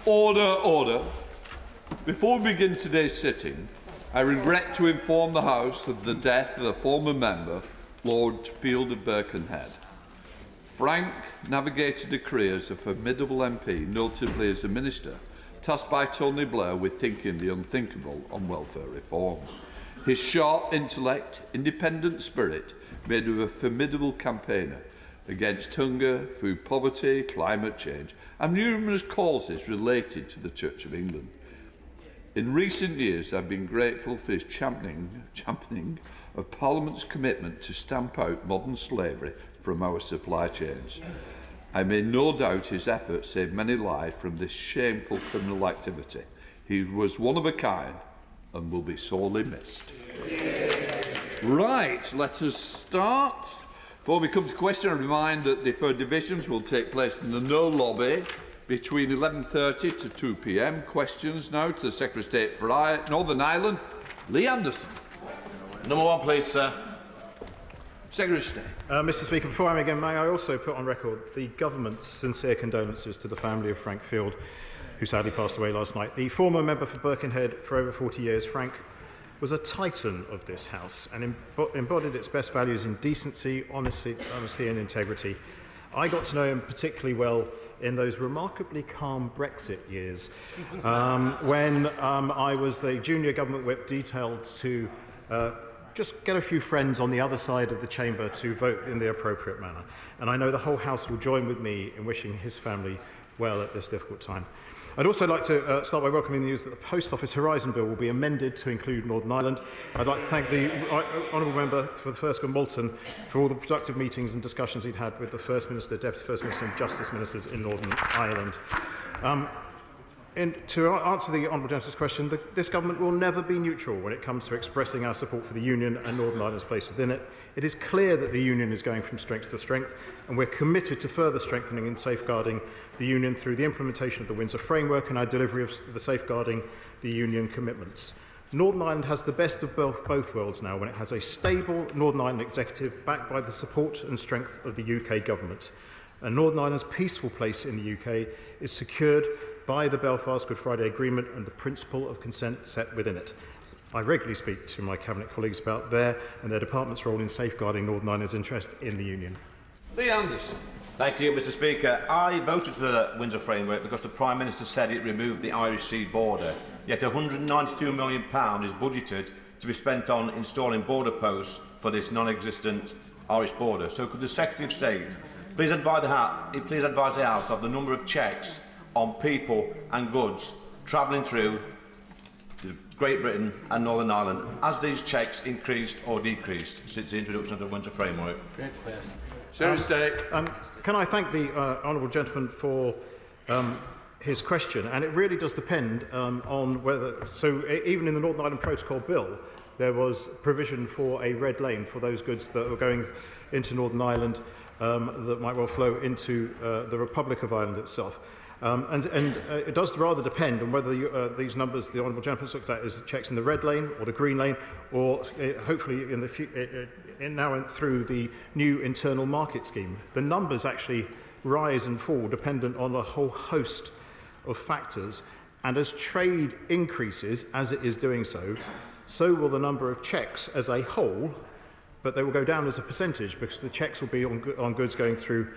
Order, order. Before we begin today's sitting, I regret to inform the House of the death of a former member, Lord Field of Birkenhead. Frank navigated a career as a formidable MP, notably as a minister, tasked by Tony Blair with thinking the unthinkable on welfare reform. His sharp intellect, independent spirit made him a formidable campaigner against hunger, food poverty, climate change, and numerous causes related to the Church of England. In recent years, I've been grateful for his championing of Parliament's commitment to stamp out modern slavery from our supply chains. I make no doubt his efforts saved many lives from this shameful criminal activity. He was one of a kind and will be sorely missed. Right, let us start. Before we come to question, I remind that the deferred divisions will take place in the No lobby between 11:30 to 2 p.m. Questions now to the Secretary of State for Northern Ireland, Lee Anderson. Number one, please, sir. Secretary of State. Mr. Speaker, before I begin, may I also put on record the government's sincere condolences to the family of Frank Field, who sadly passed away last night. The former member for Birkenhead for over 40 years, Frank was a titan of this House and embodied its best values in decency, honesty and integrity. I got to know him particularly well in those remarkably calm Brexit years when I was the junior government whip detailed to just get a few friends on the other side of the chamber to vote in the appropriate manner. And I know the whole House will join with me in wishing his family well at this difficult time. I'd also like to start by welcoming the news that the Post Office Horizon Bill will be amended to include Northern Ireland. I'd like to thank the Honourable Member for the First Malton for all the productive meetings and discussions he'd had with the First Minister, Deputy First Minister and Justice Ministers in Northern Ireland. To answer the Honourable Gentleman's question, this government will never be neutral when it comes to expressing our support for the Union and Northern Ireland's place within it. It is clear that the Union is going from strength to strength, and we're committed to further strengthening and safeguarding the Union through the implementation of the Windsor Framework and our delivery of the safeguarding the Union commitments. Northern Ireland has the best of both worlds now when it has a stable Northern Ireland executive backed by the support and strength of the UK government. And Northern Ireland's peaceful place in the UK is secured by the Belfast Good Friday Agreement and the principle of consent set within it. I regularly speak to my Cabinet colleagues about their and their department's role in safeguarding Northern Ireland's interest in the Union. Lee Anderson. Thank you, Mr. Speaker. I voted for the Windsor Framework because the Prime Minister said it removed the Irish Sea border, yet £192 million is budgeted to be spent on installing border posts for this non-existent Irish border. So could the Secretary of State please advise the House of the number of checks on people and goods travelling through Great Britain and Northern Ireland? Has these checks increased or decreased since the introduction of the Windsor Framework? Great question. Secretary of State. Can I thank the Honourable Gentleman for his question? And it really does depend on whether... So even in the Northern Ireland Protocol Bill, there was provision for a red lane for those goods that were going into Northern Ireland that might well flow into the Republic of Ireland itself. And it does rather depend on whether these numbers the Honourable Gentleman looked at is checks in the red lane or the green lane, or hopefully in the now through the new internal market scheme. The numbers actually rise and fall dependent on a whole host of factors, and as trade increases, as it is doing so, so will the number of checks as a whole, but they will go down as a percentage because the checks will be on goods going through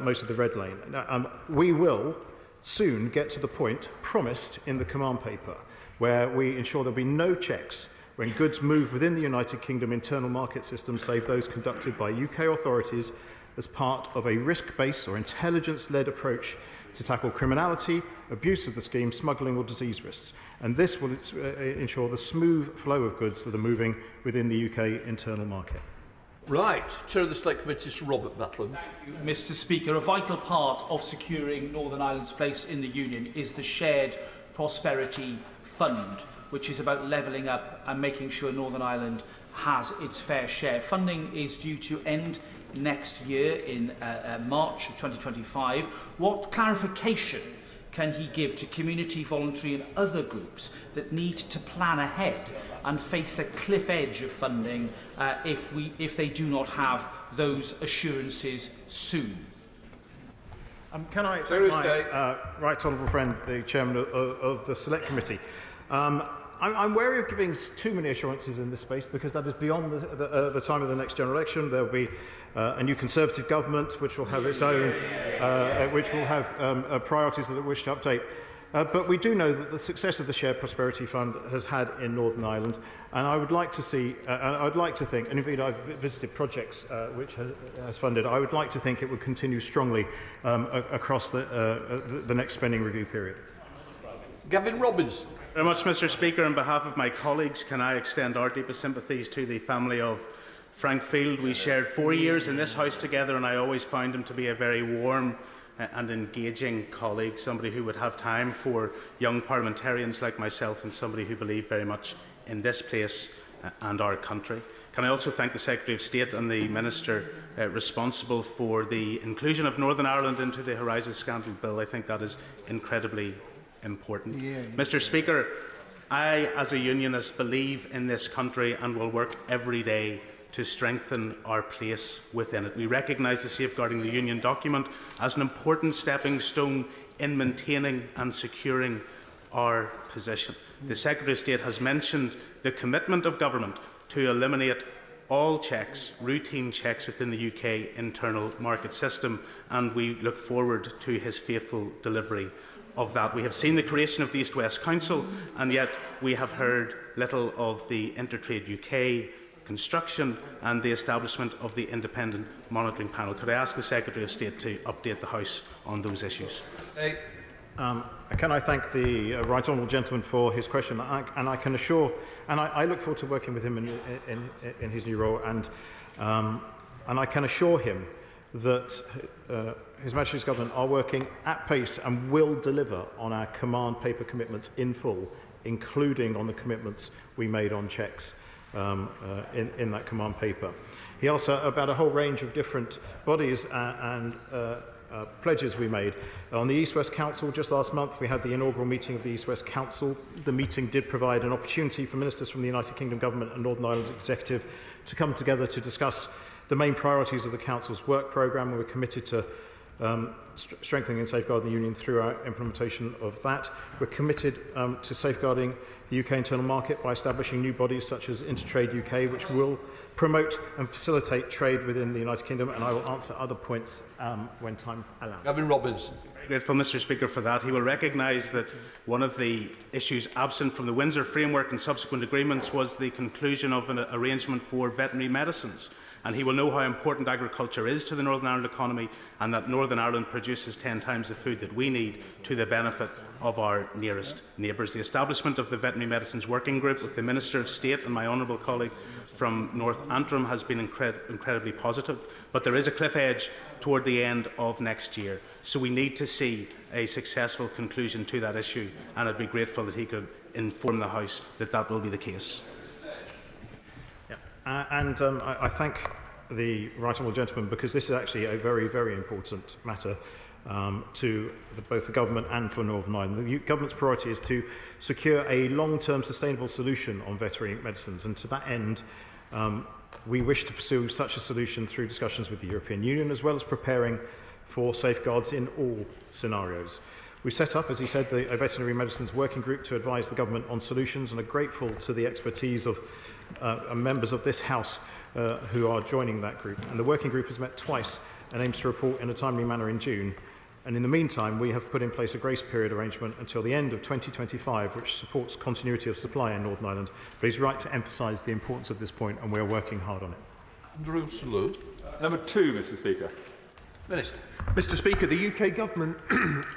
most of the red lane. Now, we will soon get to the point promised in the command paper where we ensure there will be no checks when goods move within the United Kingdom internal market system, save those conducted by UK authorities as part of a risk-based or intelligence-led approach to tackle criminality, abuse of the scheme, smuggling or disease risks. And this will ensure the smooth flow of goods that are moving within the UK internal market. Right. Chair of the Select Committee, Sir Robert Battling. Mr. Speaker, a vital part of securing Northern Ireland's place in the Union is the Shared Prosperity Fund, which is about levelling up and making sure Northern Ireland has its fair share. Funding is due to end next year in March of 2025. What clarification can he give to community, voluntary and other groups that need to plan ahead and face a cliff edge of funding if they do not have those assurances soon? Can I thank my right honourable friend, the chairman of the Select Committee? I'm wary of giving too many assurances in this space because that is beyond the time of the next general election. There will be a new Conservative government which will have its own, which will have priorities that it wish to update. But we do know that the success of the Shared Prosperity Fund has had in Northern Ireland, and I would like to see, I'd like to think, and indeed I've visited projects which has funded, I would like to think it would continue strongly across the next spending review period. Gavin Robinson. Very much, Mr. Speaker. On behalf of my colleagues, can I extend our deepest sympathies to the family of Frank Field. We shared 4 years in this House together, and I always found him to be a very warm and engaging colleague, somebody who would have time for young parliamentarians like myself, and somebody who believed very much in this place and our country. Can I also thank the Secretary of State and the Minister responsible for the inclusion of Northern Ireland into the Horizon Scandal Bill. I think that is incredibly important. Mr. Speaker, I, as a unionist, believe in this country and will work every day to strengthen our place within it. We recognise the Safeguarding the Union document as an important stepping stone in maintaining and securing our position. The Secretary of State has mentioned the commitment of government to eliminate all checks, routine checks within the UK internal market system, and we look forward to his faithful delivery of that. We have seen the creation of the East West Council, and yet we have heard little of the Intertrade UK construction and the establishment of the independent monitoring panel. Could I ask the Secretary of State to update the House on those issues? Can I thank the right honourable gentleman for his question? And I can assure, and I look forward to working with him in his new role, and I can assure him that His Majesty's Government are working at pace and will deliver on our command paper commitments in full, including on the commitments we made on checks in that command paper. He asked about a whole range of different bodies and pledges we made. On the East West Council, just last month, we had the inaugural meeting of the East West Council. The meeting did provide an opportunity for ministers from the United Kingdom Government and Northern Ireland's Executive to come together to discuss the main priorities of the Council's work programme, and we're committed to strengthening and safeguarding the Union through our implementation of that. We're committed to safeguarding the UK internal market by establishing new bodies such as Intertrade UK, which will promote and facilitate trade within the United Kingdom, and I will answer other points when time allows. Gavin Robinson. Grateful, Mr. Speaker, for that. He will recognise that one of the issues absent from the Windsor Framework and subsequent agreements was the conclusion of an arrangement for veterinary medicines. And he will know how important agriculture is to the Northern Ireland economy, and that Northern Ireland produces 10 times the food that we need to the benefit of our nearest neighbours. The establishment of the Veterinary Medicines Working Group with the Minister of State and my honourable colleague from North Antrim has been incredibly positive, but there is a cliff edge toward the end of next year. So we need to see a successful conclusion to that issue, and I'd be grateful that he could inform the House that that will be the case. I thank the right honourable gentleman because this is actually a very, very important matter to both the government and for Northern Ireland. The government's priority is to secure a long-term sustainable solution on veterinary medicines, and to that end we wish to pursue such a solution through discussions with the European Union, as well as preparing for safeguards in all scenarios. We've set up, as he said, the Veterinary Medicines Working Group to advise the government on solutions, and are grateful to the expertise of members of this House who are joining that group. And the working group has met twice and aims to report in a timely manner in June. And in the meantime, we have put in place a grace period arrangement until the end of 2025, which supports continuity of supply in Northern Ireland. But he's right to emphasise the importance of this point, and we're working hard on it. Andrew Salute. Number 2, Mr. Speaker. Minister. Mr. Speaker, the UK Government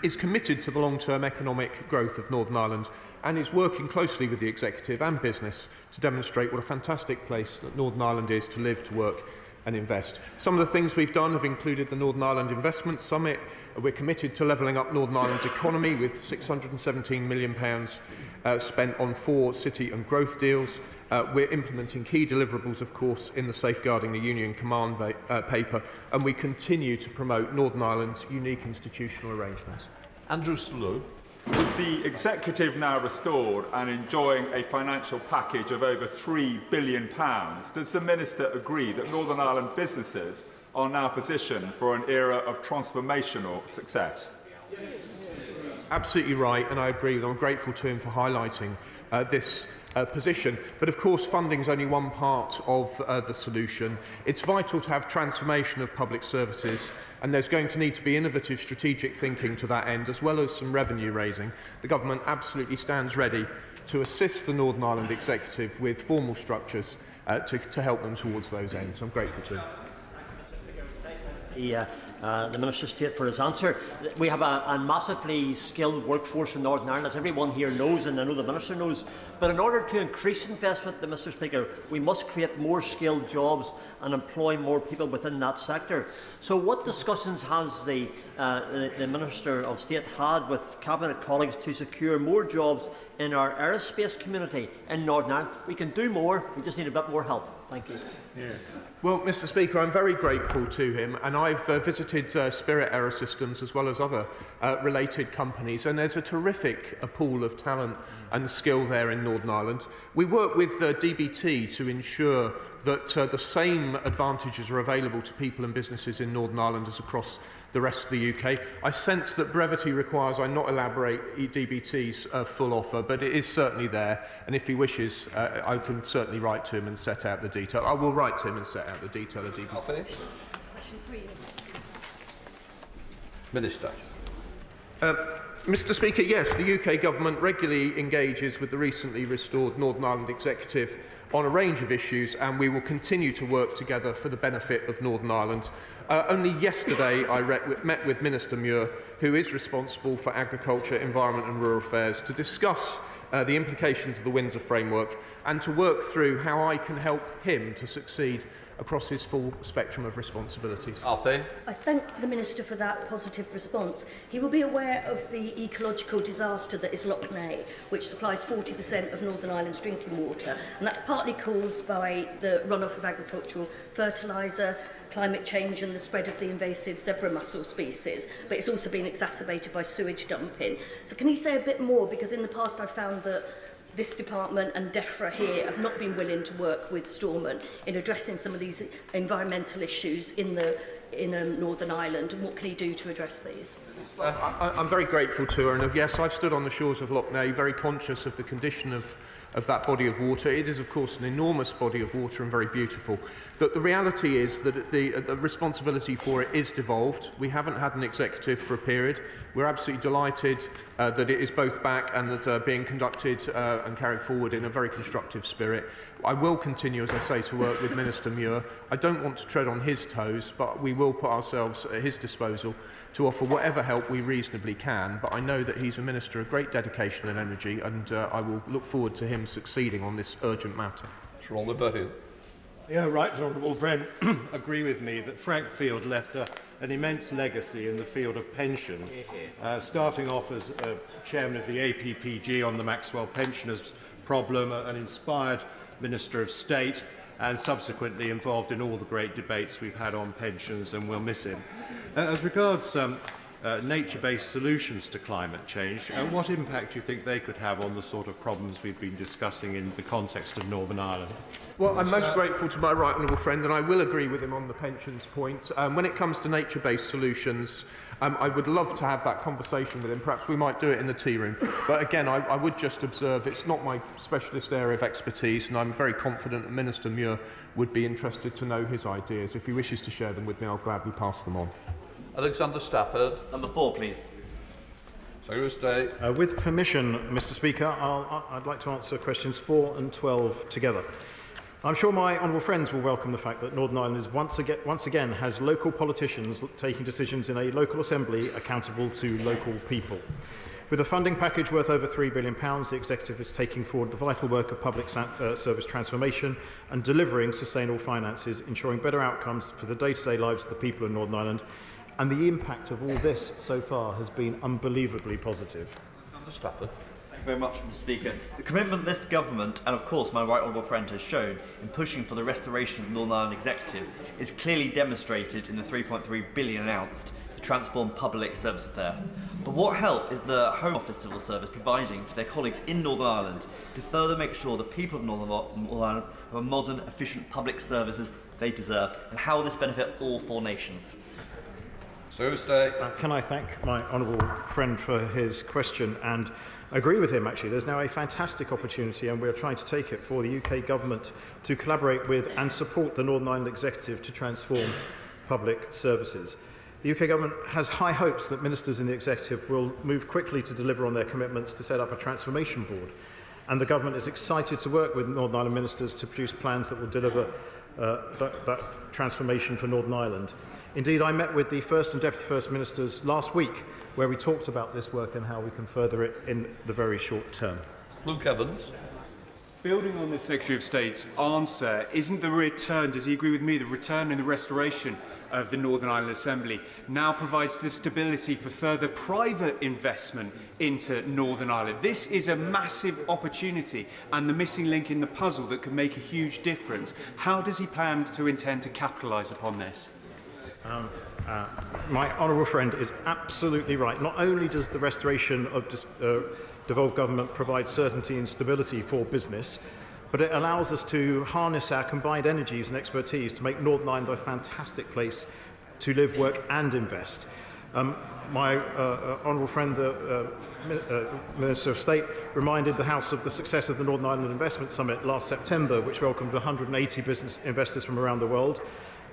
is committed to the long-term economic growth of Northern Ireland and is working closely with the Executive and business to demonstrate what a fantastic place that Northern Ireland is to live, to work and invest. Some of the things we've done have included the Northern Ireland Investment Summit. We're committed to levelling up Northern Ireland's economy with £617 million spent on 4 city and growth deals. We're implementing key deliverables, of course, in the Safeguarding the Union command paper, and we continue to promote Northern Ireland's unique institutional arrangements. Andrew Salute. With the Executive now restored and enjoying a financial package of over £3 billion, does the Minister agree that Northern Ireland businesses are now positioned for an era of transformational success. Absolutely right, and I agree. I'm grateful to him for highlighting this position. But of course, funding is only one part of the solution. It's vital to have transformation of public services, and there's going to need to be innovative strategic thinking to that end, as well as some revenue raising. The government absolutely stands ready to assist the Northern Ireland Executive with formal structures to help them towards those ends. I'm grateful to him. The Minister of State for his answer. We have a massively skilled workforce in Northern Ireland, as everyone here knows, and I know the Minister knows. But in order to increase investment, Mr. Speaker, we must create more skilled jobs and employ more people within that sector. So what discussions has the Minister of State had with Cabinet colleagues to secure more jobs in our aerospace community in Northern Ireland? We can do more, we just need a bit more help. Thank you. Yeah. Well, Mr. Speaker, I'm very grateful to him, and I've visited Spirit Aerosystems as well as other related companies, and there's a terrific pool of talent and skill there in Northern Ireland. We work with DBT to ensure that the same advantages are available to people and businesses in Northern Ireland as across the rest of the UK. I sense that brevity requires I not elaborate DBT's full offer, but it is certainly there, and if he wishes, I can certainly write to him and set out the detail. I will write to him and set out the detail of DBT. Question 3. Minister. Mr. Speaker, yes, the UK Government regularly engages with the recently restored Northern Ireland Executive on a range of issues, and we will continue to work together for the benefit of Northern Ireland. Only yesterday I met with Minister Muir, who is responsible for agriculture, environment and rural affairs, to discuss the implications of the Windsor framework and to work through how I can help him to succeed across his full spectrum of responsibilities. Arthur. I thank the Minister for that positive response. He will be aware of the ecological disaster that is Lough Neagh, which supplies 40% of Northern Ireland's drinking water, and that's partly caused by the runoff of agricultural fertiliser, climate change and the spread of the invasive zebra mussel species, but it's also been exacerbated by sewage dumping. So can he say a bit more, because in the past I've found that this department and DEFRA here have not been willing to work with Stormont in addressing some of these environmental issues in Northern Ireland, and what can he do to address these? I'm very grateful to her, and yes, I've stood on the shores of Lough Neagh, very conscious of the condition of that body of water. It is, of course, an enormous body of water and very beautiful. But the reality is that the responsibility for it is devolved. We haven't had an executive for a period. We're absolutely delighted that it is both back and that being conducted and carried forward in a very constructive spirit. I will continue, as I say, to work with Minister Muir. I don't want to tread on his toes, but we will put ourselves at his disposal to offer whatever help we reasonably can. But I know that he's a minister of great dedication and energy, and I will look forward to him succeeding on this urgent matter. Sir Oliver Dowden. Yeah, right, honourable friend, agree with me that Frank Field left an immense legacy in the field of pensions, starting off as chairman of the APPG on the Maxwell pensioners problem, an inspired Minister of State, and subsequently involved in all the great debates we've had on pensions, and we'll miss him. As regards nature-based solutions to climate change, what impact do you think they could have on the sort of problems we've been discussing in the context of Northern Ireland? Well, I'm most grateful to my right honourable friend, and I will agree with him on the pensions point. When it comes to nature-based solutions, I would love to have that conversation with him. Perhaps we might do it in the tea room. But again, I would just observe it's not my specialist area of expertise, and I'm very confident that Minister Muir would be interested to know his ideas. If he wishes to share them with me, I'll gladly pass them on. Alexander Stafford. Number 4, please. Secretary of State. With permission, Mr. Speaker, I'd like to answer questions 4 and 12 together. I'm sure my honourable friends will welcome the fact that Northern Ireland is once again has local politicians taking decisions in a local assembly accountable to local people. With a funding package worth over £3 billion, the Executive is taking forward the vital work of public service transformation and delivering sustainable finances, ensuring better outcomes for the day-to-day lives of the people of Northern Ireland. And the impact of all this so far has been unbelievably positive. Alexander Stafford. Thank you very much, Mr. Speaker. The commitment this government, and of course my right honourable friend, has shown in pushing for the restoration of the Northern Ireland Executive is clearly demonstrated in the £3.3 billion announced to transform public services there. But what help is the Home Office Civil Service providing to their colleagues in Northern Ireland to further make sure the people of Northern Ireland have a modern, efficient public services they deserve, and how will this benefit all four nations? Can I thank my honourable friend for his question and agree with him, actually. There's now a fantastic opportunity, and we're trying to take it, for the UK government to collaborate with and support the Northern Ireland Executive to transform public services. The UK government has high hopes that ministers in the Executive will move quickly to deliver on their commitments to set up a transformation board, and the government is excited to work with Northern Ireland ministers to produce plans that will deliver that transformation for Northern Ireland. Indeed, I met with the First and Deputy First Ministers last week, where we talked about this work and how we can further it in the very short term. Luke Evans. Building on the Secretary of State's answer, isn't the return, does he agree with me, the return and the restoration of the Northern Ireland Assembly now provides the stability for further private investment into Northern Ireland? This is a massive opportunity and the missing link in the puzzle that could make a huge difference. How does he plan to intend to capitalise upon this? My honourable friend is absolutely right. Not only does the restoration of devolved government provide certainty and stability for business, but it allows us to harness our combined energies and expertise to make Northern Ireland a fantastic place to live, work and invest. My honourable friend, the Minister of State, reminded the House of the success of the Northern Ireland Investment Summit last September, which welcomed 180 business investors from around the world,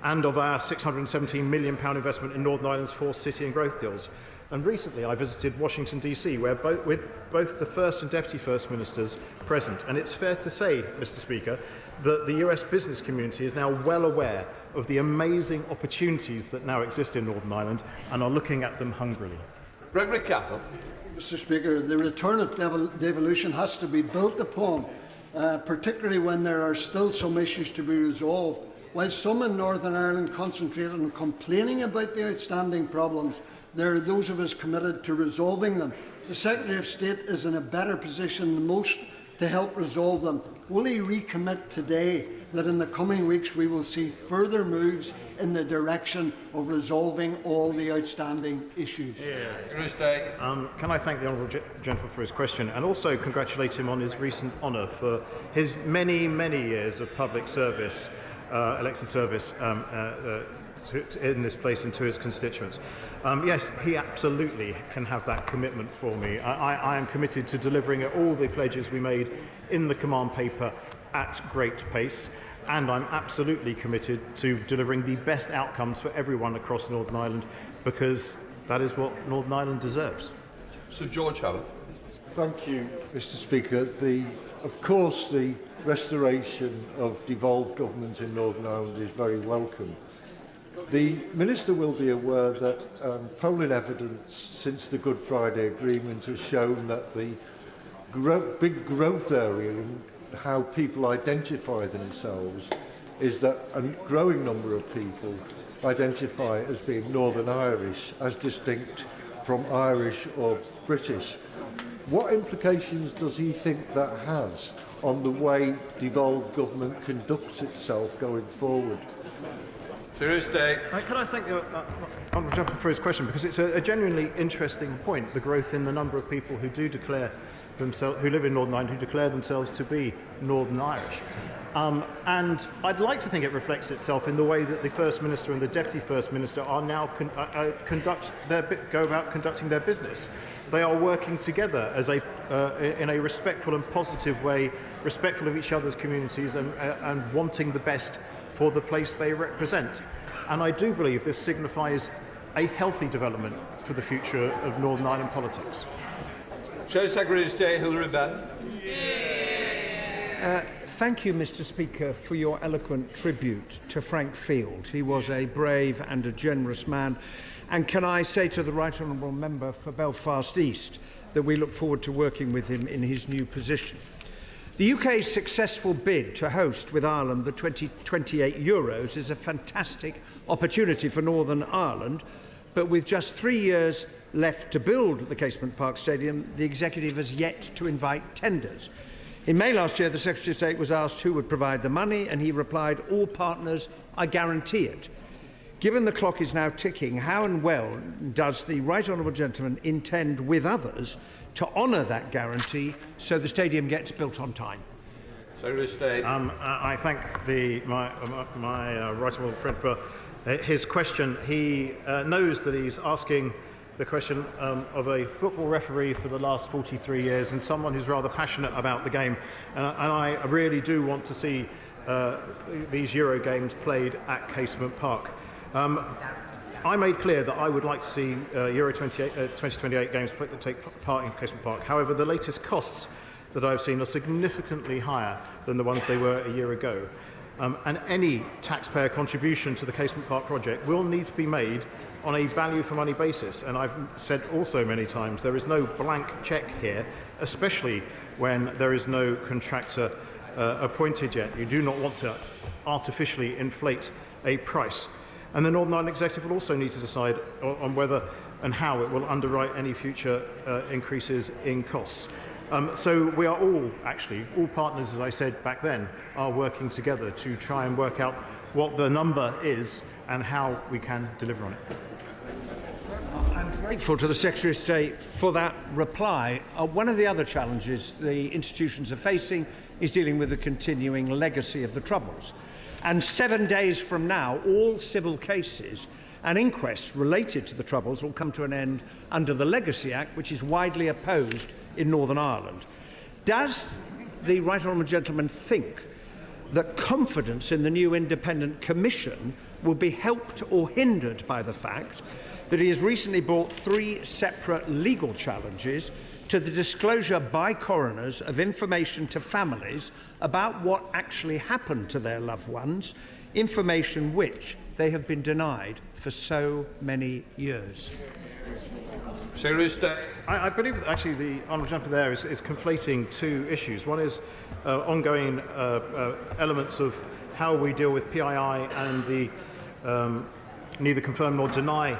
and of our £617 million investment in Northern Ireland's 4 city and growth deals. And recently I visited Washington DC, where with both the First and Deputy First Ministers present. And it's fair to say, Mr. Speaker, that the US business community is now well aware of the amazing opportunities that now exist in Northern Ireland and are looking at them hungrily. Gregory Campbell. Mr. Speaker, the return of devolution has to be built upon, particularly when there are still some issues to be resolved. While some in Northern Ireland concentrate on complaining about the outstanding problems, there are those of us committed to resolving them. The Secretary of State is in a better position than most to help resolve them. Will he recommit today that in the coming weeks we will see further moves in the direction of resolving all the outstanding issues? Can I thank the honourable gentleman for his question and also congratulate him on his recent honour for his many, many years of public service, elected service in this place and to his constituents. Yes, he absolutely can have that commitment for me. I am committed to delivering all the pledges we made in the command paper at great pace, and I'm absolutely committed to delivering the best outcomes for everyone across Northern Ireland, because that is what Northern Ireland deserves. Sir George Howard. Thank you, Mr. Speaker. Of course, the restoration of devolved government in Northern Ireland is very welcome. The Minister will be aware that polling evidence since the Good Friday Agreement has shown that the big growth area in how people identify themselves is that a growing number of people identify as being Northern Irish, as distinct from Irish or British. What implications does he think that has on the way devolved government conducts itself going forward? Can I thank the honourable gentleman for his question, because it's a genuinely interesting point, the growth in the number of people who do declare themselves, who live in Northern Ireland, who declare themselves to be Northern Irish. And I'd like to think it reflects itself in the way that the First Minister and the Deputy First Minister are now go about conducting their business. They are working together as in a respectful and positive way, respectful of each other's communities and wanting the best for the place they represent. And I do believe this signifies a healthy development for the future of Northern Ireland politics. Chair Secretary of State Hilary Benn. Thank you, Mr. Speaker, for your eloquent tribute to Frank Field. He was a brave and a generous man. And can I say to the Right Honourable Member for Belfast East that we look forward to working with him in his new position. The UK's successful bid to host with Ireland the 2028 Euros is a fantastic opportunity for Northern Ireland, but with just 3 years left to build the Casement Park Stadium, the Executive has yet to invite tenders. In May last year, the Secretary of State was asked who would provide the money, and he replied, "All partners, I guarantee it." Given the clock is now ticking, how and well does the Right Honourable Gentleman intend, with others, to honour that guarantee so the stadium gets built on time? Secretary of State. I thank my right honourable friend for his question. He knows that he's asking the question of a football referee for the last 43 years and someone who's rather passionate about the game. And I really do want to see these Euro games played at Casement Park. I made clear that I would like to see Euro 2028 games take part in Casement Park. However, the latest costs that I've seen are significantly higher than the ones they were a year ago. And any taxpayer contribution to the Casement Park project will need to be made on a value-for-money basis. And I've said also many times there is no blank cheque here, especially when there is no contractor appointed yet. You do not want to artificially inflate a price. And the Northern Ireland Executive will also need to decide on whether and how it will underwrite any future increases in costs. So we are all partners, as I said back then, are working together to try and work out what the number is and how we can deliver on it. I'm grateful to the Secretary of State for that reply. One of the other challenges the institutions are facing is dealing with the continuing legacy of the Troubles. And 7 days from now, all civil cases and inquests related to the Troubles will come to an end under the Legacy Act, which is widely opposed in Northern Ireland. Does the right honourable gentleman think that confidence in the new independent commission will be helped or hindered by the fact that he has recently brought 3 separate legal challenges to the disclosure by coroners of information to families about what actually happened to their loved ones, information which they have been denied for so many years? Secretary of State. I believe that actually the honourable gentleman there is conflating two issues. One is ongoing elements of how we deal with PII and the neither confirm nor deny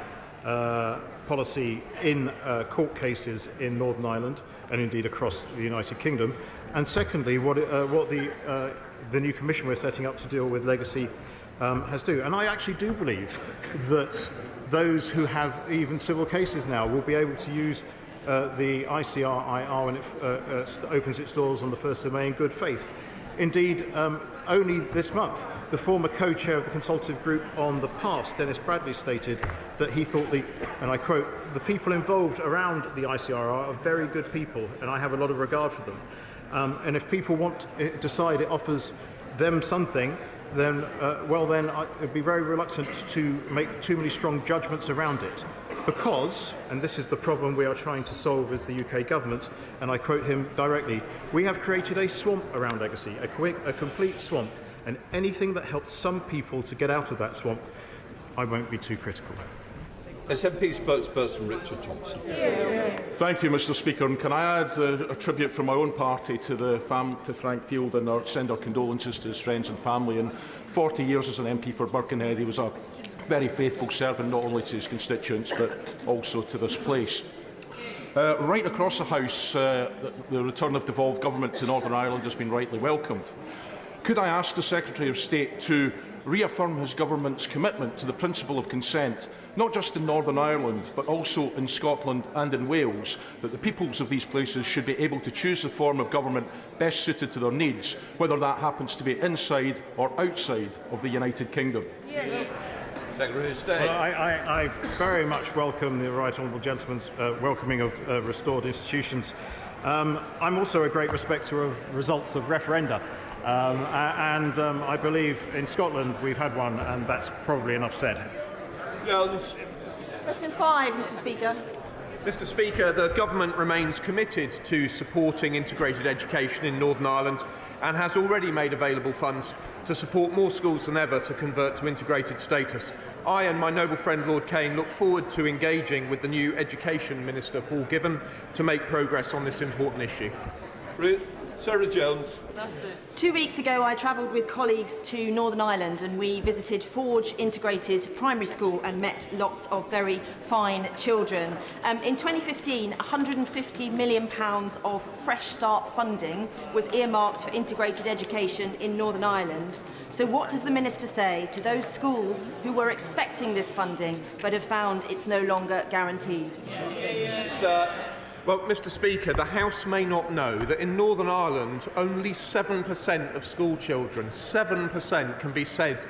policy in court cases in Northern Ireland and indeed across the United Kingdom. And secondly, what the new commission we're setting up to deal with legacy has to do. And I actually do believe that those who have even civil cases now will be able to use the ICRIR when it opens its doors on the 1st of May in good faith. Indeed, only this month, the former co-chair of the consultative group on the past, Dennis Bradley, stated that he thought and I quote, the people involved around the ICRIR are very good people and I have a lot of regard for them. And if people decide it offers them something, then I'd be very reluctant to make too many strong judgments around it. Because, and this is the problem we are trying to solve as the UK government, and I quote him directly, we have created a swamp around legacy, a complete swamp, and anything that helps some people to get out of that swamp, I won't be too critical. SNP spokesperson Richard Thompson. Thank you, Mr. Speaker. And can I add a tribute from my own party to Frank Field and send our condolences to his friends and family. In 40 years as an MP for Birkenhead, he was a very faithful servant not only to his constituents but also to this place. Right across the House, the return of devolved government to Northern Ireland has been rightly welcomed. Could I ask the Secretary of State to reaffirm his government's commitment to the principle of consent, not just in Northern Ireland, but also in Scotland and in Wales, that the peoples of these places should be able to choose the form of government best suited to their needs, whether that happens to be inside or outside of the United Kingdom? Secretary of State. Well, I very much welcome the right honourable gentleman's welcoming of restored institutions. I'm also a great respecter of results of referenda. I believe in Scotland we've had one, and that's probably enough said. Jones. Question 5, Mr. Speaker. Mr. Speaker, the government remains committed to supporting integrated education in Northern Ireland and has already made available funds to support more schools than ever to convert to integrated status. I and my noble friend Lord Kane look forward to engaging with the new Education Minister, Paul Given, to make progress on this important issue. Sarah Jones. 2 weeks ago, I travelled with colleagues to Northern Ireland and we visited Forge Integrated Primary School and met lots of very fine children. In 2015, £150 million of Fresh Start funding was earmarked for integrated education in Northern Ireland. So what does the Minister say to those schools who were expecting this funding but have found it's no longer guaranteed? Well, Mr Speaker, the House may not know that in Northern Ireland only 7% of school children, 7% can be said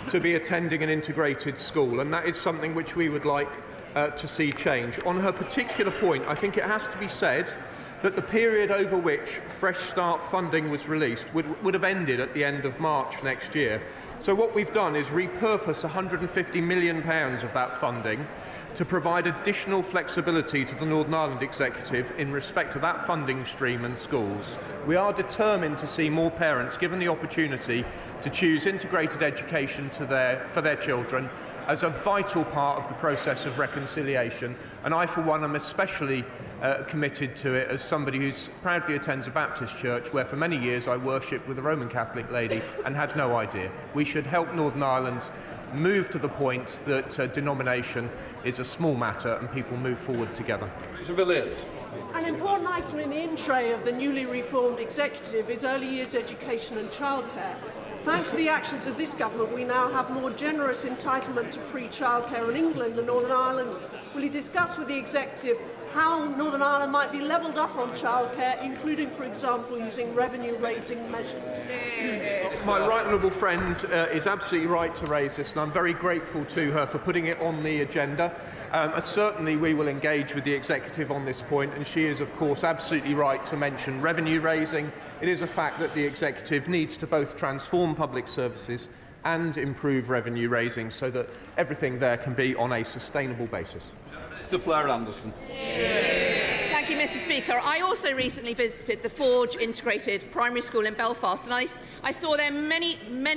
to be attending an integrated school, and that is something which we would like to see change. On her particular point, I think it has to be said that the period over which Fresh Start funding was released would have ended at the end of March next year. So what we've done is repurpose £150 million of that funding to provide additional flexibility to the Northern Ireland Executive in respect to that funding stream and schools. We are determined to see more parents given the opportunity to choose integrated education for their children as a vital part of the process of reconciliation, and I for one am especially committed to it as somebody who proudly attends a Baptist church where for many years I worshipped with a Roman Catholic lady and had no idea. We should help Northern Ireland move to the point that denomination is a small matter and people move forward together. An important item in the in-tray of the newly reformed executive is early years education and childcare. Thanks to the actions of this government, we now have more generous entitlement to free childcare in England and Northern Ireland. Will you discuss with the executive how Northern Ireland might be levelled up on childcare, including, for example, using revenue-raising measures? My right honourable friend is absolutely right to raise this, and I'm very grateful to her for putting it on the agenda. Certainly we will engage with the executive on this point, and she is of course absolutely right to mention revenue raising. It is a fact that the executive needs to both transform public services and improve revenue raising so that everything there can be on a sustainable basis. Mr Flair Anderson. Thank you, Mr Speaker. I also recently visited the Forge Integrated Primary School in Belfast, and I saw their many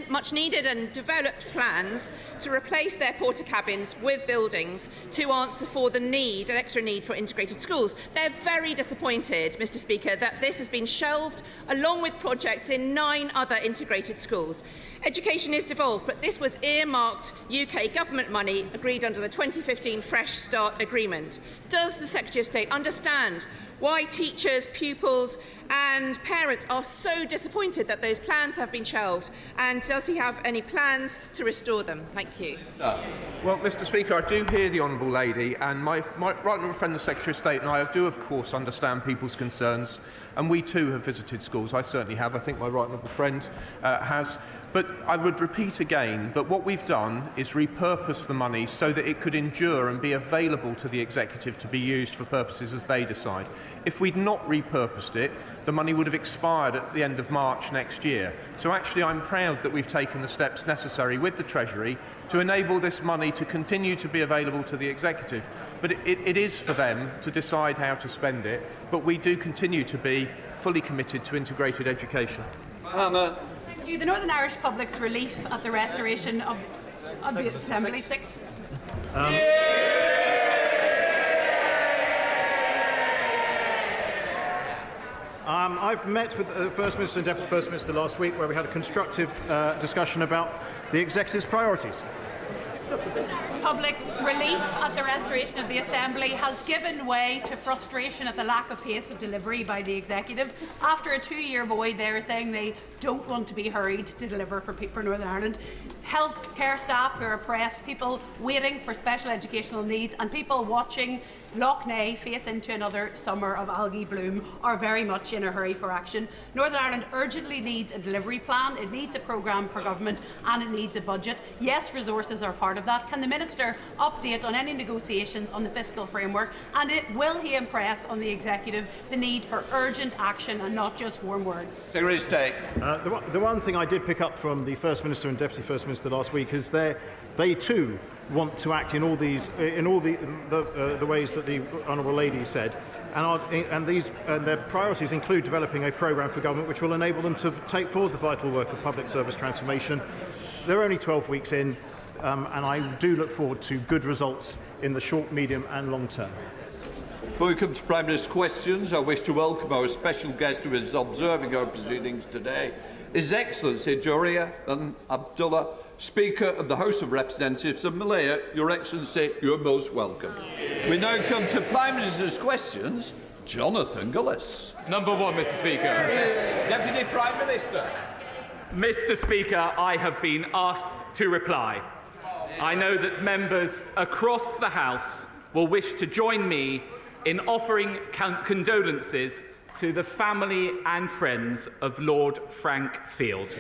much needed and developed plans to replace their porter cabins with buildings to answer for the need, an extra need for integrated schools. They're very disappointed, Mr Speaker, that this has been shelved along with projects in 9 other integrated schools. Education is devolved, but this was earmarked UK government money agreed under the 2015 Fresh Start Agreement. Does the Secretary of State understand why teachers, pupils and parents are so disappointed that those plans have been shelved, and does he have any plans to restore them? Thank you. Well, Mr Speaker, I do hear the honourable lady, and my right honourable friend the Secretary of State and I do of course understand people's concerns, and we too have visited schools. I certainly have. I think my right honourable friend has. But I would repeat again that what we've done is repurpose the money so that it could endure and be available to the executive to be used for purposes as they decide. If we'd not repurposed it, the money would have expired at the end of March next year. So actually I'm proud that we've taken the steps necessary with the Treasury to enable this money to continue to be available to the executive. But it is for them to decide how to spend it, but we do continue to be fully committed to integrated education. Anna. The Northern Irish public's relief at the restoration of the Assembly 6. I've met with the First Minister and Deputy First Minister last week where we had a constructive discussion about the Executive's priorities. Public's relief at the restoration of the Assembly has given way to frustration at the lack of pace of delivery by the Executive. After a 2-year void, they're saying they don't want to be hurried to deliver for Northern Ireland. Health care staff who are oppressed, people waiting for special educational needs, and people watching Lough Neagh face into another summer of algae bloom are very much in a hurry for action. Northern Ireland urgently needs a delivery plan, it needs a programme for government, and it needs a budget. Yes, resources are part of that. Can the Minister update on any negotiations on the fiscal framework, and will he impress on the Executive the need for urgent action and not just warm words? Secretary of State. The one thing I did pick up from the First Minister and Deputy First Minister last week is they too want to act in all the ways that the honourable lady said, and their priorities include developing a programme for government which will enable them to take forward the vital work of public service transformation. They're only 12 weeks in, and I do look forward to good results in the short, medium and long term. Before we come to Prime Minister's questions, I wish to welcome our special guest who is observing our proceedings today, His Excellency Joria and Abdullah, Speaker of the House of Representatives of Malaya. Your Excellency, you are most welcome. We now come to Prime Minister's questions. Jonathan Gillis. Number 1, Mr. Speaker. Deputy Prime Minister. Mr. Speaker, I have been asked to reply. I know that members across the House will wish to join me in offering condolences to the family and friends of Lord Frank Field.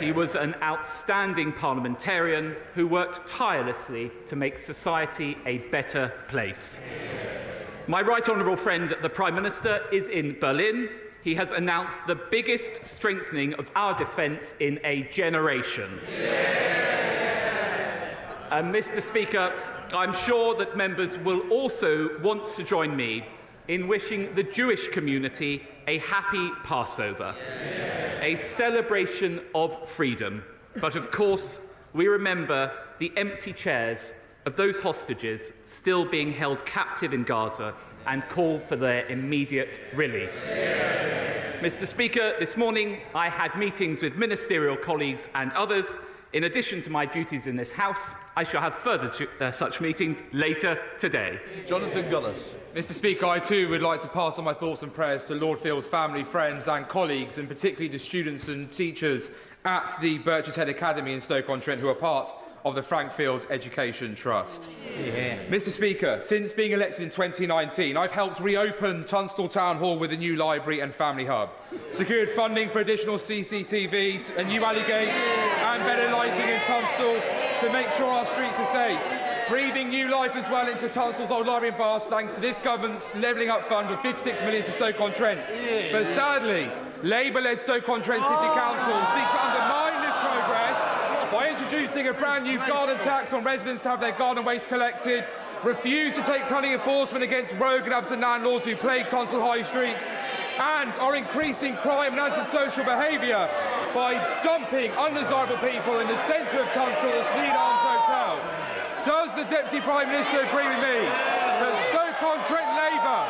He was an outstanding parliamentarian who worked tirelessly to make society a better place. My right honourable friend, the Prime Minister, is in Berlin. He has announced the biggest strengthening of our defence in a generation. Mr. Speaker, I'm sure that members will also want to join me in wishing the Jewish community a happy Passover, a celebration of freedom. But of course, we remember the empty chairs of those hostages still being held captive in Gaza and call for their immediate release. Mr. Speaker, this morning I had meetings with ministerial colleagues and others. In addition to my duties in this House, I shall have further such meetings later today. Jonathan Gullis. Mr. Speaker, I too would like to pass on my thoughts and prayers to Lord Field's family, friends and colleagues, and particularly the students and teachers at the Birches Head Academy in Stoke-on-Trent who are part of the Frank Field Education Trust. Mr. Speaker, since being elected in 2019, I've helped reopen Tunstall Town Hall with a new library and family hub, secured funding for additional CCTV, a new alley gate and better lighting in Tunstall to make sure our streets are safe. Breathing new life as well into Tunstall's old library in Bath thanks to this government's levelling up fund of £56 million to Stoke-on-Trent. But sadly, Labour-led Stoke-on-Trent City Council seek to undermine this progress by introducing a brand new garden tax on residents to have their garden waste collected, refuse to take cunning enforcement against rogue and absent landlords who plague Tunstall High Street, and are increasing crime and antisocial behaviour by dumping undesirable people in the centre of Tunstall at Sneed Arms Hotel. Does the Deputy Prime Minister agree with me that Stoke-on-Trent Labour...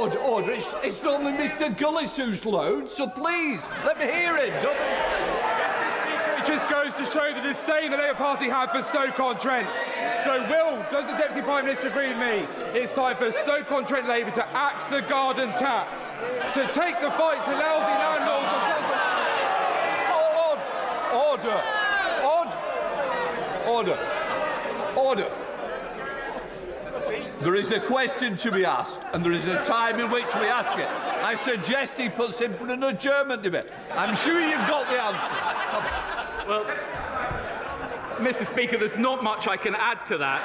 Order. It's not only Mr. Gullis who's loud, so please, let me hear it. It just goes to show the disdain the Labour Party have for Stoke-on-Trent. So does the Deputy Prime Minister agree with me? It's time for Stoke-on-Trent Labour to axe the garden tax, to take the fight to lousy landlords and... Order. There is a question to be asked, and there is a time in which we ask it. I suggest he puts in for an adjournment debate. I'm sure you've got the answer. Well, Mr. Speaker, there's not much I can add to that.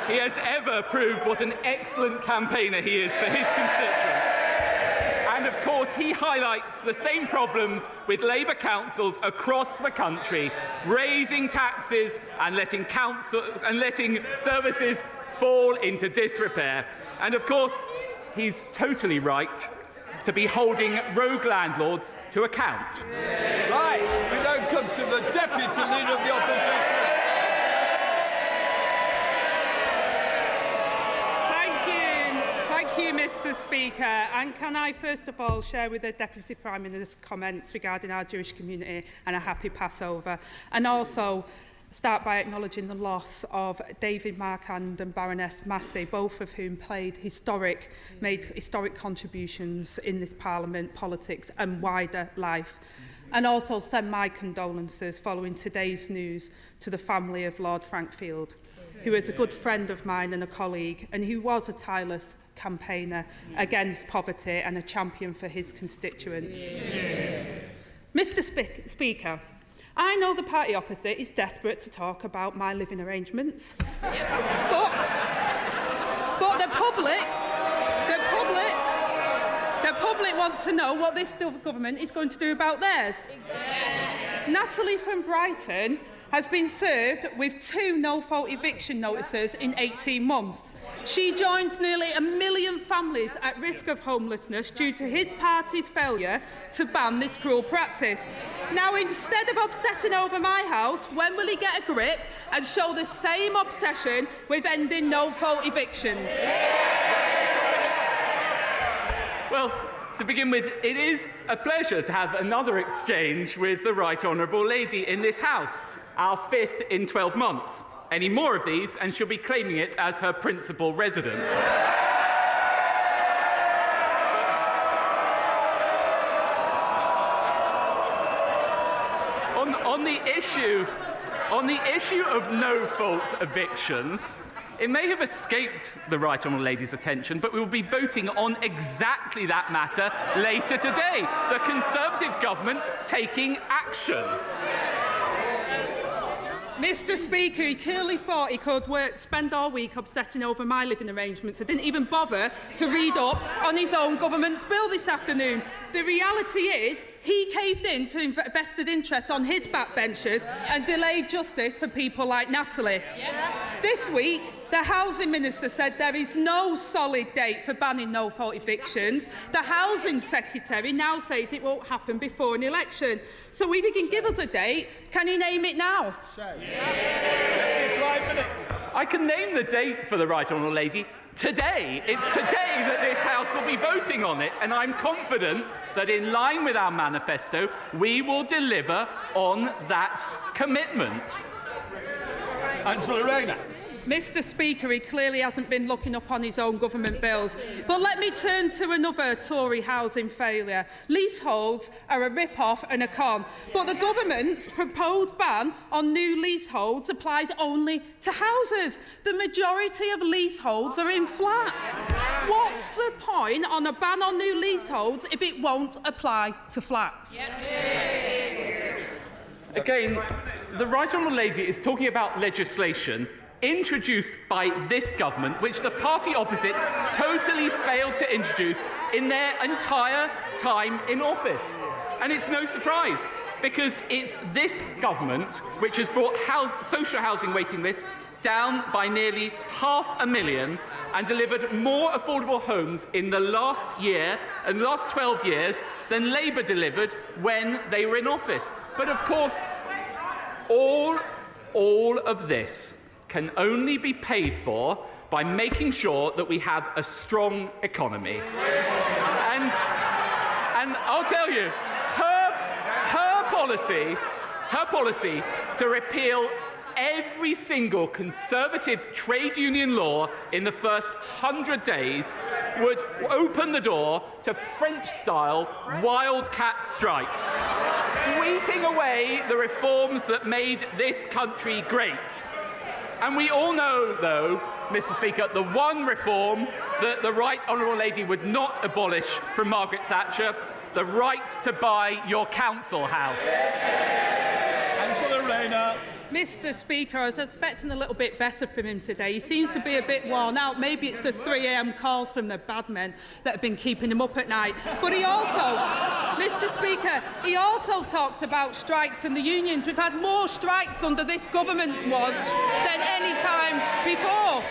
He has ever proved what an excellent campaigner he is for his constituents. And of course, he highlights the same problems with Labour councils across the country, raising taxes and letting services fall into disrepair. And of course, he's totally right to be holding rogue landlords to account. Right, we now come to the Deputy Leader of the Opposition. Thank you, Mr. Speaker. And can I first of all share with the Deputy Prime Minister's comments regarding our Jewish community and a happy Passover, and also start by acknowledging the loss of David Marquand and Baroness Massey, both of whom made historic contributions in this Parliament, politics and wider life. And also send my condolences following today's news to the family of Lord Frank Field, who is a good friend of mine and a colleague, and who was a tireless campaigner against poverty and a champion for his constituents. Mr. Speaker, I know the party opposite is desperate to talk about my living arrangements, but the public want to know what this government is going to do about theirs. Natalie from Brighton has been served with 2 no-fault eviction notices in 18 months. She joins nearly 1 million families at risk of homelessness due to his party's failure to ban this cruel practice. Now, instead of obsessing over my house, when will he get a grip and show the same obsession with ending no-fault evictions? Well, to begin with, it is a pleasure to have another exchange with the Right Honourable Lady in this House, our 5th in 12 months. Any more of these, and she'll be claiming it as her principal residence. On the issue of no-fault evictions, it may have escaped the Right Honourable Lady's attention, but we will be voting on exactly that matter later today. The Conservative government taking action. Mr. Speaker, he clearly thought he could spend all week obsessing over my living arrangements. I didn't even bother to read up on his own government's bill this afternoon. The reality is he caved in to vested interests on his backbenchers and delayed justice for people like Natalie. Yes. This week, the Housing Minister said there is no solid date for banning no-fault evictions. The Housing Secretary now says it won't happen before an election. So if he can give us a date, can he name it now? I can name the date for the Right Honourable Lady. Today. It's today that this House will be voting on it, and I'm confident that in line with our manifesto, we will deliver on that commitment. Angela Rayner. Mr. Speaker, he clearly hasn't been looking up on his own government bills. But let me turn to another Tory housing failure. Leaseholds are a rip-off and a con. But the government's proposed ban on new leaseholds applies only to houses. The majority of leaseholds are in flats. What's the point on a ban on new leaseholds if it won't apply to flats? Again, the Right Honourable Lady is talking about legislation introduced by this government, which the party opposite totally failed to introduce in their entire time in office. And it's no surprise, because it's this government which has brought social housing waiting lists down by nearly 500,000 and delivered more affordable homes in the last year and the last 12 years than Labour delivered when they were in office. But of course, all of this can only be paid for by making sure that we have a strong economy. And I'll tell you, her policy to repeal every single Conservative trade union law in the first 100 days would open the door to French-style wildcat strikes, sweeping away the reforms that made this country great. And we all know, though, Mr. Speaker, the one reform that the Right Honourable Lady would not abolish from Margaret Thatcher, the right to buy your council house. Angela Rayner. Mr. Speaker, I was expecting a little bit better from him today. He seems to be a bit worn out. Maybe it's the 3 a.m. calls from the bad men that have been keeping him up at night. But he also, Mr. Speaker, he also talks about strikes and the unions. We've had more strikes under this government's watch than any time before.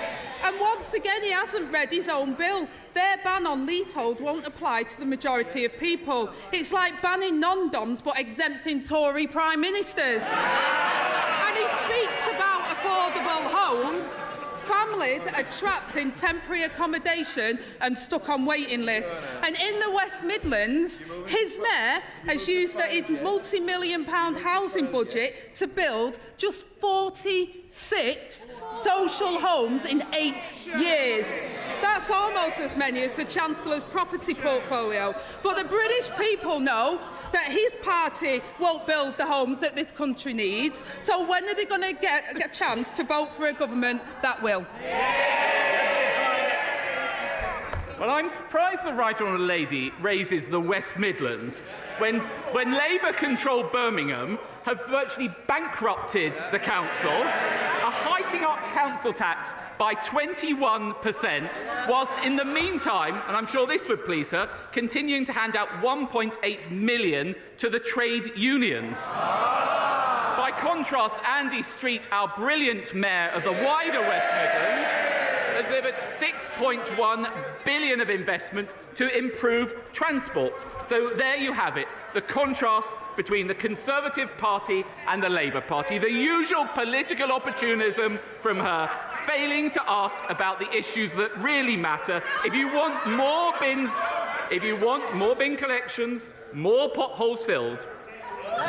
And once again, he hasn't read his own bill. Their ban on leasehold won't apply to the majority of people. It's like banning non-doms but exempting Tory prime ministers. And he speaks about affordable homes. Families are trapped in temporary accommodation and stuck on waiting lists. And in the West Midlands, his mayor has used his multi-million-pound housing budget to build just 46 social homes in 8 years. That's almost as many as the Chancellor's property portfolio. But the British people know that his party won't build the homes that this country needs. So when are they going to get a chance to vote for a government that will? Well, I'm surprised the Right Honourable Lady raises the West Midlands when Labour-controlled Birmingham have virtually bankrupted the council, are hiking up council tax by 21%, whilst in the meantime, and I'm sure this would please her, continuing to hand out £1.8 million to the trade unions. By contrast, Andy Street, our brilliant mayor of the wider West Midlands, has delivered £6.1 billion of investment to improve transport. So there you have it, the contrast between the Conservative Party and the Labour Party. The usual political opportunism from her, failing to ask about the issues that really matter. If you want more bin collections, more potholes filled,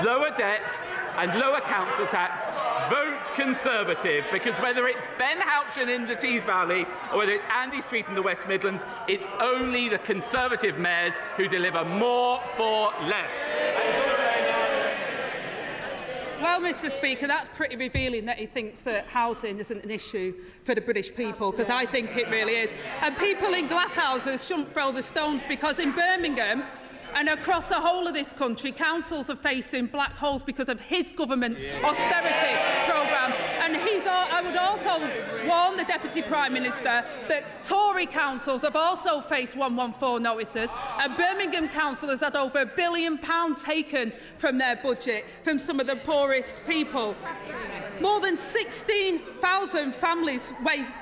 lower debt and lower council tax, vote Conservative, because whether it's Ben Houchin in the Tees Valley or whether it's Andy Street in the West Midlands, it's only the Conservative mayors who deliver more for less. Well, Mr Speaker, that's pretty revealing that he thinks that housing isn't an issue for the British people, because I think it really is. And people in glass houses shouldn't throw the stones, because in Birmingham and across the whole of this country, councils are facing black holes because of his government's austerity programme. And I would also warn the Deputy Prime Minister that Tory councils have also faced 114 notices, and Birmingham Council has had over £1 billion taken from their budget from some of the poorest people. More than 16,000 families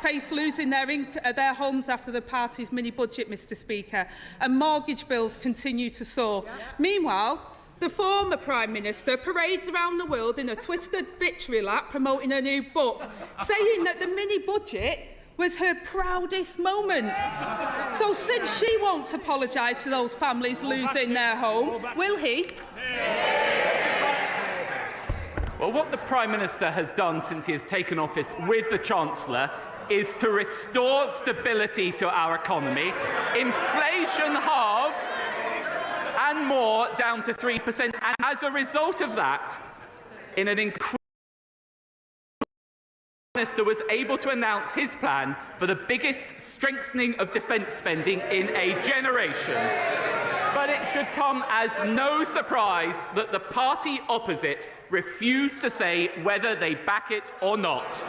face losing their homes after the party's mini-budget, Mr Speaker, and mortgage bills continue to soar. Meanwhile, the former Prime Minister parades around the world in a twisted victory lap promoting a new book, saying that the mini-budget was her proudest moment. So since she won't apologise to those families losing their home, will he? Well, what the Prime Minister has done since he has taken office with the Chancellor is to restore stability to our economy, inflation halved and more down to 3%. And as a result of that, in an incredible Minister was able to announce his plan for the biggest strengthening of defence spending in a generation. But it should come as no surprise that the party opposite refused to say whether they back it or not,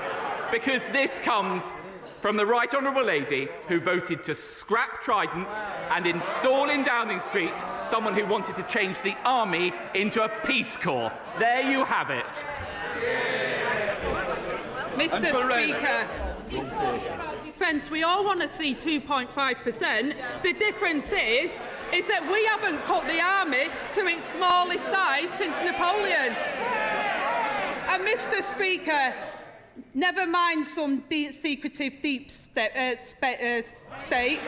because this comes from the Right Honourable Lady who voted to scrap Trident and install in Downing Street someone who wanted to change the army into a Peace Corps. There you have it. Mr Speaker, friends, we all want to see 2.5%. The difference is that we haven't cut the army to its smallest size since Napoleon. And Mr Speaker, never mind some secretive deep state.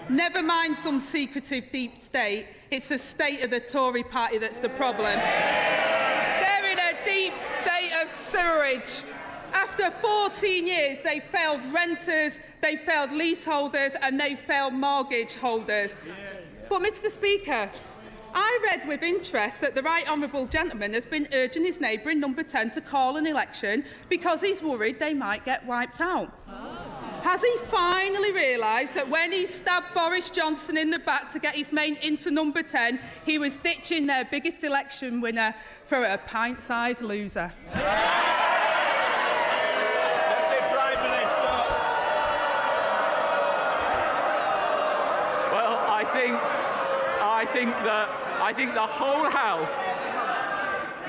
Never mind some secretive deep state. It's the state of the Tory party that's the problem. They're in a deep state of sewerage. After 14 years, they failed renters, they failed leaseholders, and they failed mortgage holders. But, Mr Speaker, I read with interest that the Right Honourable Gentleman has been urging his neighbour in Number 10 to call an election because he's worried they might get wiped out. Has he finally realised that when he stabbed Boris Johnson in the back to get his mate into Number 10, he was ditching their biggest election winner for a pint-sized loser? I think the whole House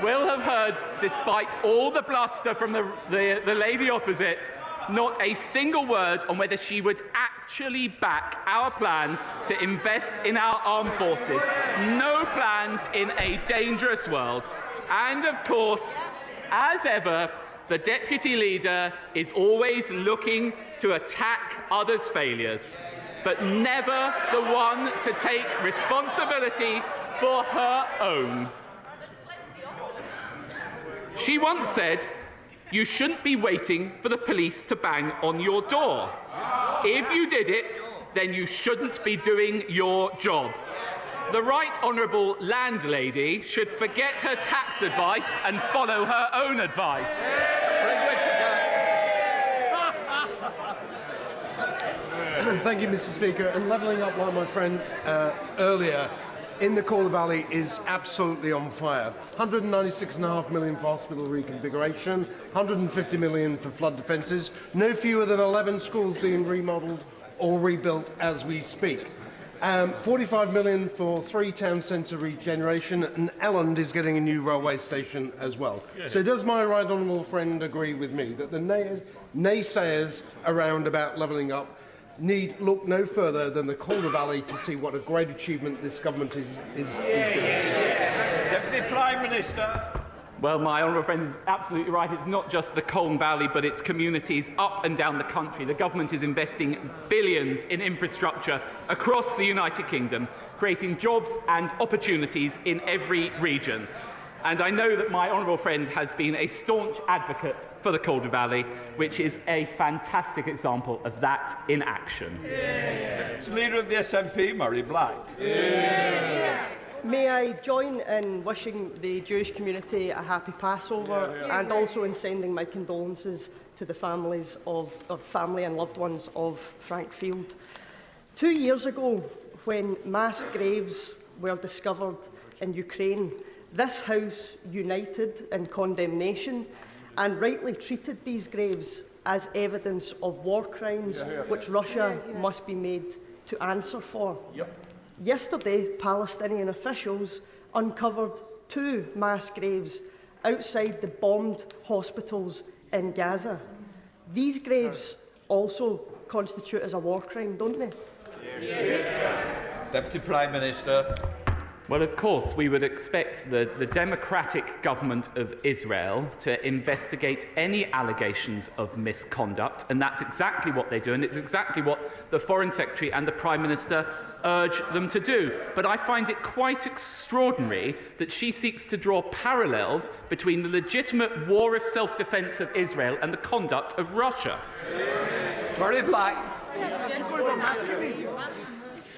will have heard, despite all the bluster from the lady opposite, not a single word on whether she would actually back our plans to invest in our armed forces. No plans in a dangerous world. And of course, as ever, the Deputy Leader is always looking to attack others' failures, but never the one to take responsibility for her own. She once said, "You shouldn't be waiting for the police to bang on your door. If you did it, then you shouldn't be doing your job." The Right Honourable Landlady should forget her tax advice and follow her own advice. Thank you, Mr Speaker. And levelling up, like my friend earlier, in the Calder Valley is absolutely on fire. £196.5 million for hospital reconfiguration, £150 million for flood defences, no fewer than 11 schools being remodelled or rebuilt as we speak. £45 million for 3 town centre regeneration, and Elland is getting a new railway station as well. So does my right honourable friend agree with me that the naysayers around about levelling up need look no further than the Calder Valley to see what a great achievement this government is doing? Deputy Prime Minister. Well, my honourable friend is absolutely right. It's not just the Colne Valley, but it's communities up and down the country. The government is investing billions in infrastructure across the United Kingdom, creating jobs and opportunities in every region. And I know that my honourable friend has been a staunch advocate for the Calder Valley, which is a fantastic example of that in action. It's Leader of the SNP, Murray Black. May I join in wishing the Jewish community a happy Passover and also in sending my condolences to the families of family and loved ones of Frank Field. 2 years ago, when mass graves were discovered in Ukraine, this House united in condemnation and rightly treated these graves as evidence of war crimes which Russia must be made to answer for. Yesterday, Palestinian officials uncovered 2 mass graves outside the bombed hospitals in Gaza. These graves also constitute as a war crime, don't they? Deputy Prime Minister. Well, of course, we would expect the democratic government of Israel to investigate any allegations of misconduct, and that's exactly what they do, and it's exactly what the Foreign Secretary and the Prime Minister urge them to do. But I find it quite extraordinary that she seeks to draw parallels between the legitimate war of self-defence of Israel and the conduct of Russia. Murray Black.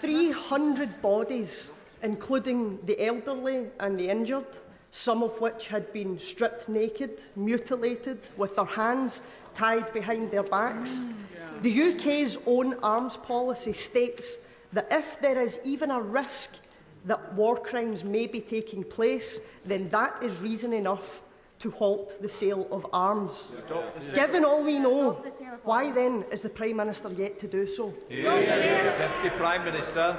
300 bodies, including the elderly and the injured, some of which had been stripped naked, mutilated, with their hands tied behind their backs. The UK's own arms policy states that if there is even a risk that war crimes may be taking place, then that is reason enough to halt the sale of arms. Given all we know, why then is the Prime Minister yet to do so? Deputy Prime Minister.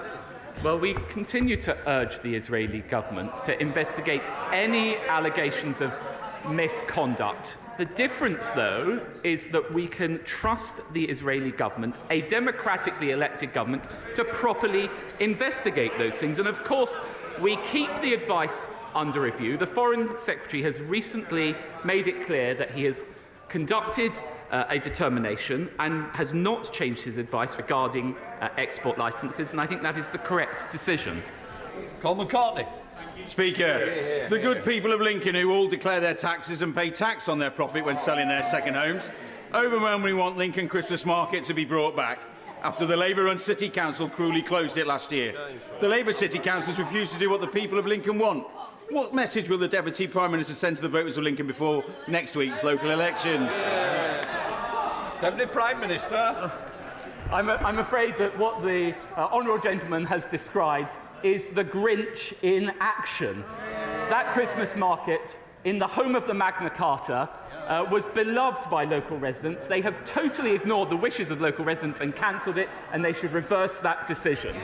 Well, we continue to urge the Israeli government to investigate any allegations of misconduct. The difference, though, is that we can trust the Israeli government, a democratically elected government, to properly investigate those things. And, of course, we keep the advice under review. The Foreign Secretary has recently made it clear that he has conducted a determination and has not changed his advice regarding export licences, and I think that is the correct decision. Colin McCartney. Speaker, the good people of Lincoln who all declare their taxes and pay tax on their profit when selling their second homes overwhelmingly want Lincoln Christmas Market to be brought back after the Labour-run City Council cruelly closed it last year. The Labour City Councils refused to do what the people of Lincoln want. What message will the Deputy Prime Minister send to the voters of Lincoln before next week's local elections? Deputy Prime Minister. I'm afraid that what the honourable gentleman has described is the Grinch in action. That Christmas market in the home of the Magna Carta was beloved by local residents. They have totally ignored the wishes of local residents and cancelled it, and they should reverse that decision.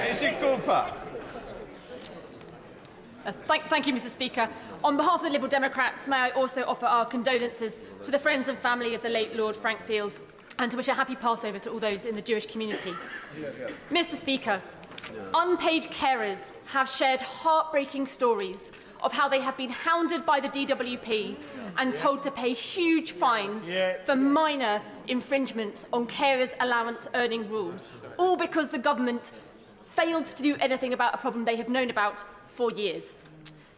Is it Cooper? Thank you, Mr. Speaker. On behalf of the Liberal Democrats, may I also offer our condolences to the friends and family of the late Lord Frank Field, and to wish a happy Passover to all those in the Jewish community. Mr. Speaker, unpaid carers have shared heartbreaking stories of how they have been hounded by the DWP and told to pay huge fines for minor infringements on carers' allowance earning rules, all because the government failed to do anything about a problem they have known about for years.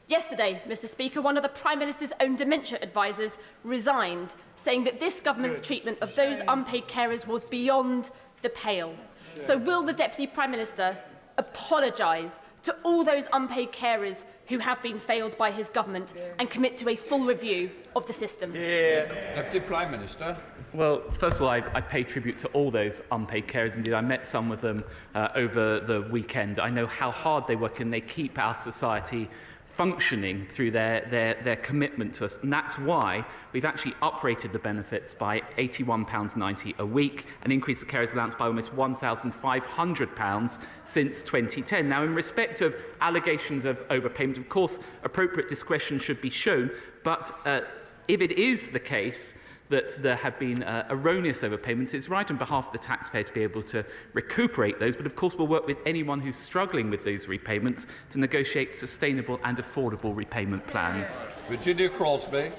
Yesterday, Mr. Speaker, one of the Prime Minister's own dementia advisers resigned, saying that this government's treatment of those unpaid carers was beyond the pale. So will the Deputy Prime Minister apologise to all those unpaid carers who have been failed by his government and commit to a full review of the system? Deputy Prime Minister. Well, first of all, I pay tribute to all those unpaid carers. Indeed, I met some of them over the weekend. I know how hard they work and they keep our society functioning through their commitment to us. And that's why we've actually uprated the benefits by £81.90 a week and increased the carers' allowance by almost £1,500 since 2010. Now, in respect of allegations of overpayment, of course, appropriate discretion should be shown, but if it is the case that there have been erroneous overpayments, it's right on behalf of the taxpayer to be able to recuperate those, but of course we'll work with anyone who's struggling with those repayments to negotiate sustainable and affordable repayment plans. Virginia Crosby.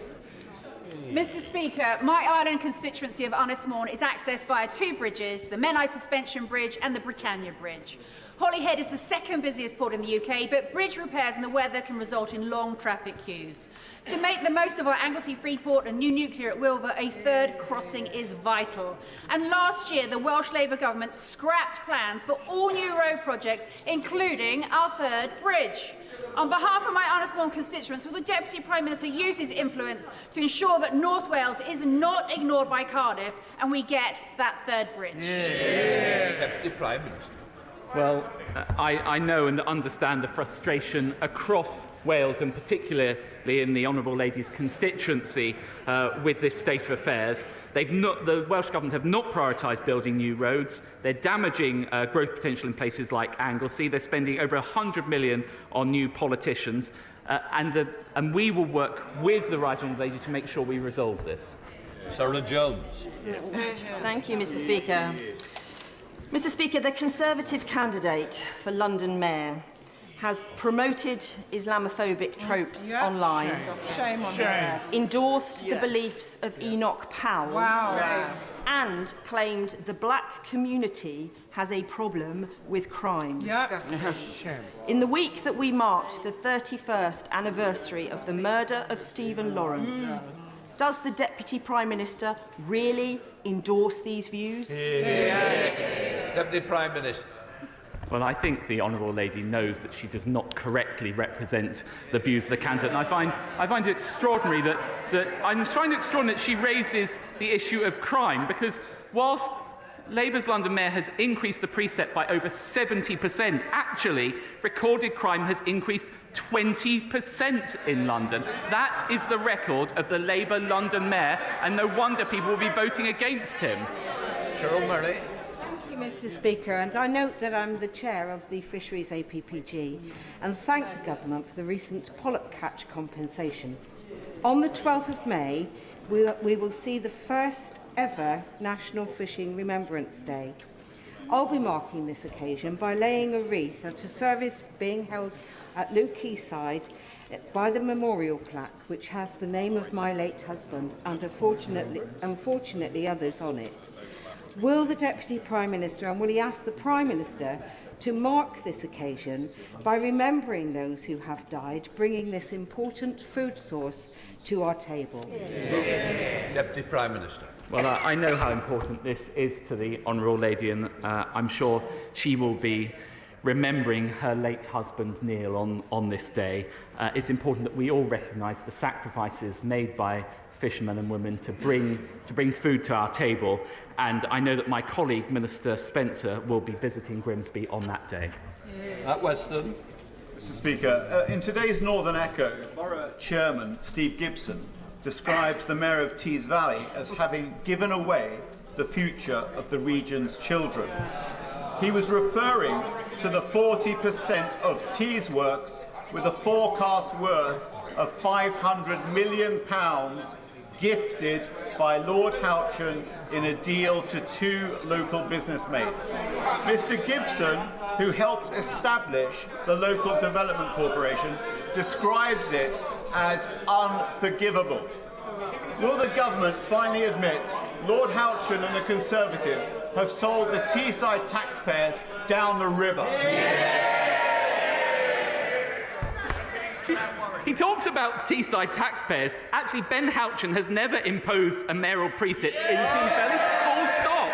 Mr. Speaker, my Ireland constituency of Unismore is accessed via 2 bridges, the Menai Suspension Bridge and the Britannia Bridge. Holyhead is the second busiest port in the UK, but bridge repairs and the weather can result in long traffic queues. To make the most of our Anglesey Freeport and new nuclear at Wilver, a 3rd crossing is vital. And last year, the Welsh Labour government scrapped plans for all new road projects, including our 3rd bridge. On behalf of my Ynys constituents, will the Deputy Prime Minister use his influence to ensure that North Wales is not ignored by Cardiff and we get that third bridge? Deputy Prime Minister. Well, I know and understand the frustration across Wales, and particularly in the Honourable Lady's constituency, with this state of affairs. The Welsh Government have not prioritised building new roads. They're damaging growth potential in places like Anglesey. They're spending over £100 million on new politicians. And we will work with the Right Honourable Lady to make sure we resolve this. Sarah Jones. Thank you, Mr. Speaker. Mr. Speaker, the Conservative candidate for London Mayor has promoted Islamophobic tropes online, Shame on her. endorsed the beliefs of Enoch Powell, and claimed the black community has a problem with crimes. In the week that we marked the 31st anniversary of the murder of Stephen Lawrence, does the Deputy Prime Minister really endorse these views? Deputy Prime Minister. Well, I think the Honourable Lady knows that she does not correctly represent the views of the candidate, and I find it extraordinary that she raises the issue of crime, because whilst Labour's London Mayor has increased the precept by over 70%. Actually, recorded crime has increased 20% in London. That is the record of the Labour London Mayor, and no wonder people will be voting against him. Cheryl Murray. Thank you, Mr. Speaker, and I note that I'm the chair of the Fisheries APPG and thank the government for the recent pollock catch compensation. On the 12th of May, we will see the first ever National Fishing Remembrance Day. I'll be marking this occasion by laying a wreath at a service being held at Luke Quayside by the memorial plaque, which has the name of my late husband and unfortunately others on it. Will the Deputy Prime Minister, and will he ask the Prime Minister to mark this occasion by remembering those who have died, bringing this important food source to our table? Deputy Prime Minister. Well, I know how important this is to the Honourable Lady, and I'm sure she will be remembering her late husband, Neil, on this day. It's important that we all recognise the sacrifices made by fishermen and women to bring food to our table, and I know that my colleague, Minister Spencer, will be visiting Grimsby on that day. At Weston. Mr. Speaker, in today's Northern Echo, Borough Chairman Steve Gibson describes the Mayor of Tees Valley as having given away the future of the region's children. He was referring to the 40% of Tees works with a forecast worth of £500 million gifted by Lord Houchin in a deal to 2 local business mates. Mr. Gibson, who helped establish the Local Development Corporation, describes it as unforgivable. Will the government finally admit Lord Houchin and the Conservatives have sold the Teesside taxpayers down the river? He talks about Teesside taxpayers. Actually, Ben Houchin has never imposed a mayoral precept in Tees Valley, full stop.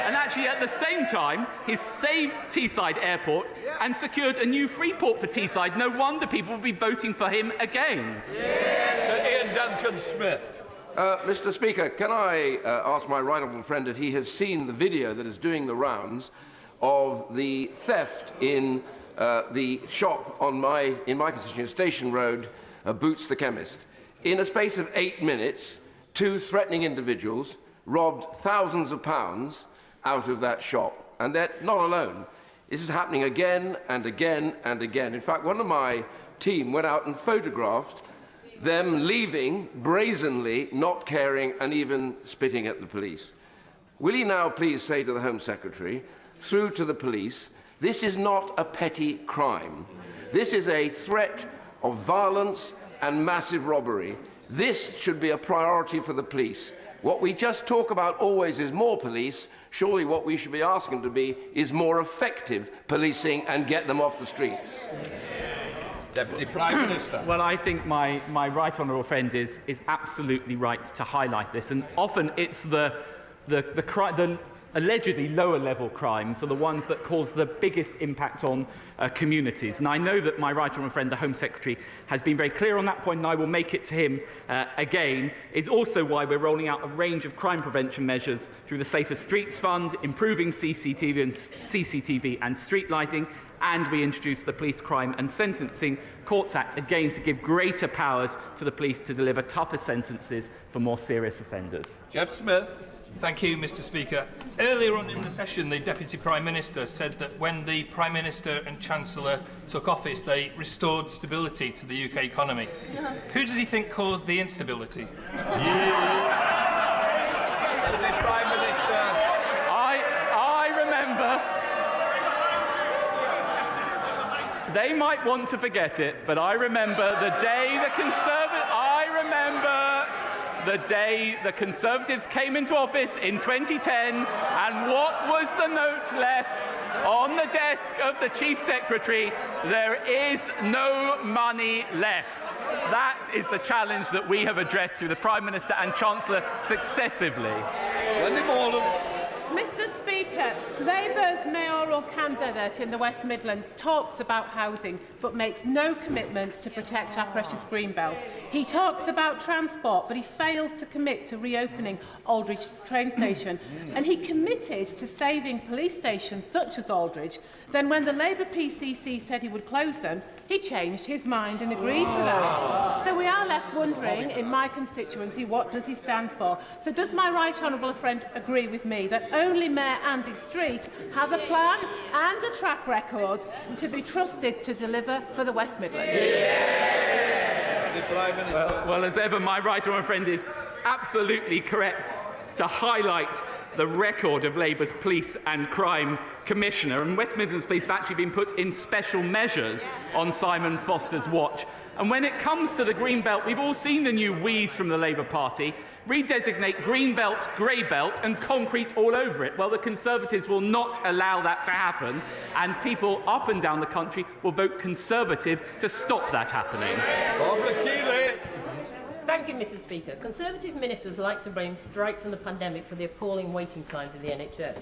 And actually, at the same time, he's saved Teesside Airport and secured a new free port for Teesside. No wonder people will be voting for him again. Sir Ian Duncan-Smith. Mr. Speaker, can I ask my right honourable friend if he has seen the video that is doing the rounds of the theft in the shop in my constituency, Station Road, Boots the Chemist. In a space of 8 minutes, 2 threatening individuals robbed thousands of pounds out of that shop. And they're not alone. This is happening again and again and again. In fact, one of my team went out and photographed them leaving, brazenly, not caring, and even spitting at the police. Will he now please say to the Home Secretary, through to the police, this is not a petty crime. This is a threat of violence and massive robbery. This should be a priority for the police. What we just talk about always is more police. Surely what we should be asking to be is more effective policing and get them off the streets. Deputy Prime Minister. Well, I think my right honourable friend is allegedly lower-level crimes are the ones that cause the biggest impact on communities. And I know that my right honourable friend, the Home Secretary, has been very clear on that point, and I will make it to him again. Is also why we're rolling out a range of crime prevention measures through the Safer Streets Fund, improving CCTV and street lighting, and we introduced the Police Crime and Sentencing Courts Act, again to give greater powers to the police to deliver tougher sentences for more serious offenders. Jeff Smith. Thank you, Mr. Speaker. Earlier on in the session, the Deputy Prime Minister said that when the Prime Minister and Chancellor took office, they restored stability to the UK economy. Who does he think caused the instability? Deputy Prime Minister. I remember. They might want to forget it, but I remember the day the Conservatives came into office in 2010, and what was the note left on the desk of the Chief Secretary? There is no money left. That is the challenge that we have addressed through the Prime Minister and Chancellor successively. Mr. Speaker, Labour's mayoral candidate in the West Midlands talks about housing but makes no commitment to protect our precious Greenbelt. He talks about transport, but he fails to commit to reopening Aldridge train station. And he committed to saving police stations such as Aldridge. Then when the Labour PCC said he would close them, he changed his mind and agreed to that. So we are left wondering, in my constituency, what does he stand for? So does my right honourable friend agree with me that only Mayor Andy Street has a plan and a track record to be trusted to deliver for the West Midlands? Well, as ever, my right honourable friend is absolutely correct to highlight the record of Labour's Police and Crime Commissioner. And West Midlands Police have actually been put in special measures on Simon Foster's watch. And when it comes to the Greenbelt, we've all seen the new wheeze from the Labour Party. Redesignate Greenbelt, Greybelt and concrete all over it. Well, the Conservatives will not allow that to happen, and people up and down the country will vote Conservative to stop that happening. Thank you, Mr. Speaker. Conservative ministers like to blame strikes and the pandemic for the appalling waiting times in the NHS.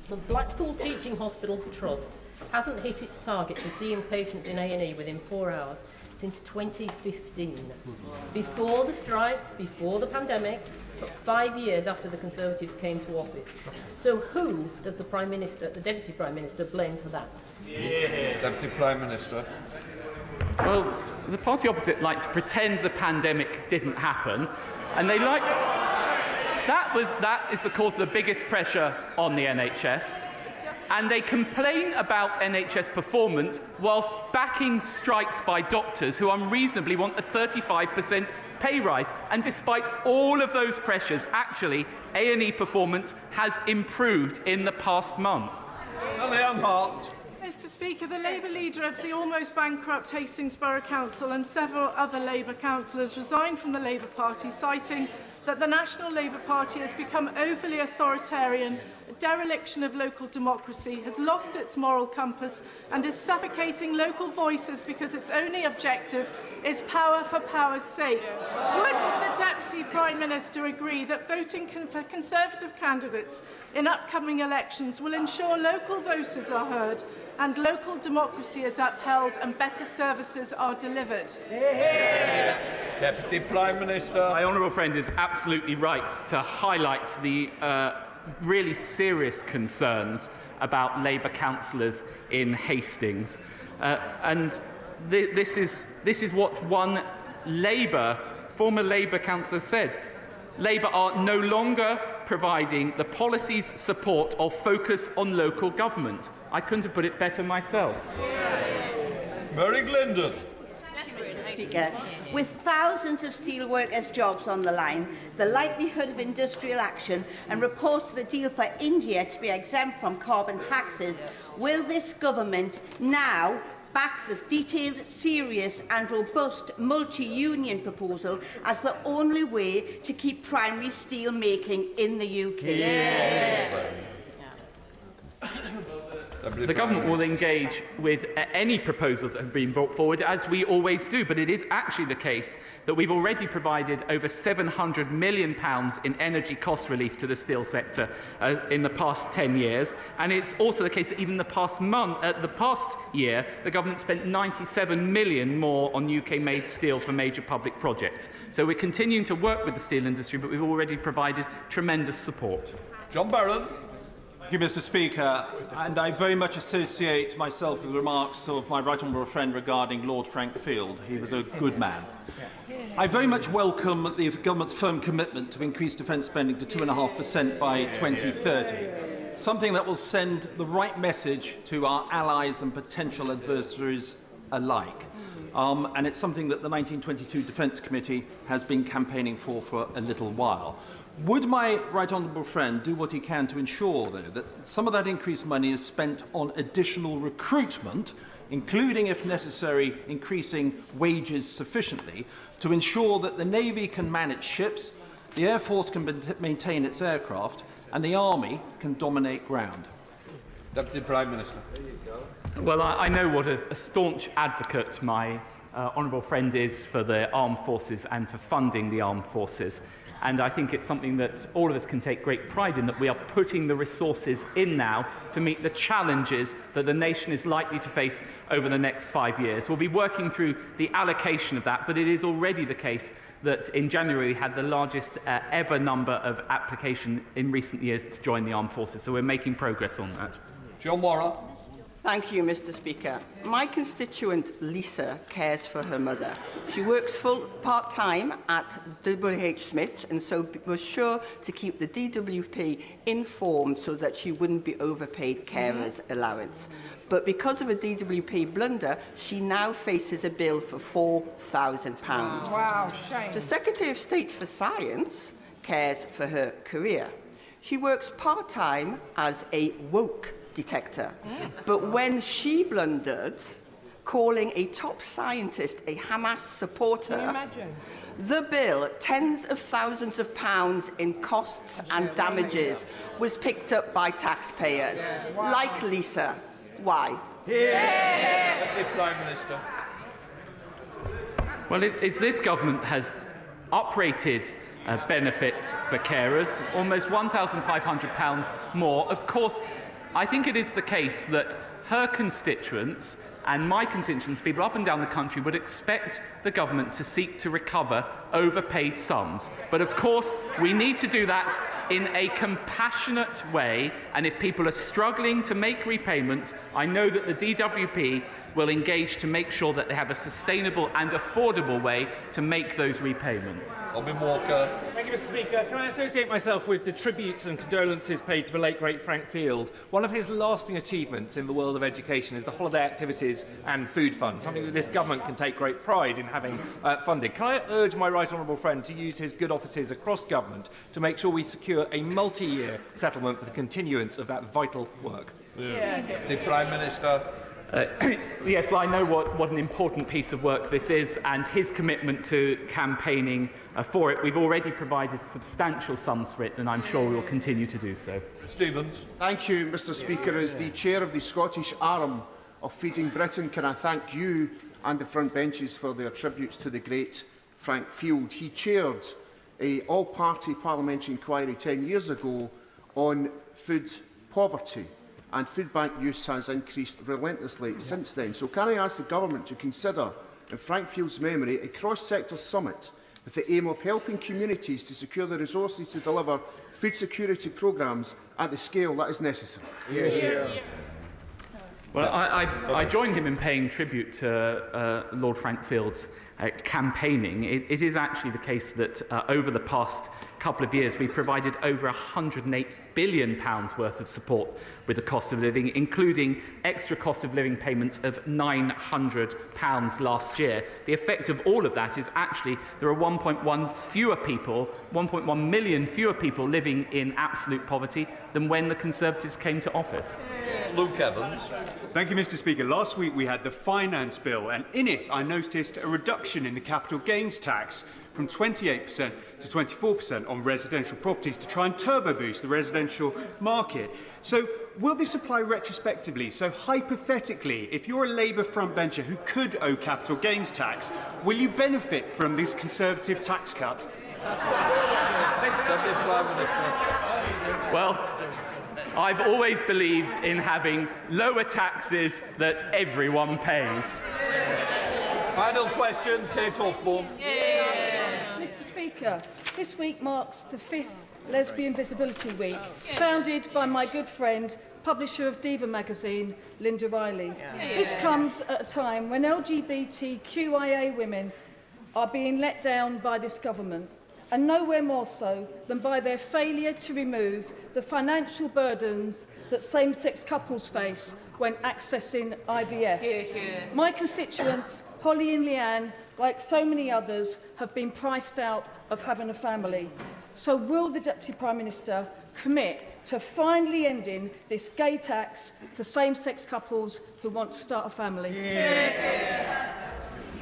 The Blackpool Teaching Hospitals Trust hasn't hit its target for seeing patients in A&E within 4 hours since 2015. Before the strikes, before the pandemic, but 5 years after the Conservatives came to office. So who does the Prime Minister, the Deputy Prime Minister, blame for that? Deputy Prime Minister. Well, the party opposite like to pretend the pandemic didn't happen, and they like that is the cause of the biggest pressure on the NHS. And they complain about NHS performance whilst backing strikes by doctors who unreasonably want a 35% pay rise. And despite all of those pressures, actually, A&E performance has improved in the past month. Mr. Speaker, the Labour leader of the almost bankrupt Hastings Borough Council and several other Labour councillors resigned from the Labour Party, citing that the National Labour Party has become overly authoritarian, a dereliction of local democracy, has lost its moral compass and is suffocating local voices because its only objective is power for power's sake. Would the Deputy Prime Minister agree that voting for Conservative candidates in upcoming elections will ensure local voices are heard and local democracy is upheld and better services are delivered? Deputy Prime Minister. My honourable friend is absolutely right to highlight the really serious concerns about Labour councillors in Hastings. And this is what one former Labour councillor said. Labour are no longer providing the policies, support or focus on local government. I couldn't have put it better myself. Mary Glendon. Speaker, with thousands of steelworkers' jobs on the line, the likelihood of industrial action and reports of a deal for India to be exempt from carbon taxes, will this government now back this detailed, serious and robust multi-union proposal as the only way to keep primary steel making in the UK? The government will engage with any proposals that have been brought forward, as we always do, but it is actually the case that we've already provided over £700 million in energy cost relief to the steel sector in the past 10 years, and it's also the case that even the past year, the government spent £97 million more on UK-made steel for major public projects. So we're continuing to work with the steel industry, but we've already provided tremendous support. John Barron. Thank you, Mr. Speaker. And I very much associate myself with the remarks of my right honourable friend regarding Lord Frank Field. He was a good man. I very much welcome the government's firm commitment to increase defence spending to 2.5% by 2030, something that will send the right message to our allies and potential adversaries alike. And it's something that the 1922 Defence Committee has been campaigning for a little while. Would my right honourable friend do what he can to ensure, though, that some of that increased money is spent on additional recruitment, including, if necessary, increasing wages sufficiently, to ensure that the Navy can manage ships, the Air Force can maintain its aircraft, and the Army can dominate ground? Deputy Prime Minister. Well, I know what a staunch advocate my honourable friend is for the armed forces and for funding the armed forces. And I think it's something that all of us can take great pride in, that we are putting the resources in now to meet the challenges that the nation is likely to face over the next 5 years. We'll be working through the allocation of that, but it is already the case that in January we had the largest ever number of applications in recent years to join the armed forces. So we're making progress on that. John Morrow. Thank you, Mr. Speaker. My constituent Lisa cares for her mother. She works part-time at WH Smith's and so was sure to keep the DWP informed so that she wouldn't be overpaid carer's allowance. But because of a DWP blunder, she now faces a bill for £4,000. Wow, shame. The Secretary of State for Science cares for her career. She works part-time as a woke detector. But when she blundered, calling a top scientist a Hamas supporter, the bill, tens of thousands of pounds in costs and damages, was picked up by taxpayers. Like Lisa. Why? Deputy Prime Minister. Well, it's this government has uprated benefits for carers, almost £1,500 more. Of course, I think it is the case that her constituents and my constituents, people up and down the country, would expect the government to seek to recover overpaid sums. But of course, we need to do that in a compassionate way, and if people are struggling to make repayments, I know that the DWP will engage to make sure that they have a sustainable and affordable way to make those repayments. Robin Walker. Thank you, Mr. Speaker. Can I associate myself with the tributes and condolences paid to the late great Frank Field? One of his lasting achievements in the world of education is the holiday activities and food fund, something that this government can take great pride in having funded. Can I urge my right honourable friend to use his good offices across government to make sure we secure a multi-year settlement for the continuance of that vital work? The Prime Minister. Yes, well, I know what an important piece of work this is, and his commitment to campaigning for it. We've already provided substantial sums for it, and I'm sure we will continue to do so. Stevens. Thank you, Mr. Speaker. As the chair of the Scottish arm of Feeding Britain, can I thank you and the front benches for their tributes to the great Frank Field. He chaired an all-party parliamentary inquiry 10 years ago on food poverty, and food bank use has increased relentlessly since then. So can I ask the government to consider, in Frank Field's memory, a cross-sector summit with the aim of helping communities to secure the resources to deliver food security programmes at the scale that is necessary? Well, I join him in paying tribute to Lord Frank Field's campaigning. It is actually the case that over the past couple of years we've provided over £108 billion worth of support with the cost of living, including extra cost of living payments of £900 last year. The effect of all of that is actually there are 1.1 million fewer people living in absolute poverty than when the Conservatives came to office. Luke Evans. Thank you, Mr. Speaker. Last week we had the Finance Bill, and in it I noticed a reduction in the capital gains tax. from 28% to 24% on residential properties to try and turbo boost the residential market. So will this apply retrospectively? So hypothetically, if you're a Labour frontbencher who could owe capital gains tax, will you benefit from this Conservative tax cut? Well, I've always believed in having lower taxes that everyone pays. Final question, Kate Osborne. Mr. Speaker, this week marks the 5th Lesbian Visibility Week, founded by my good friend, publisher of Diva magazine, Linda Riley. This comes at a time when LGBTQIA women are being let down by this government, and nowhere more so than by their failure to remove the financial burdens that same-sex couples face when accessing IVF. My constituents, Holly and Leanne, like so many others, have been priced out of having a family. So will the Deputy Prime Minister commit to finally ending this gay tax for same-sex couples who want to start a family?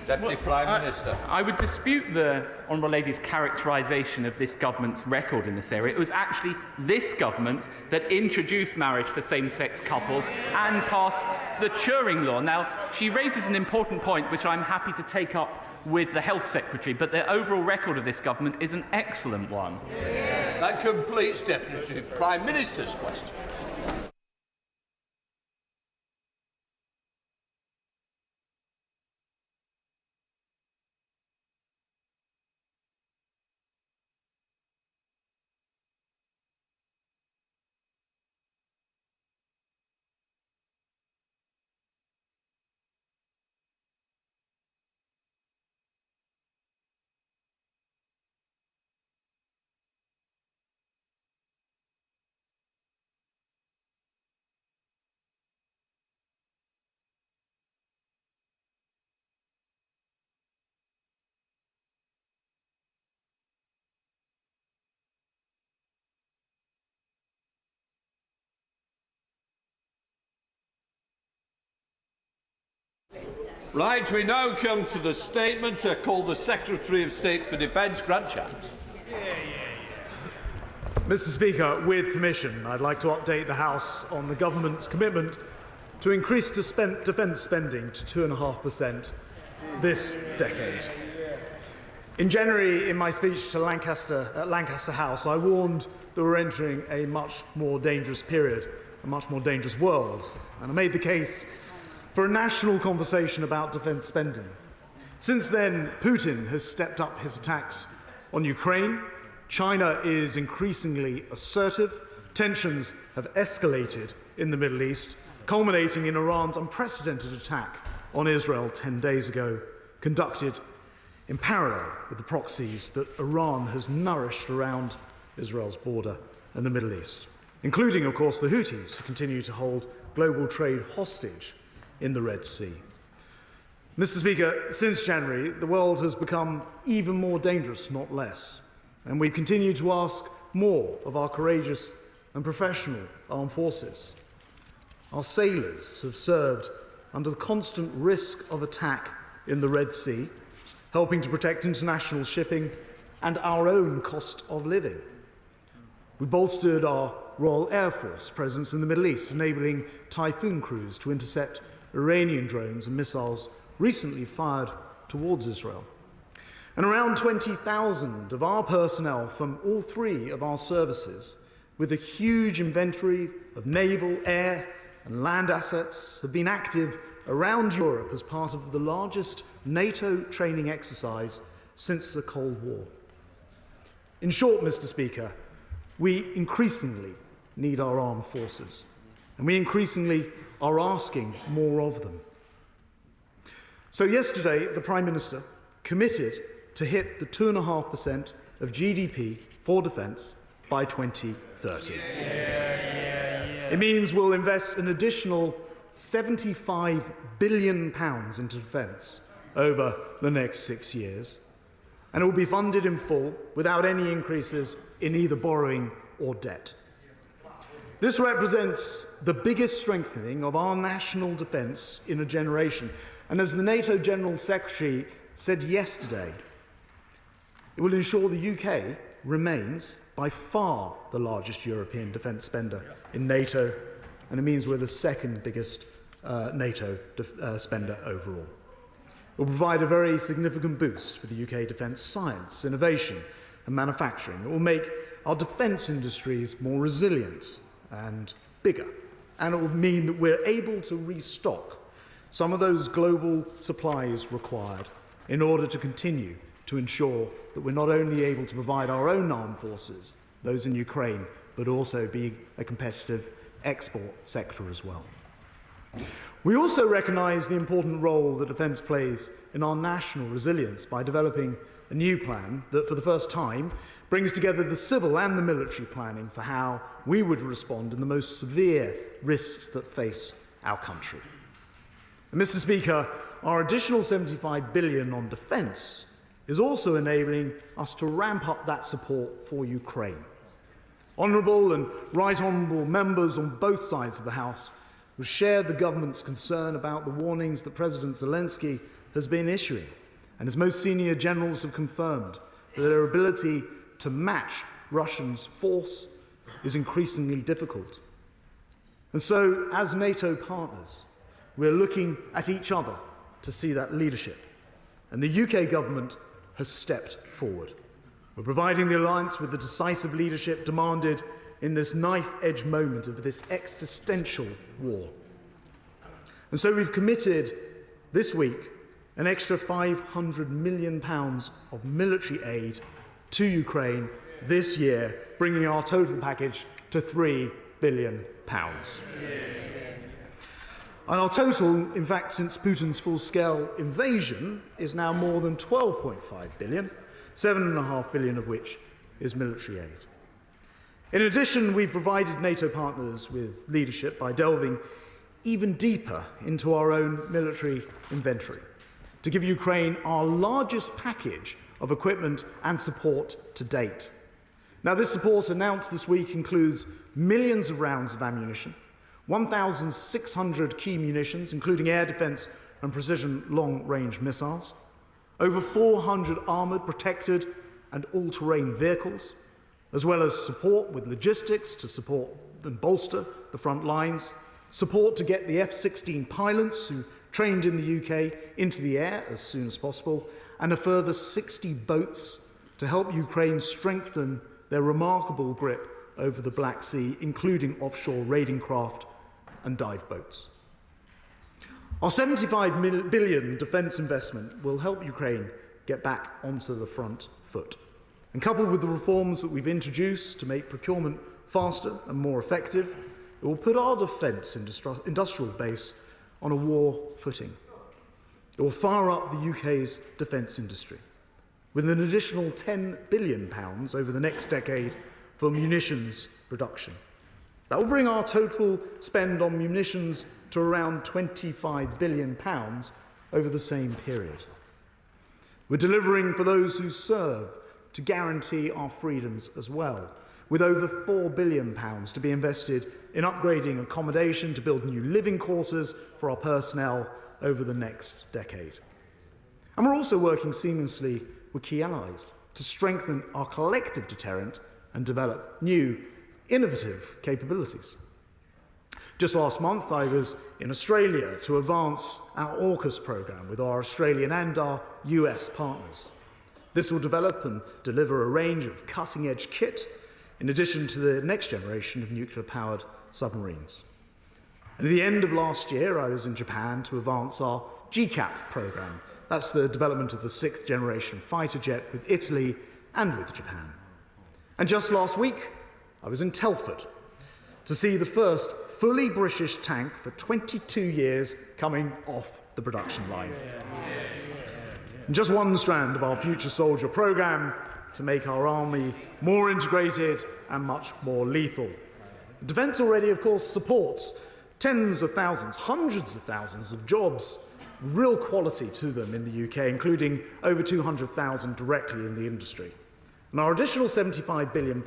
Deputy Prime Minister. I would dispute the Honourable Lady's characterisation of this government's record in this area. It was actually this government that introduced marriage for same-sex couples and passed the Turing Law. Now, she raises an important point, which I'm happy to take up with the Health Secretary, but the overall record of this government is an excellent one. That completes Deputy Prime Minister's question. Right, we now come to the statement called the Secretary of State for Defence, Grant Shapps. Mr. Speaker, with permission, I'd like to update the House on the government's commitment to increase defence spending to 2.5% this decade. In January, in my speech to Lancaster House, I warned that we're entering a much more dangerous period, a much more dangerous world, and I made the case for a national conversation about defence spending. Since then, Putin has stepped up his attacks on Ukraine. China is increasingly assertive. Tensions have escalated in the Middle East, culminating in Iran's unprecedented attack on Israel 10 days ago, conducted in parallel with the proxies that Iran has nourished around Israel's border and the Middle East, including, of course, the Houthis, who continue to hold global trade hostage in the Red Sea. Mr. Speaker, since January, the world has become even more dangerous, not less, and we continue to ask more of our courageous and professional armed forces. Our sailors have served under the constant risk of attack in the Red Sea, helping to protect international shipping and our own cost of living. We bolstered our Royal Air Force presence in the Middle East, enabling Typhoon crews to intercept Iranian drones and missiles recently fired towards Israel. And around 20,000 of our personnel from all three of our services, with a huge inventory of naval, air and land assets, have been active around Europe as part of the largest NATO training exercise since the Cold War. In short, Mr. Speaker, we increasingly need our armed forces, and we increasingly are asking more of them. So yesterday, the Prime Minister committed to hit the 2.5% of GDP for defence by 2030. It means we'll invest an additional £75 billion into defence over the next 6 years, and it will be funded in full without any increases in either borrowing or debt. This represents the biggest strengthening of our national defence in a generation. And as the NATO General Secretary said yesterday, It will ensure the UK remains by far the largest European defence spender in NATO, and it means we're the second biggest NATO spender overall. It will provide a very significant boost for the UK defence science, innovation and manufacturing. It will make our defence industries more resilient and bigger, and it will mean that we're able to restock some of those global supplies required in order to continue to ensure that we're not only able to provide our own armed forces, those in Ukraine, but also be a competitive export sector as well. We also recognise the important role that defence plays in our national resilience by developing a new plan that, for the first time, brings together the civil and the military planning for how we would respond in the most severe risks that face our country. And Mr. Speaker, our additional $75 billion on defence is also enabling us to ramp up that support for Ukraine. Honourable and right honourable members on both sides of the House have shared the government's concern about the warnings that President Zelensky has been issuing, and his most senior generals have confirmed that their ability to match Russia's force is increasingly difficult. And so, as NATO partners, we're looking at each other to see that leadership, and the UK government has stepped forward. We're providing the alliance with the decisive leadership demanded in this knife-edge moment of this existential war. And so we've committed this week an extra £500 million of military aid to Ukraine this year, bringing our total package to £3 billion. And our total, in fact, since Putin's full-scale invasion, is now more than £12.5 billion, $7.5 billion of which is military aid. In addition, we've provided NATO partners with leadership by delving even deeper into our own military inventory to give Ukraine our largest package of equipment and support to date. Now, this support announced this week includes millions of rounds of ammunition, 1,600 key munitions, including air defence and precision long-range missiles, over 400 armoured, protected and all-terrain vehicles, as well as support with logistics to support and bolster the front lines, support to get the F-16 pilots who've trained in the UK into the air as soon as possible, and a further 60 boats to help Ukraine strengthen their remarkable grip over the Black Sea, including offshore raiding craft and dive boats. Our $75 billion defence investment will help Ukraine get back onto the front foot. And coupled with the reforms that we've introduced to make procurement faster and more effective, it will put our defence industrial base on a war footing. It will fire up the UK's defence industry, with an additional £10 billion over the next decade for munitions production. That will bring our total spend on munitions to around £25 billion over the same period. We're delivering for those who serve to guarantee our freedoms as well, with over £4 billion to be invested in upgrading accommodation to build new living quarters for our personnel over the next decade. And we're also working seamlessly with key allies to strengthen our collective deterrent and develop new, innovative capabilities. Just last month, I was in Australia to advance our AUKUS programme with our Australian and our US partners. This will develop and deliver a range of cutting-edge kit, in addition to the next generation of nuclear-powered submarines. And at the end of last year, I was in Japan to advance our GCAP programme. That's the development of the 6th generation fighter jet with Italy and with Japan. And just last week, I was in Telford to see the first fully British tank for 22 years coming off the production line. And just one strand of our Future Soldier programme to make our army more integrated and much more lethal. Defence already, of course, supports tens of thousands, hundreds of thousands of jobs, real quality to them in the UK, including over 200,000 directly in the industry. And our additional £75 billion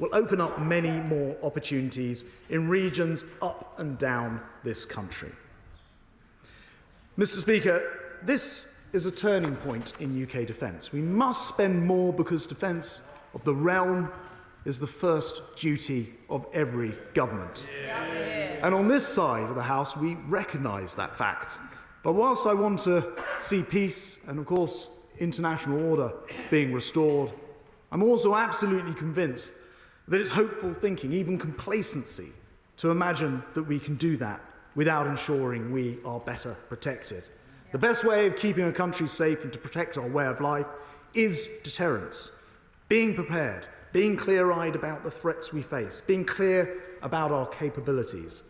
will open up many more opportunities in regions up and down this country. Mr. Speaker, this is a turning point in UK defence. We must spend more because defence of the realm is the first duty of every government. And on this side of the House, we recognise that fact. But whilst I want to see peace and, of course, international order being restored, I'm also absolutely convinced that it's hopeful thinking, even complacency, to imagine that we can do that without ensuring we are better protected. The best way of keeping a country safe and to protect our way of life is deterrence. Being prepared, being clear-eyed about the threats we face, being clear about our capabilities,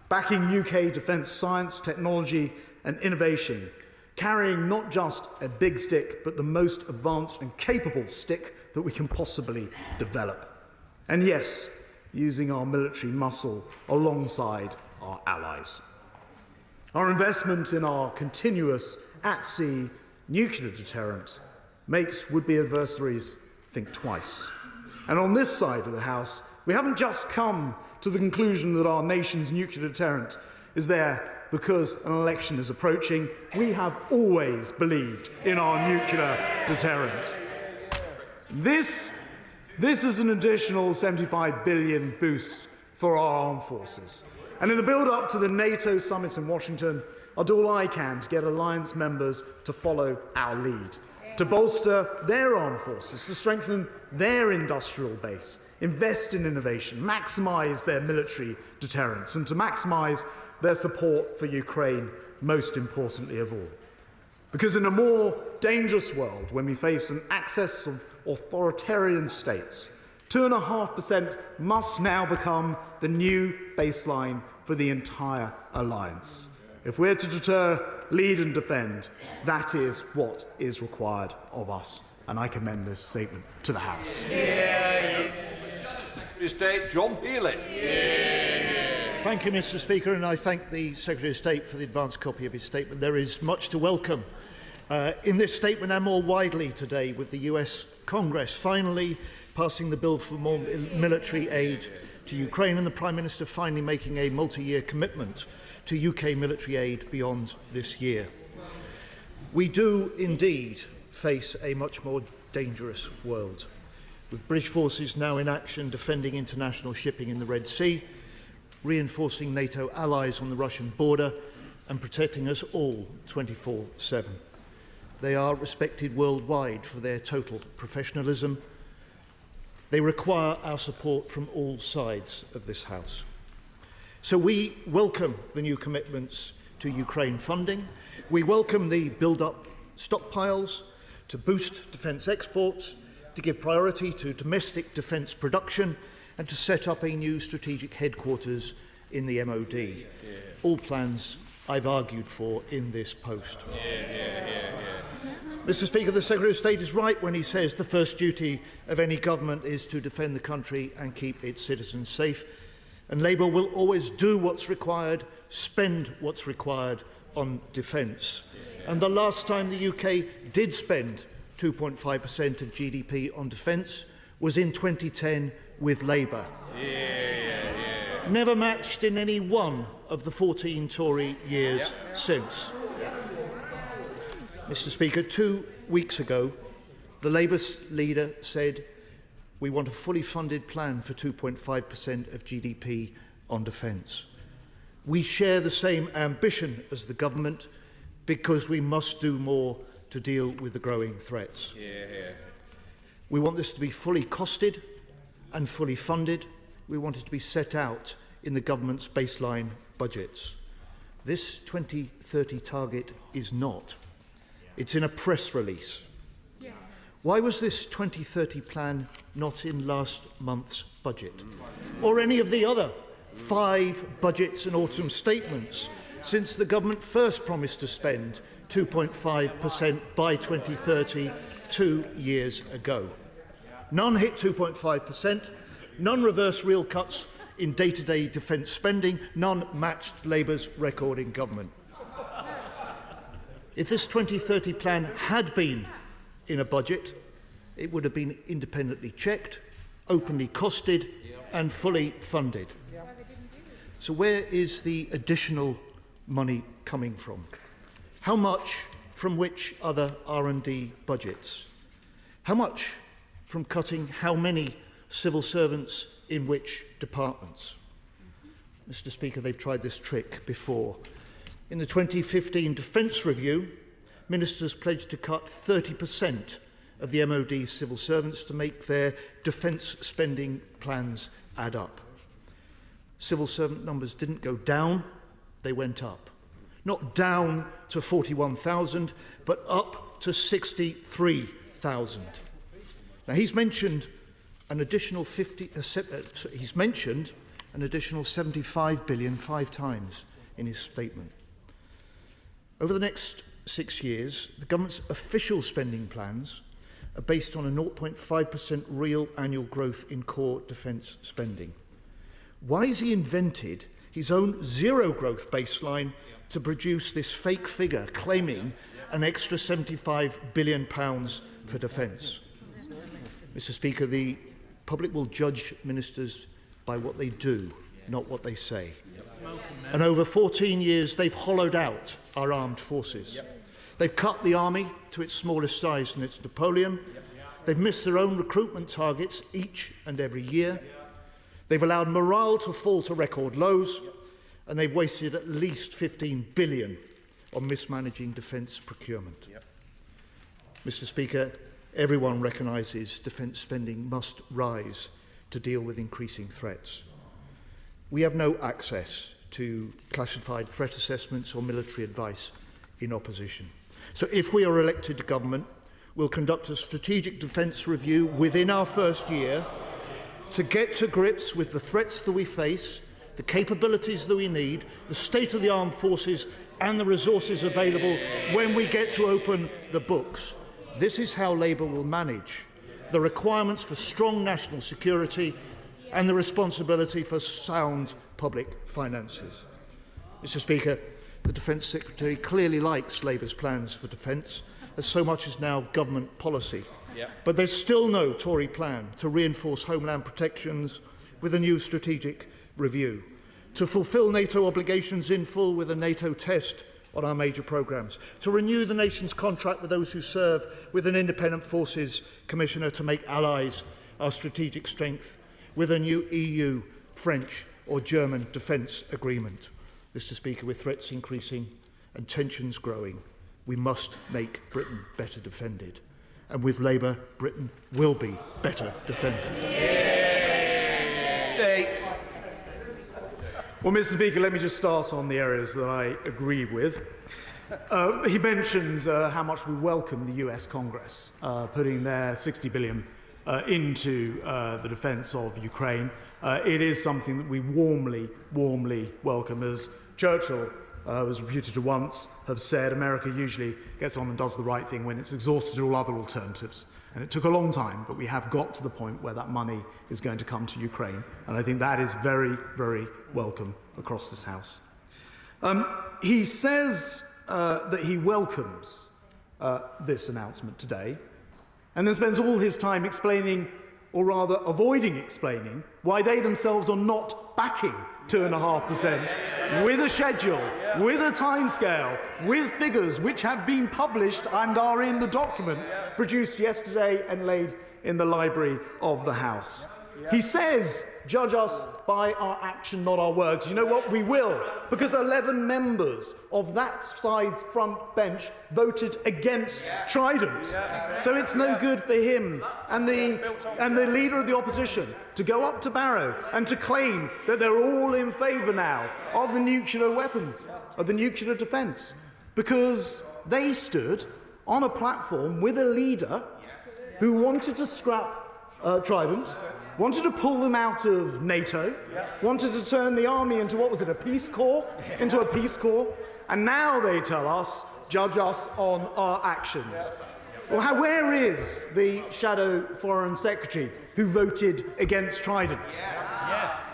backing UK defence science, technology and innovation, carrying not just a big stick, but the most advanced and capable stick that we can possibly develop. And yes, using our military muscle alongside our allies. Our investment in our continuous at-sea nuclear deterrent makes would-be adversaries think twice. And on this side of the House, we haven't just come to the conclusion that our nation's nuclear deterrent is there because an election is approaching. We have always believed in our nuclear deterrent. This is an additional £75 billion boost for our armed forces. And in the build-up to the NATO summit in Washington, I'll do all I can to get alliance members to follow our lead, to bolster their armed forces, to strengthen their industrial base, invest in innovation, maximise their military deterrence, and to maximise their support for Ukraine, most importantly of all. Because in a more dangerous world, when we face an excess of authoritarian states, 2.5% must now become the new baseline for the entire alliance. If we're to deter, lead and defend, that is what is required of us. And I commend this statement to the House. Secretary of State John Healey. Thank you, Mr. Speaker, and I thank the Secretary of State for the advance copy of his statement. There is much to welcome in this statement and more widely today, with the US Congress finally passing the bill for more military aid to Ukraine and the Prime Minister finally making a multi-year commitment to UK military aid beyond this year. We do indeed face a much more dangerous world, with British forces now in action defending international shipping in the Red Sea, reinforcing NATO allies on the Russian border and protecting us all 24/7. They are respected worldwide for their total professionalism. They require our support from all sides of this House. So we welcome the new commitments to Ukraine funding. We welcome the build-up stockpiles to boost defence exports, to give priority to domestic defence production and to set up a new strategic headquarters in the MOD. All plans I've argued for in this post. Mr. Speaker, the Secretary of State is right when he says the first duty of any government is to defend the country and keep its citizens safe. And Labour will always do what's required, spend what's required on defence. And the last time the UK did spend 2.5% of GDP on defence was in 2010 with Labour. Never matched in any one of the 14 Tory years since. Mr. Speaker, 2 weeks ago, the Labour leader said, we want a fully funded plan for 2.5% of GDP on defence. We share the same ambition as the government because we must do more to deal with the growing threats. We want this to be fully costed and fully funded. We want it to be set out in the government's baseline budgets. This 2030 target is not. It's in a press release. Why was this 2030 plan not in last month's budget? Or any of the other 5 budgets and autumn statements since the government first promised to spend 2.5% by 2030 2 years ago? None hit 2.5%, none reversed real cuts in day-to-day defence spending, none matched Labour's record in government. If this 2030 plan had been in a budget, it would have been independently checked, openly costed and fully funded. So where is the additional money coming from? How much from which other R&D budgets? How much from cutting how many civil servants in which departments? Mr. Speaker, they've tried this trick before. In the 2015 Defence Review, ministers pledged to cut 30% of the MOD's civil servants to make their defence spending plans add up. Civil servant numbers didn't go down, they went up. Not down to 41,000, but up to 63,000. Now, he's mentioned an additional 75 billion 5 times in his statement. Over the next 6 years, the government's official spending plans are based on a 0.5% real annual growth in core defence spending. Why has he invented his own zero growth baseline to produce this fake figure claiming an extra £75 billion for defence? Mr. Speaker, the public will judge ministers by what they do, not what they say. And over 14 years, they've hollowed out our armed forces. They've cut the army to its smallest size since Napoleon. They've missed their own recruitment targets each and every year. They've allowed morale to fall to record lows, and they've wasted at least 15 billion on mismanaging defence procurement. Mr. Speaker, everyone recognises defence spending must rise to deal with increasing threats. We have no access to classified threat assessments or military advice in opposition. So if we are elected to government, we'll conduct a strategic defence review within our first year to get to grips with the threats that we face, the capabilities that we need, the state of the armed forces and the resources available when we get to open the books. This is how Labour will manage the requirements for strong national security and the responsibility for sound public finances. Mr. Speaker, the Defence Secretary clearly likes Labour's plans for defence, as so much is now government policy. But there's still no Tory plan to reinforce homeland protections with a new strategic review, to fulfil NATO obligations in full with a NATO test on our major programmes, to renew the nation's contract with those who serve with an independent forces commissioner to make allies our strategic strength, with a new EU, French or German defence agreement. Mr. Speaker, with threats increasing and tensions growing, we must make Britain better defended. And with Labour, Britain will be better defended. Well, Mr. Speaker, let me just start on the areas that I agree with. He mentions how much we welcome the US Congress putting their $60 billion into the defence of Ukraine. It is something that we warmly welcome. As Churchill was reputed to once have said, America usually gets on and does the right thing when it's exhausted all other alternatives. And it took a long time, but we have got to the point where that money is going to come to Ukraine. And I think that is very, very welcome across this House. He says that he welcomes this announcement today, and then spends all his time explaining, or rather avoiding explaining, why they themselves are not backing 2.5%, with a schedule, with a timescale, with figures which have been published and are in the document produced yesterday and laid in the library of the House. He says, judge us by our action, not our words. You know what? We will, because 11 members of that side's front bench voted against Trident. So it's no good for him and the leader of the opposition to go up to Barrow and to claim that they're all in favour now of the nuclear weapons, of the nuclear defence, because they stood on a platform with a leader who wanted to scrap Trident, wanted to pull them out of NATO, wanted to turn the army into, what was it, a peace corps? Into a peace corps. And now they tell us, judge us on our actions. Well, where is the shadow foreign secretary who voted against Trident?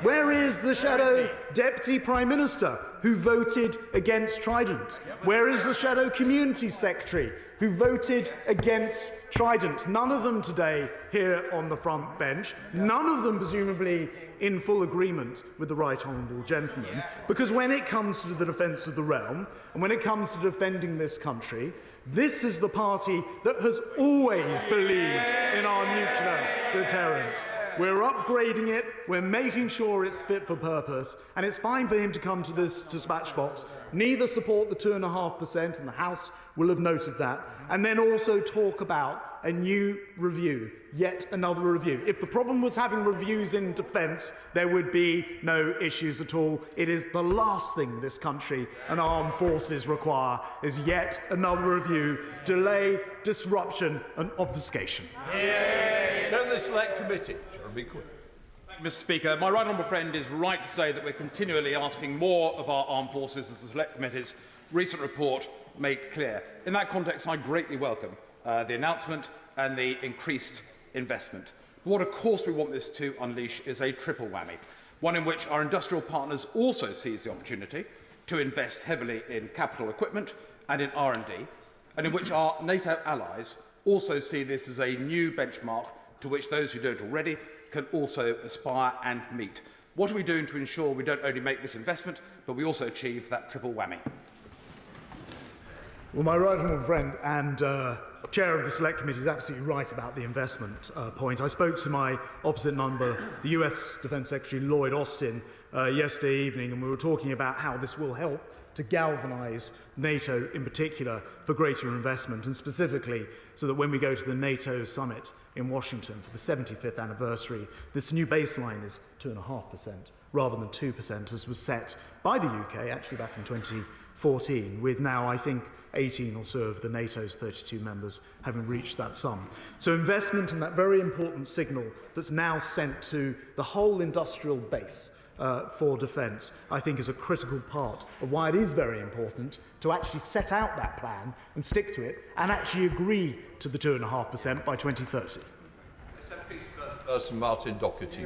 Where is the Shadow Deputy Prime Minister who voted against Trident? Where is the Shadow Community Secretary who voted against Trident? None of them today here on the front bench, none of them presumably in full agreement with the right honourable gentleman, because when it comes to the defence of the realm and when it comes to defending this country, this is the party that has always believed in our nuclear deterrent. We're upgrading it, we're making sure it's fit for purpose, and it's fine for him to come to this dispatch box, neither support the 2.5%, and the House will have noted that, and then also talk about a new review, yet another review. If the problem was having reviews in defence, there would be no issues at all. It is the last thing this country and armed forces require is yet another review, delay, disruption and obfuscation. Chair of the Select Committee. Mr. Speaker, my right honourable friend is right to say that we're continually asking more of our armed forces, as the Select Committee's recent report made clear. In that context, I greatly welcome the announcement and the increased investment. But what, of course, we want this to unleash is a triple whammy, one in which our industrial partners also seize the opportunity to invest heavily in capital equipment and in R&D, and in which our NATO allies also see this as a new benchmark to which those who don't already can also aspire and meet. What are we doing to ensure we don't only make this investment, but we also achieve that triple whammy? Well, my right honourable friend and Chair of the Select Committee is absolutely right about the investment point. I spoke to my opposite number, the US Defence Secretary Lloyd Austin, yesterday evening, and we were talking about how this will help to galvanise NATO in particular for greater investment, and specifically so that when we go to the NATO summit in Washington for the 75th anniversary, this new baseline is 2.5% rather than 2%, as was set by the UK actually back in 2014, with now, I think, 18 or so of the NATO's 32 members having reached that sum. So investment in that very important signal that's now sent to the whole industrial base for defence, I think, is a critical part of why it is very important to actually set out that plan and stick to it and actually agree to the 2.5% by 2030. Martin Doherty.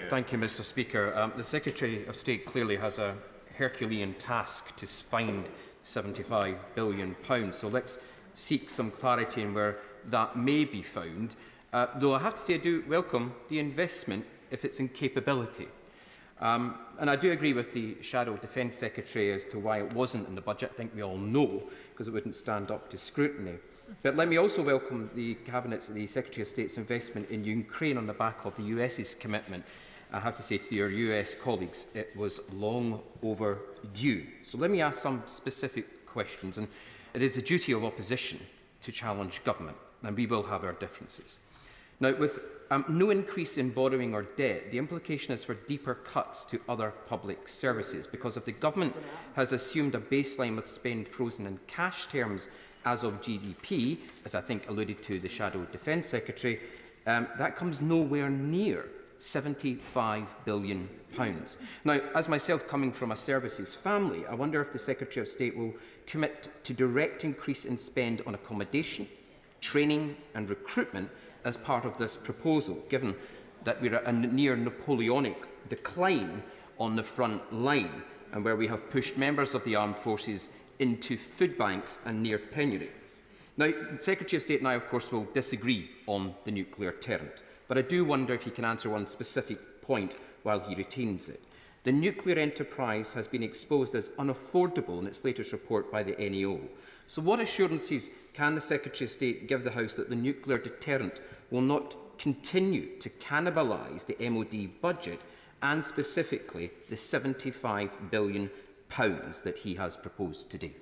Thank you, Mr. Speaker. The Secretary of State clearly has a Herculean task to find £75 billion. So let's seek some clarity in where that may be found. Though I have to say I do welcome the investment if it's in capability. And I do agree with the Shadow Defence Secretary as to why it wasn't in the budget. I think we all know, because it wouldn't stand up to scrutiny. But let me also welcome the the Secretary of State's investment in Ukraine on the back of the US's commitment. I have to say to your US colleagues, it was long overdue. So let me ask some specific questions. And it is the duty of opposition to challenge government, and we will have our differences. Now, with no increase in borrowing or debt, the implication is for deeper cuts to other public services, because if the government has assumed a baseline with spend frozen in cash terms as of GDP, as I think alluded to the Shadow Defence Secretary, that comes nowhere near £75 billion. Now, as myself coming from a services family, I wonder if the Secretary of State will commit to direct increase in spend on accommodation, training and recruitment as part of this proposal, given that we're at a near Napoleonic decline on the front line and where we have pushed members of the armed forces into food banks and near penury. Now, the Secretary of State and I, of course, will disagree on the nuclear deterrent, but I do wonder if he can answer one specific point while he retains it. The nuclear enterprise has been exposed as unaffordable in its latest report by the NEO. So what assurances can the Secretary of State give the House that the nuclear deterrent will not continue to cannibalise the MOD budget and specifically the £75 billion that he has proposed today?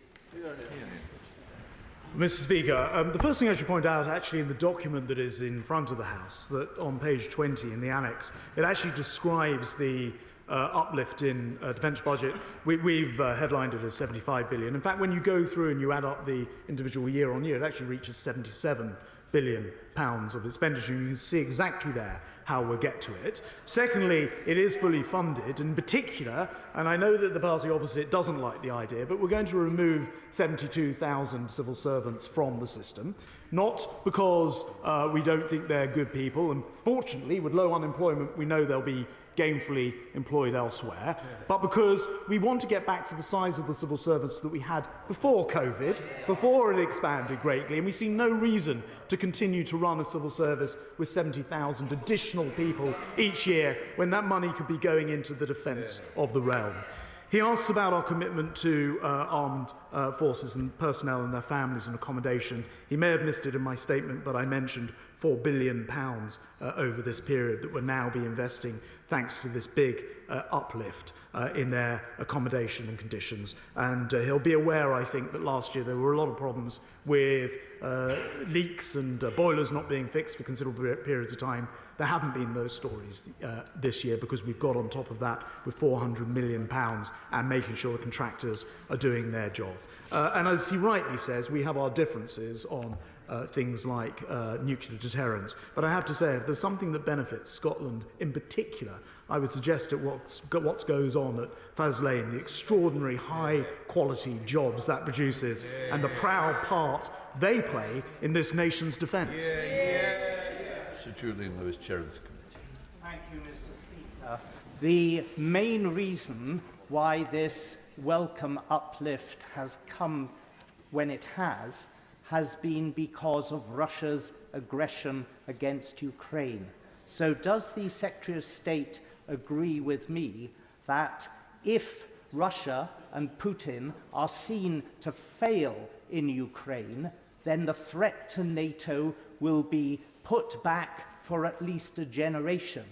Mr. Speaker, the first thing I should point out, actually, in the document that is in front of the House, that on page 20 in the annex, it actually describes the uplift in defence budget. We've headlined it as £75 billion. In fact, when you go through and you add up the individual year on year, it actually reaches £77 billion of expenditure. You can see exactly there how we'll get to it. Secondly, it is fully funded. In particular, and I know that the party opposite doesn't like the idea, but we're going to remove 72,000 civil servants from the system, not because we don't think they're good people, and fortunately, with low unemployment, we know they'll be gainfully employed elsewhere, but because we want to get back to the size of the civil service that we had before COVID, before it expanded greatly, and we see no reason to continue to run a civil service with 70,000 additional people each year when that money could be going into the defence of the realm. He asks about our commitment to armed forces and personnel and their families and accommodation. He may have missed it in my statement, but I mentioned £4 billion over this period that we'll now be investing thanks to this big uplift in their accommodation and conditions. And he'll be aware, I think, that last year there were a lot of problems with leaks and boilers not being fixed for considerable periods of time. There haven't been those stories this year because we've got on top of that with £400 million and making sure the contractors are doing their job. And as he rightly says, we have our differences on things like nuclear deterrence. But I have to say, if there's something that benefits Scotland in particular, I would suggest that what goes on at Faslane, the extraordinary high-quality jobs that produces, and the proud part they play in this nation's defence. Sir Julian Lewis, Chair of this Committee. Thank you, Mr. Speaker. The main reason why this welcome uplift has come when it has been because of Russia's aggression against Ukraine. So does the Secretary of State agree with me that if Russia and Putin are seen to fail in Ukraine, then the threat to NATO will be put back for at least a generation?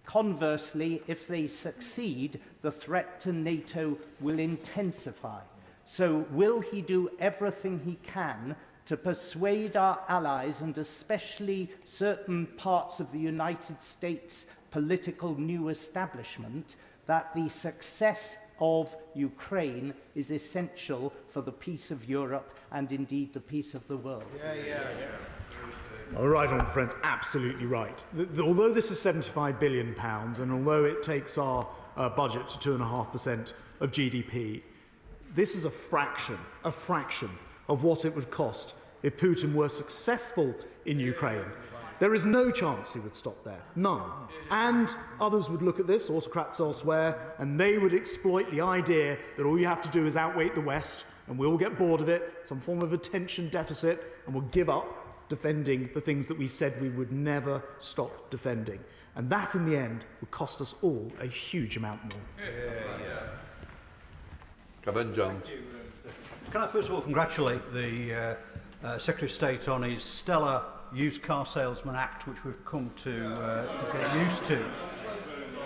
Conversely, if they succeed, the threat to NATO will intensify. So will he do everything he can to persuade our allies, and especially certain parts of the United States political new establishment, that the success of Ukraine is essential for the peace of Europe and indeed the peace of the world? All right, honourable friends, absolutely right. Although this is £75 billion, and although it takes our budget to 2.5% of GDP, this is a fraction of what it would cost if Putin were successful in Ukraine. There is no chance he would stop there, none. And others would look at this, autocrats elsewhere, and they would exploit the idea that all you have to do is outweight the West, and we'll get bored of it, some form of attention deficit, and we'll give up defending the things that we said we would never stop defending. And that, in the end, would cost us all a huge amount more. Kevin Jones. Can I first of all congratulate the Secretary of State on his stellar Used Car Salesman Act, which we've come to get used to.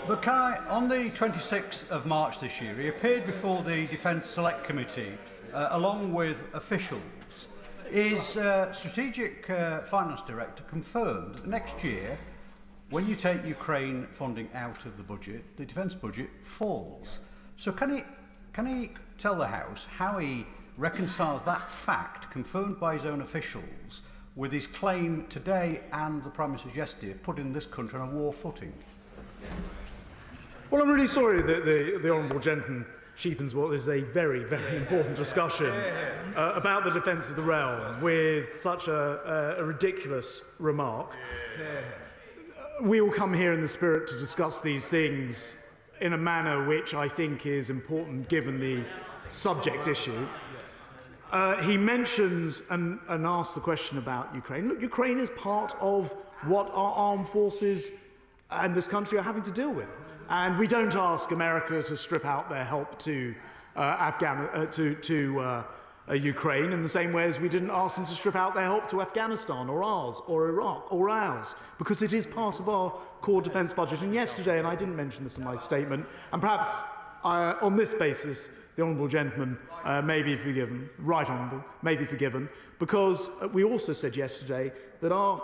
But can I, on the 26th of March this year, he appeared before the Defence Select Committee along with officials. His Strategic Finance Director confirmed that next year, when you take Ukraine funding out of the budget, the defence budget falls. So can he tell the House how he reconciles that fact, confirmed by his own officials, with his claim today and the Prime Minister's yesterday of putting this country on a war footing? Well, I'm really sorry that the honourable gentleman cheapens what is a very, very important discussion about the defence of the realm with such a ridiculous remark. We all come here in the spirit to discuss these things in a manner which I think is important given the subject issue. He mentions and asks the question about Ukraine. Look, Ukraine is part of what our armed forces and this country are having to deal with. And we don't ask America to strip out their help to Ukraine in the same way as we didn't ask them to strip out their help to Afghanistan or ours or Iraq or ours, because it is part of our core defence budget. And yesterday, and I didn't mention this in my statement, and perhaps on this basis, the honourable gentleman may be forgiven, right honourable, may be forgiven, because we also said yesterday that our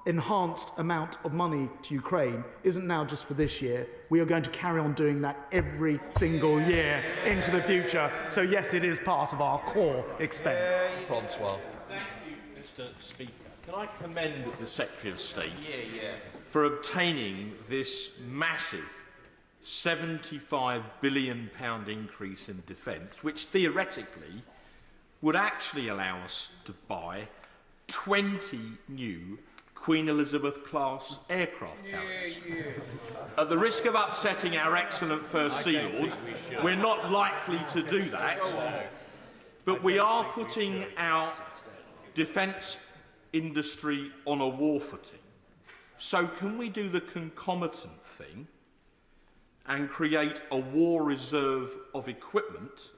enhanced amount of money to Ukraine isn't now just for this year. We are going to carry on doing that every single year into the future. So yes, it is part of our core expense. Francois. Thank you, Mr. Speaker. Can I commend the Secretary of State for obtaining this massive £75 billion increase in defence, which theoretically would actually allow us to buy 20 new Queen Elizabeth-class aircraft carriers. At the risk of upsetting our excellent First Sea Lord, we're not likely to do that, but we are putting our defence industry on a war footing. So can we do the concomitant thing and create a war reserve of equipment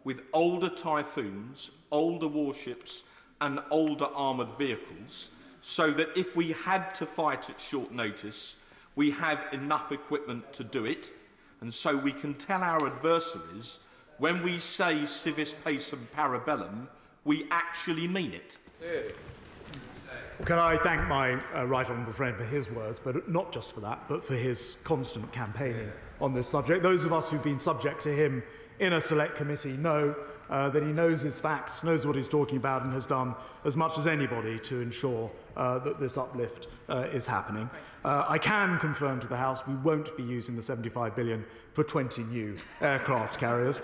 with older Typhoons, older warships and older armoured vehicles, so that if we had to fight at short notice, we have enough equipment to do it, and so we can tell our adversaries when we say civis pacem parabellum, we actually mean it. Can I thank my right honourable friend for his words, but not just for that, but for his constant campaigning on this subject. Those of us who've been subject to him in a select committee know that he knows his facts, knows what he's talking about, and has done as much as anybody to ensure that this uplift is happening. I can confirm to the House we won't be using the £75 billion for 20 new aircraft carriers.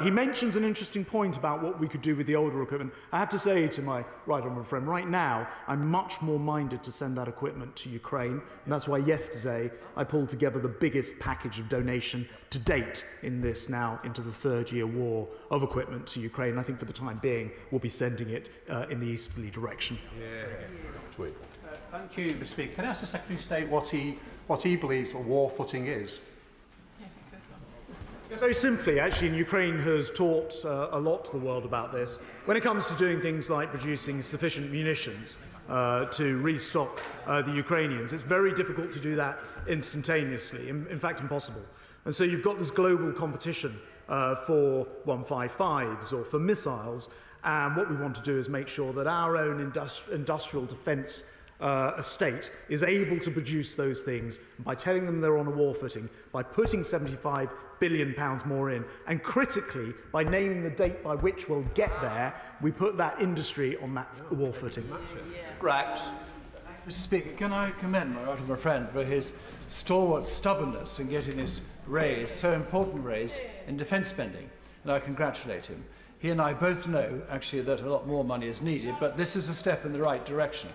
He mentions an interesting point about what we could do with the older equipment. I have to say to my right honourable friend, right now I'm much more minded to send that equipment to Ukraine, and that's why yesterday I pulled together the biggest package of donation to date in this now into the third-year war of equipment to Ukraine. I think for the time being we'll be sending it in the easterly direction. Thank you, Mr. Speaker. Can I ask the Secretary of State what he believes a war footing is? Very simply, actually, and Ukraine has taught a lot to the world about this. When it comes to doing things like producing sufficient munitions to restock the Ukrainians, it's very difficult to do that instantaneously, in fact impossible. And so you've got this global competition for 155s or for missiles, and what we want to do is make sure that our own industrial defence estate is able to produce those things by telling them they're on a war footing, by putting £75 billion more in, and critically, by naming the date by which we'll get there, we put that industry on that war footing. Mr. Speaker, can I commend my right honourable friend for his stalwart stubbornness in getting this raise, so important raise, in defence spending, and I congratulate him. He and I both know, actually, that a lot more money is needed, but this is a step in the right direction.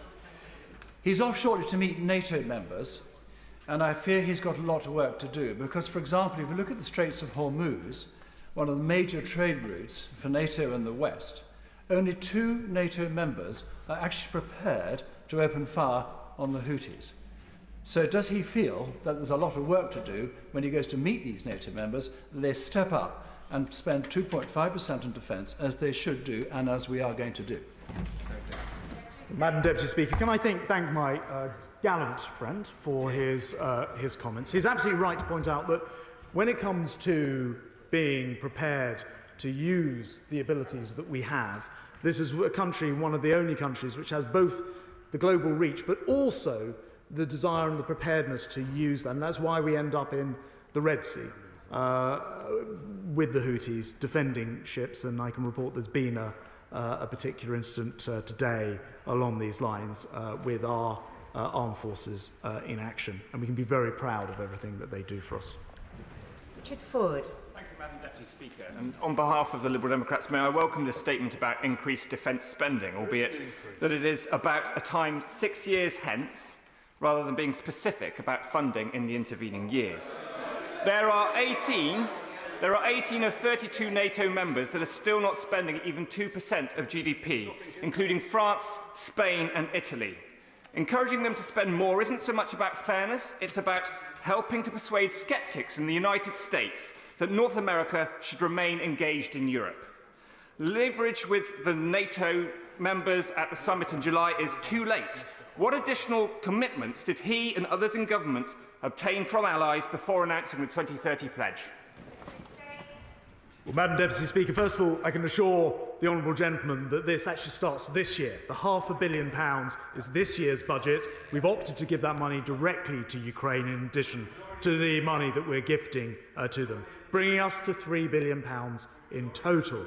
He's off shortly to meet NATO members, and I fear he's got a lot of work to do, because, for example, if you look at the Straits of Hormuz, one of the major trade routes for NATO and the West, only 2 NATO members are actually prepared to open fire on the Houthis. So does he feel that there's a lot of work to do when he goes to meet these NATO members, that they step up and spend 2.5% on defence, as they should do and as we are going to do? Madam Deputy Speaker, can I thank my gallant friend for his comments. He's absolutely right to point out that when it comes to being prepared to use the abilities that we have, this is a country, one of the only countries, which has both the global reach but also the desire and the preparedness to use them. That's why we end up in the Red Sea with the Houthis defending ships, and I can report there's been a particular incident today along these lines with our armed forces in action, and we can be very proud of everything that they do for us. Richard Ford. Thank you, Madam Deputy Speaker. And on behalf of the Liberal Democrats, may I welcome this statement about increased defence spending, albeit that it is about a time 6 years hence, rather than being specific about funding in the intervening years. There are 18 of 32 NATO members that are still not spending even 2% of GDP, including France, Spain and Italy. Encouraging them to spend more isn't so much about fairness, it's about helping to persuade sceptics in the United States that North America should remain engaged in Europe. Leverage with the NATO members at the summit in July is too late. What additional commitments did he and others in government obtain from allies before announcing the 2030 pledge? Well, Madam Deputy Speaker, first of all, I can assure the honourable gentleman that this actually starts this year. The £500 million is this year's budget. We've opted to give that money directly to Ukraine in addition to the money that we're gifting to them, bringing us to £3 billion in total.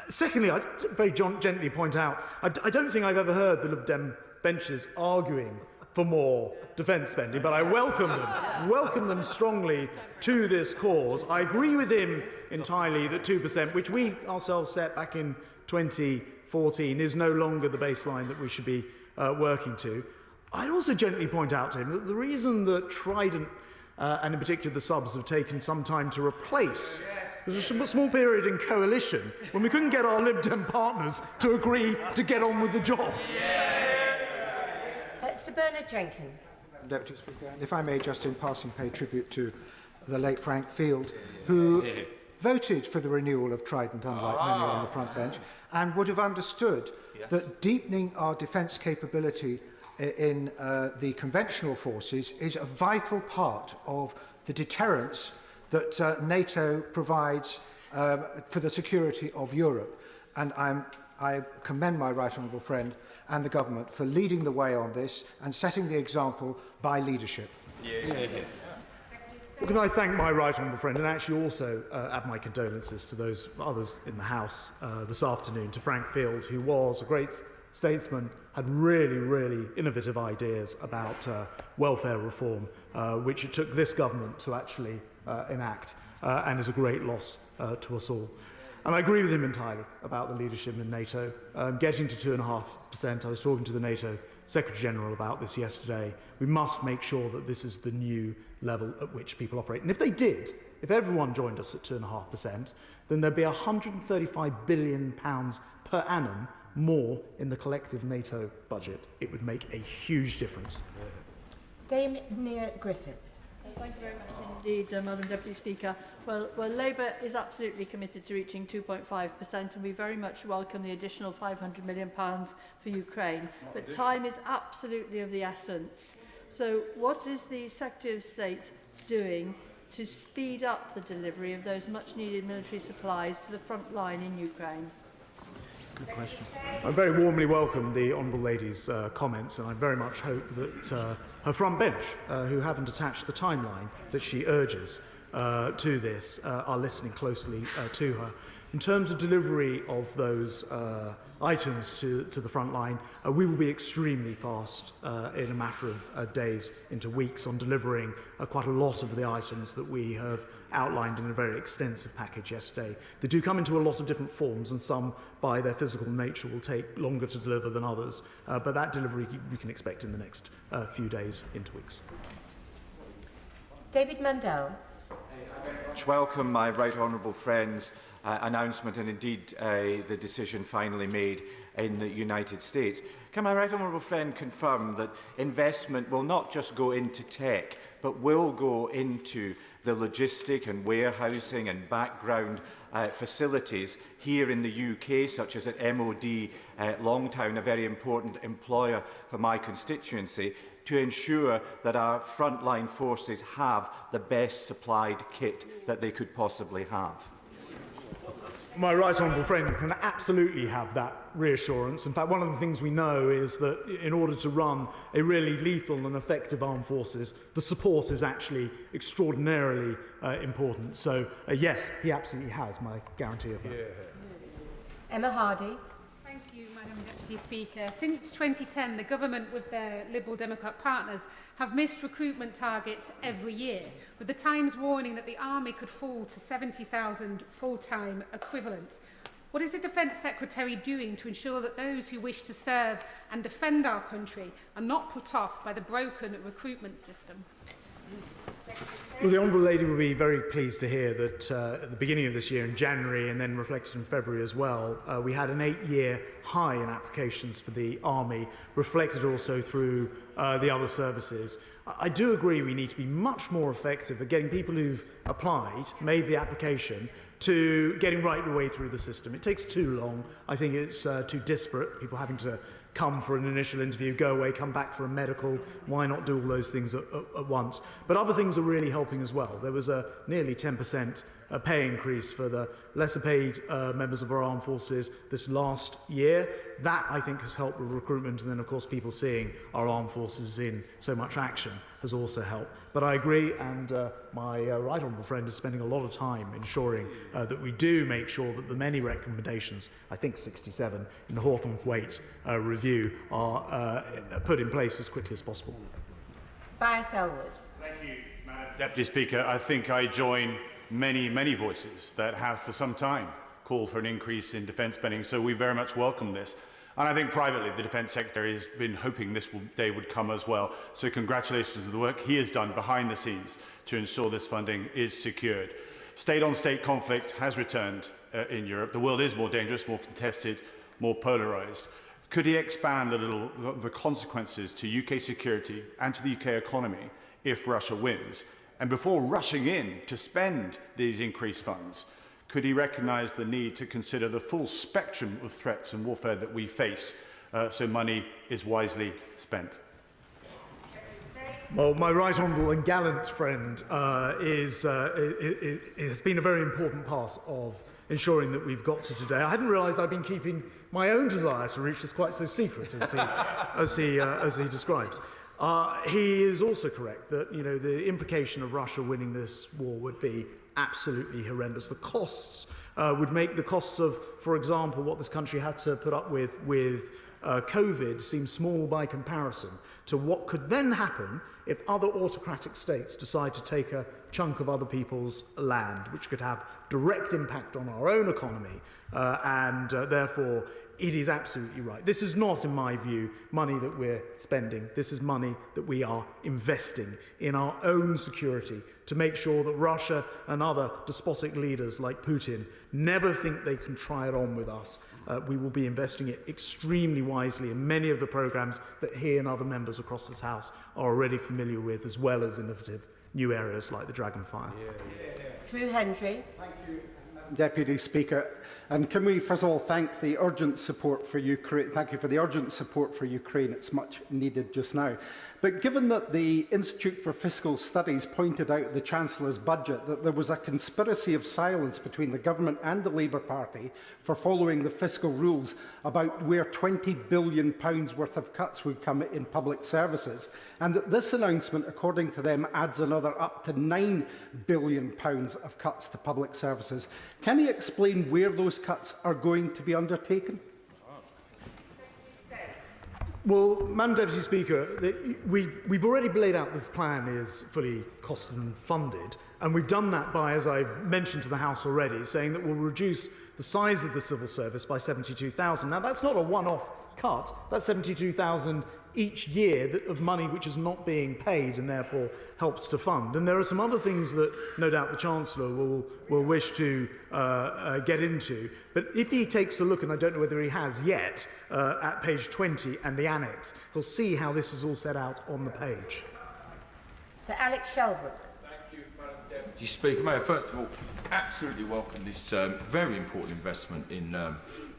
Secondly, I'd very gently point out, I don't think I've ever heard the Lib Dem benches arguing for more defence spending, but I welcome them strongly to this cause. I agree with him entirely that 2%, which we ourselves set back in 2014, is no longer the baseline that we should be working to. I'd also gently point out to him that the reason that Trident and in particular the subs have taken some time to replace was a small period in coalition when we couldn't get our Lib Dem partners to agree to get on with the job. Sir Bernard Jenkins. Deputy Speaker, if I may just in passing pay tribute to the late Frank Field, who voted for the renewal of Trident, unlike many on the front bench, and would have understood that deepening our defence capability in the conventional forces is a vital part of the deterrence that NATO provides for the security of Europe. And I commend my right honourable friend and the government for leading the way on this and setting the example by leadership. Can I thank my right honourable friend and actually also add my condolences to those others in the House this afternoon, to Frank Field, who was a great statesman, had really, really innovative ideas about welfare reform, which it took this government to actually enact, and is a great loss to us all. And I agree with him entirely about the leadership in NATO. Getting to 2.5%, I was talking to the NATO Secretary General about this yesterday. We must make sure that this is the new level at which people operate. And if they did, if everyone joined us at 2.5%, then there'd be £135 billion per annum more in the collective NATO budget. It would make a huge difference. Dame Nia Griffith. Thank you very much indeed, Madam Deputy Speaker. Well, Labour is absolutely committed to reaching 2.5%, and we very much welcome the additional £500 million for Ukraine. But time is absolutely of the essence. So what is the Secretary of State doing to speed up the delivery of those much-needed military supplies to the front line in Ukraine? Good question. I very warmly welcome the Honourable Lady's comments, and I very much hope that her front bench, who haven't attached the timeline that she urges to this, are listening closely to her. In terms of delivery of those items to the front line, we will be extremely fast in a matter of days into weeks on delivering quite a lot of the items that we have outlined in a very extensive package yesterday. They do come into a lot of different forms, and some, by their physical nature, will take longer to deliver than others. But that delivery you can expect in the next few days into weeks. David Mandel. Welcome my right honourable friend's announcement and indeed the decision finally made in the United States. Can my right honourable friend confirm that investment will not just go into tech, but will go into the logistic and warehousing and background facilities here in the UK, such as at MOD Longtown, a very important employer for my constituency, to ensure that our frontline forces have the best supplied kit that they could possibly have? My right honourable friend can absolutely have that reassurance. In fact, one of the things we know is that in order to run a really lethal and effective armed forces, the support is actually extraordinarily important. So, yes, he absolutely has my guarantee of that. Emma Hardy. Thank you, Madam Deputy Speaker. Since 2010, the government, with their Liberal Democrat partners, have missed recruitment targets every year, with the Times warning that the Army could fall to 70,000 full-time equivalents. What is the Defence Secretary doing to ensure that those who wish to serve and defend our country are not put off by the broken recruitment system? Well, the Honourable Lady will be very pleased to hear that at the beginning of this year, in January, and then reflected in February as well, we had an 8-year high in applications for the Army, reflected also through the other services. I do agree we need to be much more effective at getting people who've applied, made the application, to getting right the way through the system. It takes too long. I think it's too disparate, people having to come for an initial interview, go away, come back for a medical. Why not do all those things at once? But other things are really helping as well. There was a nearly 10% pay increase for the lesser paid members of our armed forces this last year. That, I think, has helped with recruitment. And then, of course, people seeing our armed forces in so much action has also helped. But I agree, and my right honourable friend is spending a lot of time ensuring that we do make sure that the many recommendations, I think 67, in the Hawthorne-Waite review are put in place as quickly as possible. Bias Elwood. Thank you, Madam Deputy Speaker. I think I join many voices that have for some time called for an increase in defence spending, so we very much welcome this. And I think privately the Defence Secretary has been hoping this day would come as well. So congratulations to the work he has done behind the scenes to ensure this funding is secured. State-on-state conflict has returned in Europe. The world is more dangerous, more contested, more polarised. Could he expand a little the consequences to UK security and to the UK economy if Russia wins? And before rushing in to spend these increased funds, could he recognise the need to consider the full spectrum of threats and warfare that we face so money is wisely spent? Well, my right honourable and gallant friend has been a very important part of ensuring that we've got to today. I hadn't realised I'd been keeping my own desire to reach this quite so secret as he describes. He is also correct that the implication of Russia winning this war would be absolutely horrendous. The costs would make the costs of, for example, what this country had to put up with COVID seem small by comparison to what could then happen if other autocratic states decide to take a chunk of other people's land, which could have direct impact on our own economy, and therefore it is absolutely right. This is not, in my view, money that we're spending. This is money that we are investing in our own security to make sure that Russia and other despotic leaders like Putin never think they can try it on with us. We will be investing it extremely wisely in many of the programmes that he and other members across this House are already familiar with, as well as innovative new areas like the Dragonfire. Drew Hendry. Thank you, Deputy Speaker. And can we first of all thank the urgent support for Ukraine? Thank you for the urgent support for Ukraine. It's much needed just now. But given that the Institute for Fiscal Studies pointed out the Chancellor's budget that there was a conspiracy of silence between the government and the Labour Party for following the fiscal rules about where £20 billion worth of cuts would come in public services, and that this announcement, according to them, adds another up to £9 billion of cuts to public services, can he explain where those cuts are going to be undertaken? Well, Madam Deputy Speaker, we've already laid out this plan is fully costed and funded, and we've done that by, as I mentioned to the House already, saying that we'll reduce the size of the civil service by 72,000. Now, that's not a one-off cut. That's 72,000 each year of money which is not being paid and therefore helps to fund. And there are some other things that no doubt the Chancellor will wish to get into. But if he takes a look, and I don't know whether he has yet, at page 20 and the annex, he'll see how this is all set out on the page. Sir Alex Shelbrooke. Thank you, Madam Deputy Speaker. May I first of all absolutely welcome this very important investment in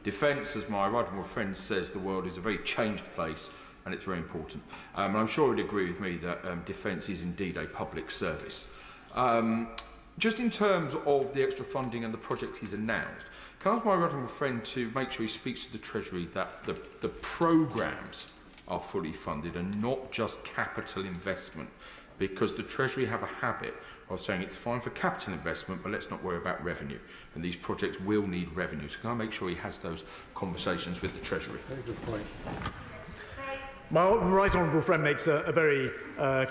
defence. As my right honourable friend says, the world is a very changed place, and it's very important. And I'm sure he'd agree with me that defence is indeed a public service. Just in terms of the extra funding and the projects he's announced, can I ask my right honourable friend to make sure he speaks to the Treasury that the programmes are fully funded and not just capital investment? Because the Treasury have a habit of saying it's fine for capital investment, but let's not worry about revenue. And these projects will need revenue. So can I make sure he has those conversations with the Treasury? Very good point. My right honourable friend makes a very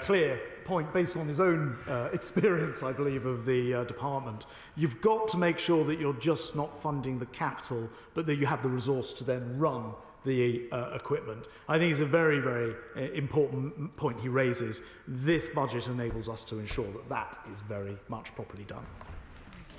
clear point based on his own experience, I believe, of the department. You've got to make sure that you're just not funding the capital, but that you have the resource to then run the equipment. I think it's a very, very important point he raises. This budget enables us to ensure that that is very much properly done.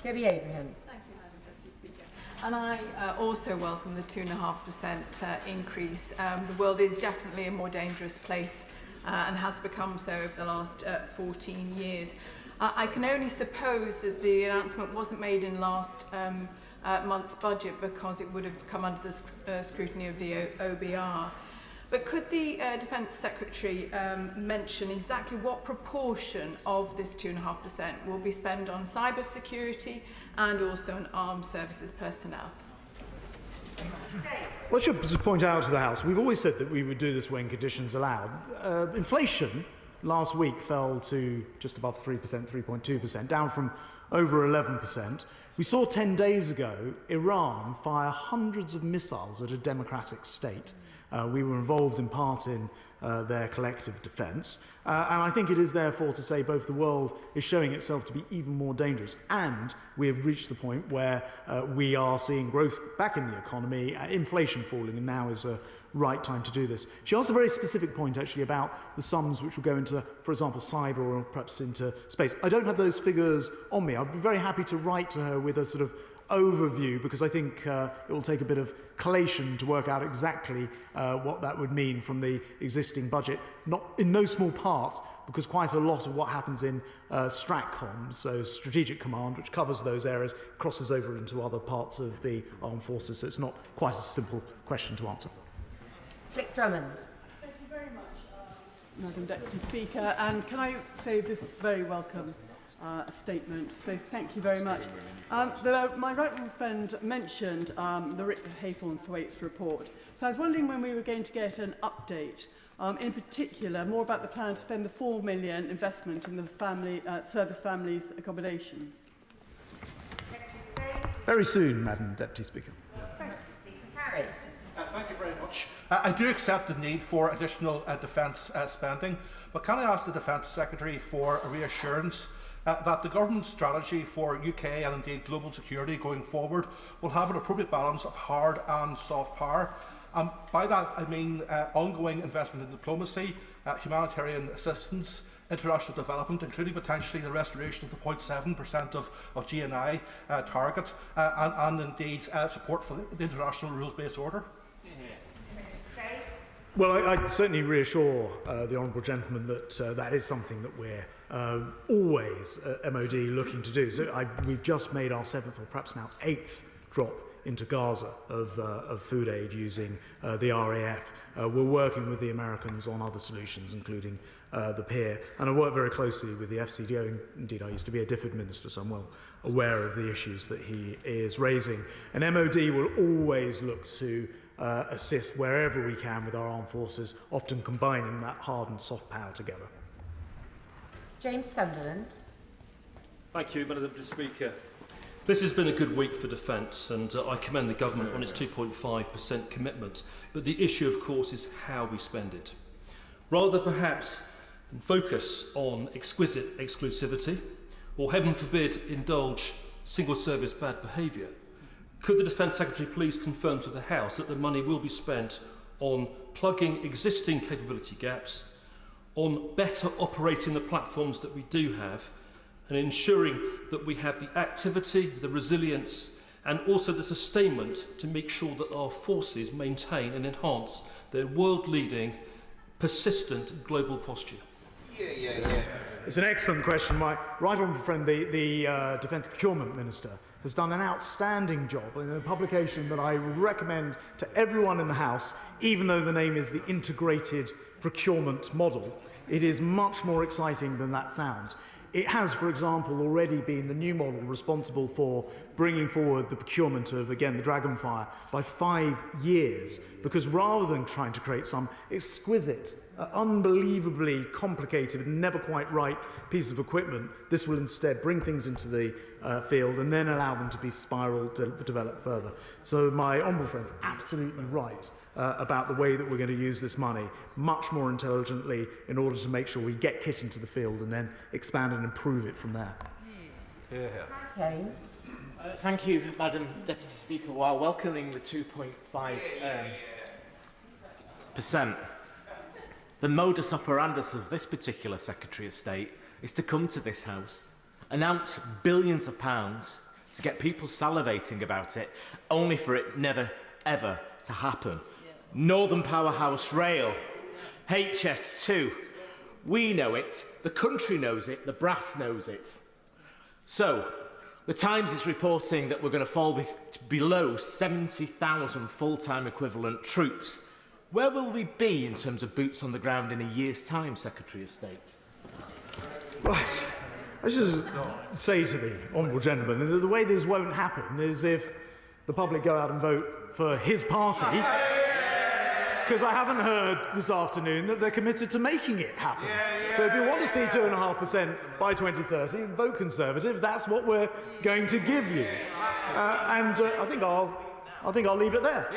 Debbie Abrahams. Thank you, Madam Deputy Speaker. And I also welcome the 2.5% increase. The world is definitely a more dangerous place and has become so over the last 14 years. I can only suppose that the announcement wasn't made in last month's budget because it would have come under the scrutiny of the OBR. But could the Defence Secretary mention exactly what proportion of this 2.5% will be spent on cyber security and also on armed services personnel? Well, I should point out to the House, we've always said that we would do this when conditions allowed. Inflation last week fell to just above 3%, 3.2%, down from over 11%. We saw 10 days ago Iran fire hundreds of missiles at a democratic state. We were involved in part in their collective defence. And I think it is therefore to say both the world is showing itself to be even more dangerous, and we have reached the point where we are seeing growth back in the economy, inflation falling, and now is a right time to do this. She asked a very specific point actually about the sums which will go into, for example, cyber or perhaps into space. I don't have those figures on me. I'd be very happy to write to her with a sort of overview, because I think it will take a bit of collation to work out exactly what that would mean from the existing budget, not in no small part because quite a lot of what happens in STRATCOM, so Strategic Command, which covers those areas, crosses over into other parts of the armed forces, so it's not quite a simple question to answer. Flick Drummond. Thank you very much, Madam Deputy Speaker, and can I say this very welcome statement, so thank you very much. My right honourable friend mentioned the Rick Haythorne-Thwaites report, so I was wondering when we were going to get an update, in particular more about the plan to spend the £4 million investment in the service families accommodation. Very soon, Madam Deputy Speaker. Thank you very much. I do accept the need for additional defence spending, but can I ask the Defence Secretary for a reassurance that the government's strategy for UK and indeed global security going forward will have an appropriate balance of hard and soft power? By that I mean ongoing investment in diplomacy, humanitarian assistance, international development, including potentially the restoration of the 0.7% of GNI target, and indeed support for the international rules-based order. Well, I certainly reassure the honourable gentleman that that is something that we're always MOD looking to do. So we've just made our 7th or perhaps now 8th drop into Gaza of food aid using the RAF. We're working with the Americans on other solutions, including the PIR, and I work very closely with the FCDO. Indeed, I used to be a DFID minister, so I'm well aware of the issues that he is raising. And MOD will always look to assist wherever we can with our armed forces, often combining that hard and soft power together. James Sunderland. Thank you, Madam Speaker. This has been a good week for defence, and I commend the government on its 2.5% commitment. But the issue, of course, is how we spend it. Rather perhaps than focus on exquisite exclusivity, or heaven forbid, indulge single-service bad behaviour, could the Defence Secretary please confirm to the House that the money will be spent on plugging existing capability gaps, on better operating the platforms that we do have, and ensuring that we have the activity, the resilience, and also the sustainment to make sure that our forces maintain and enhance their world-leading, persistent global posture? It's an excellent question. My right honourable friend, the Defence Procurement Minister, has done an outstanding job in a publication that I recommend to everyone in the House, even though the name is the Integrated Procurement Model. It is much more exciting than that sounds. It has, for example, already been the new model responsible for bringing forward the procurement of, again, the Dragonfire by 5 years, because rather than trying to create some exquisite, unbelievably complicated, never quite right piece of equipment, this will instead bring things into the field and then allow them to be spiraled, developed further. So my honourable friend's absolutely right about the way that we're going to use this money much more intelligently in order to make sure we get kit into the field and then expand and improve it from there. Okay. Thank you, Madam Deputy Speaker. While welcoming the 2.5%, the modus operandus of this particular Secretary of State is to come to this House, announce billions of pounds to get people salivating about it, only for it never, ever to happen. Northern Powerhouse Rail, HS2, we know it, the country knows it, the brass knows it. So, the Times is reporting that we're going to fall below 70,000 full-time equivalent troops. Where will we be in terms of boots on the ground in a year's time, Secretary of State? Right. I just say to the honourable gentleman that the way this won't happen is if the public go out and vote for his party, because I haven't heard this afternoon that they're committed to making it happen. So if you want to see 2.5% by 2030, vote Conservative. That's what we're going to give you. I think I'll leave it there.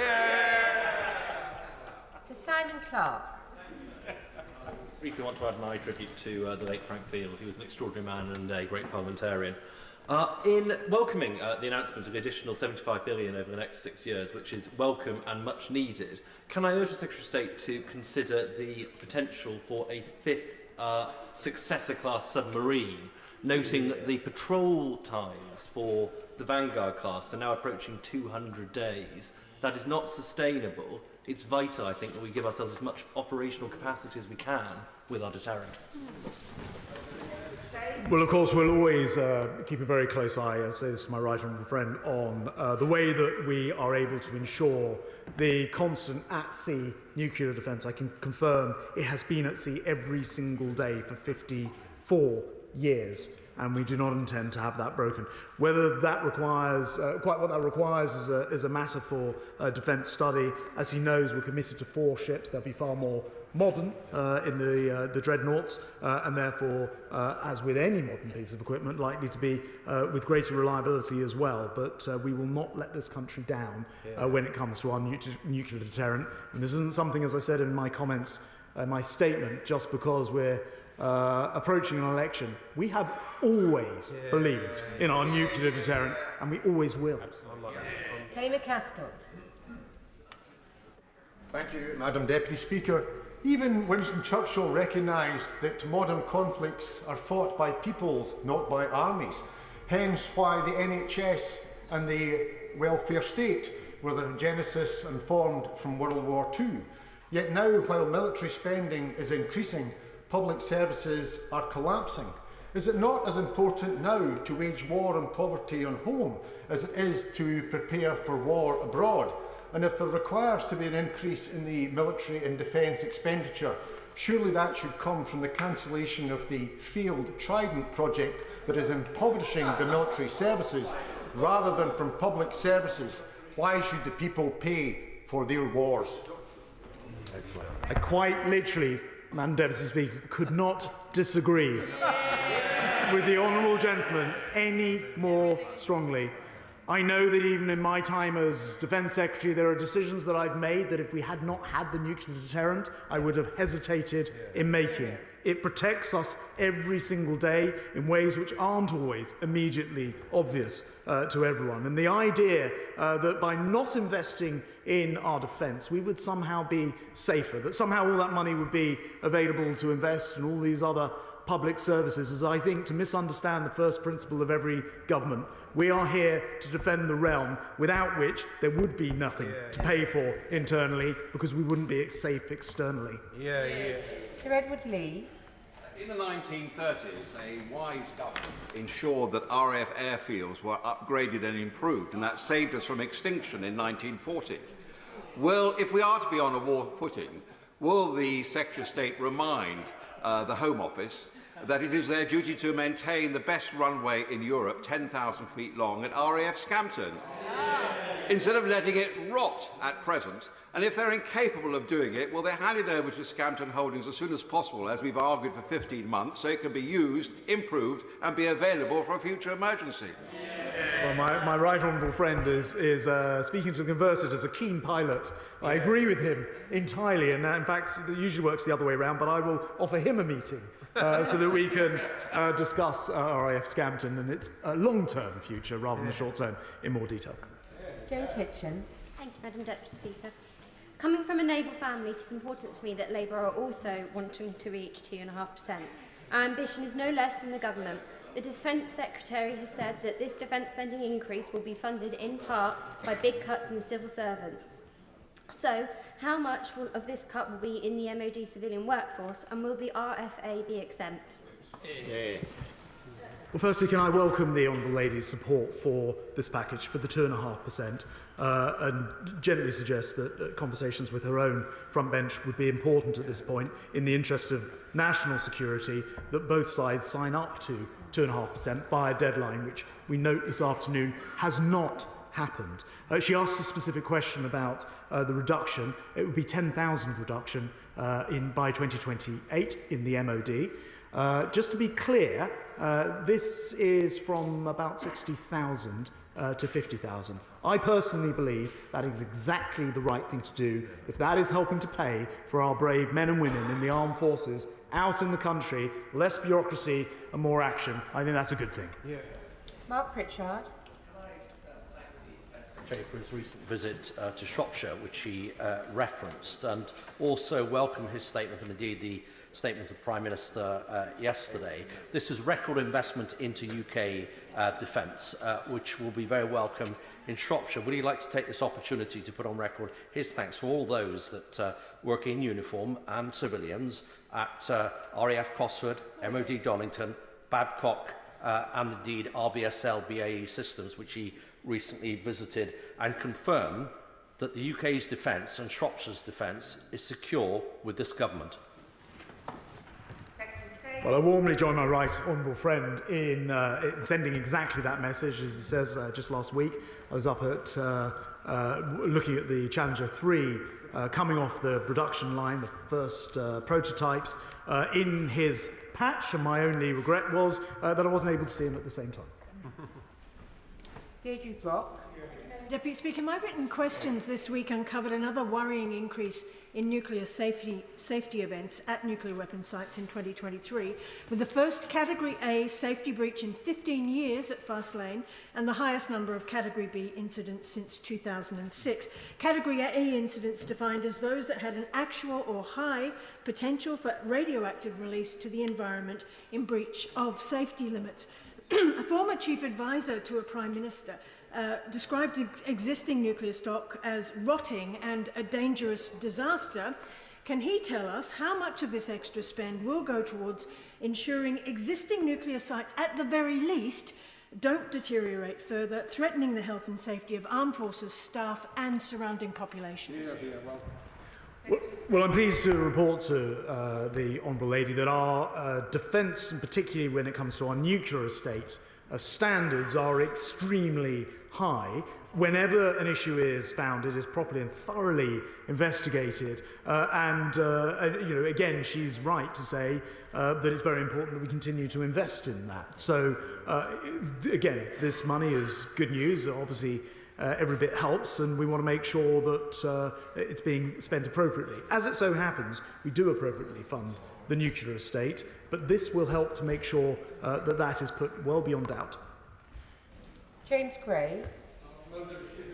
Sir Simon Clarke. Briefly want to add my tribute to the late Frank Field. He was an extraordinary man and a great parliamentarian. In welcoming the announcement of the additional $75 billion over the next 6 years, which is welcome and much needed, can I urge the Secretary of State to consider the potential for a fifth successor-class submarine, noting that the patrol times for the Vanguard class are now approaching 200 days. That is not sustainable. It's vital, I think, that we give ourselves as much operational capacity as we can with our deterrent. Well, of course, we'll always keep a very close eye, I say this to my right honourable friend, on the way that we are able to ensure the constant at-sea nuclear defence. I can confirm it has been at sea every single day for 54 years, and we do not intend to have that broken. Whether that requires, quite what that requires is a matter for defence study. As he knows, we're committed to 4 ships. They'll be far more modern in the dreadnoughts, and therefore, as with any modern piece of equipment, likely to be with greater reliability as well. But we will not let this country down when it comes to our nuclear deterrent. And this isn't something, as I said in my comments, my statement, just because we're approaching an election. We have always believed in our nuclear deterrent, and we always will. Kelly McCaskill. Thank you, Madam Deputy Speaker. Even Winston Churchill recognised that modern conflicts are fought by peoples, not by armies. Hence why the NHS and the welfare state were the genesis and formed from World War II. Yet now, while military spending is increasing, public services are collapsing. Is it not as important now to wage war on poverty on home as it is to prepare for war abroad? And if there requires to be an increase in the military and defence expenditure, surely that should come from the cancellation of the failed Trident project that is impoverishing the military services, rather than from public services. Why should the people pay for their wars? I quite literally, Madam Deputy Speaker, could not disagree with the honourable gentleman any more strongly. I know that even in my time as Defence Secretary, there are decisions that I've made that if we had not had the nuclear deterrent, I would have hesitated in making. It protects us every single day in ways which aren't always immediately obvious to everyone. And the idea that by not investing in our defence, we would somehow be safer, that somehow all that money would be available to invest in all these other public services is, I think, to misunderstand the first principle of every government. We are here to defend the realm, without which there would be nothing to pay for internally, because we wouldn't be safe externally. Sir Edward Lee. In the 1930s, a wise government ensured that RAF airfields were upgraded and improved, and that saved us from extinction in 1940. Well, if we are to be on a war footing, will the Secretary of State remind the Home Office that it is their duty to maintain the best runway in Europe, 10,000 feet long, at RAF Scampton, instead of letting it rot at present? And if they're incapable of doing it, will they hand it over to Scampton Holdings as soon as possible, as we've argued for 15 months, so it can be used, improved, and be available for a future emergency? Well, my right honourable friend is speaking to the converted as a keen pilot. I agree with him entirely, and in fact, it usually works the other way around, but I will offer him a meeting so that we can discuss RAF Scampton and its long-term future rather than the short-term in more detail. Jane Kitchen. Thank you, Madam Deputy Speaker. Coming from a naval family, it is important to me that Labour are also wanting to reach 2.5%. Our ambition is no less than the government. The Defence Secretary has said that this defence spending increase will be funded in part by big cuts in the civil servants. So, how much of this cut will be in the MOD civilian workforce, and will the RFA be exempt? Well, firstly, can I welcome the Honourable Lady's support for this package, for the 2.5%, and gently suggest that conversations with her own front bench would be important at this point, in the interest of national security, that both sides sign up to 2.5% by a deadline, which we note this afternoon has not happened. She asked a specific question about the reduction. It would be 10,000 reduction by 2028 in the MOD. Just to be clear, this is from about 60,000 to 50,000. I personally believe that is exactly the right thing to do. If that is helping to pay for our brave men and women in the armed forces out in the country, less bureaucracy and more action, I think that's a good thing. Yeah. Mark Pritchard. For his recent visit to Shropshire, which he referenced, and also welcome his statement, and indeed the statement of the Prime Minister yesterday. This is record investment into UK defence, which will be very welcome in Shropshire. Would he like to take this opportunity to put on record his thanks for all those that work in uniform and civilians at RAF Cosford, MOD Donington, Babcock, and indeed RBSL BAE Systems, which he recently visited, and confirm that the UK's defence and Shropshire's defence is secure with this government? Well, I warmly join my right honourable friend in sending exactly that message. As he says, just last week, I was up at looking at the Challenger 3 coming off the production line, the first prototypes, in his patch, and my only regret was that I wasn't able to see him at the same time. Deirdre Brock. Deputy Speaker, my written questions this week uncovered another worrying increase in nuclear safety events at nuclear weapon sites in 2023, with the first Category A safety breach in 15 years at Fast Lane and the highest number of Category B incidents since 2006. Category A incidents defined as those that had an actual or high potential for radioactive release to the environment in breach of safety limits. A former chief advisor to a Prime Minister described the existing nuclear stock as rotting and a dangerous disaster. Can he tell us how much of this extra spend will go towards ensuring existing nuclear sites, at the very least, don't deteriorate further, threatening the health and safety of armed forces staff and surrounding populations? Well, I'm pleased to report to the Honourable Lady that our defence, and particularly when it comes to our nuclear estate, standards are extremely high. Whenever an issue is found, it is properly and thoroughly investigated. Again, she's right to say that it's very important that we continue to invest in that. So, again, this money is good news. Obviously, every bit helps, and we want to make sure that it's being spent appropriately. As it so happens, we do appropriately fund the nuclear estate, but this will help to make sure that that is put well beyond doubt. James Gray.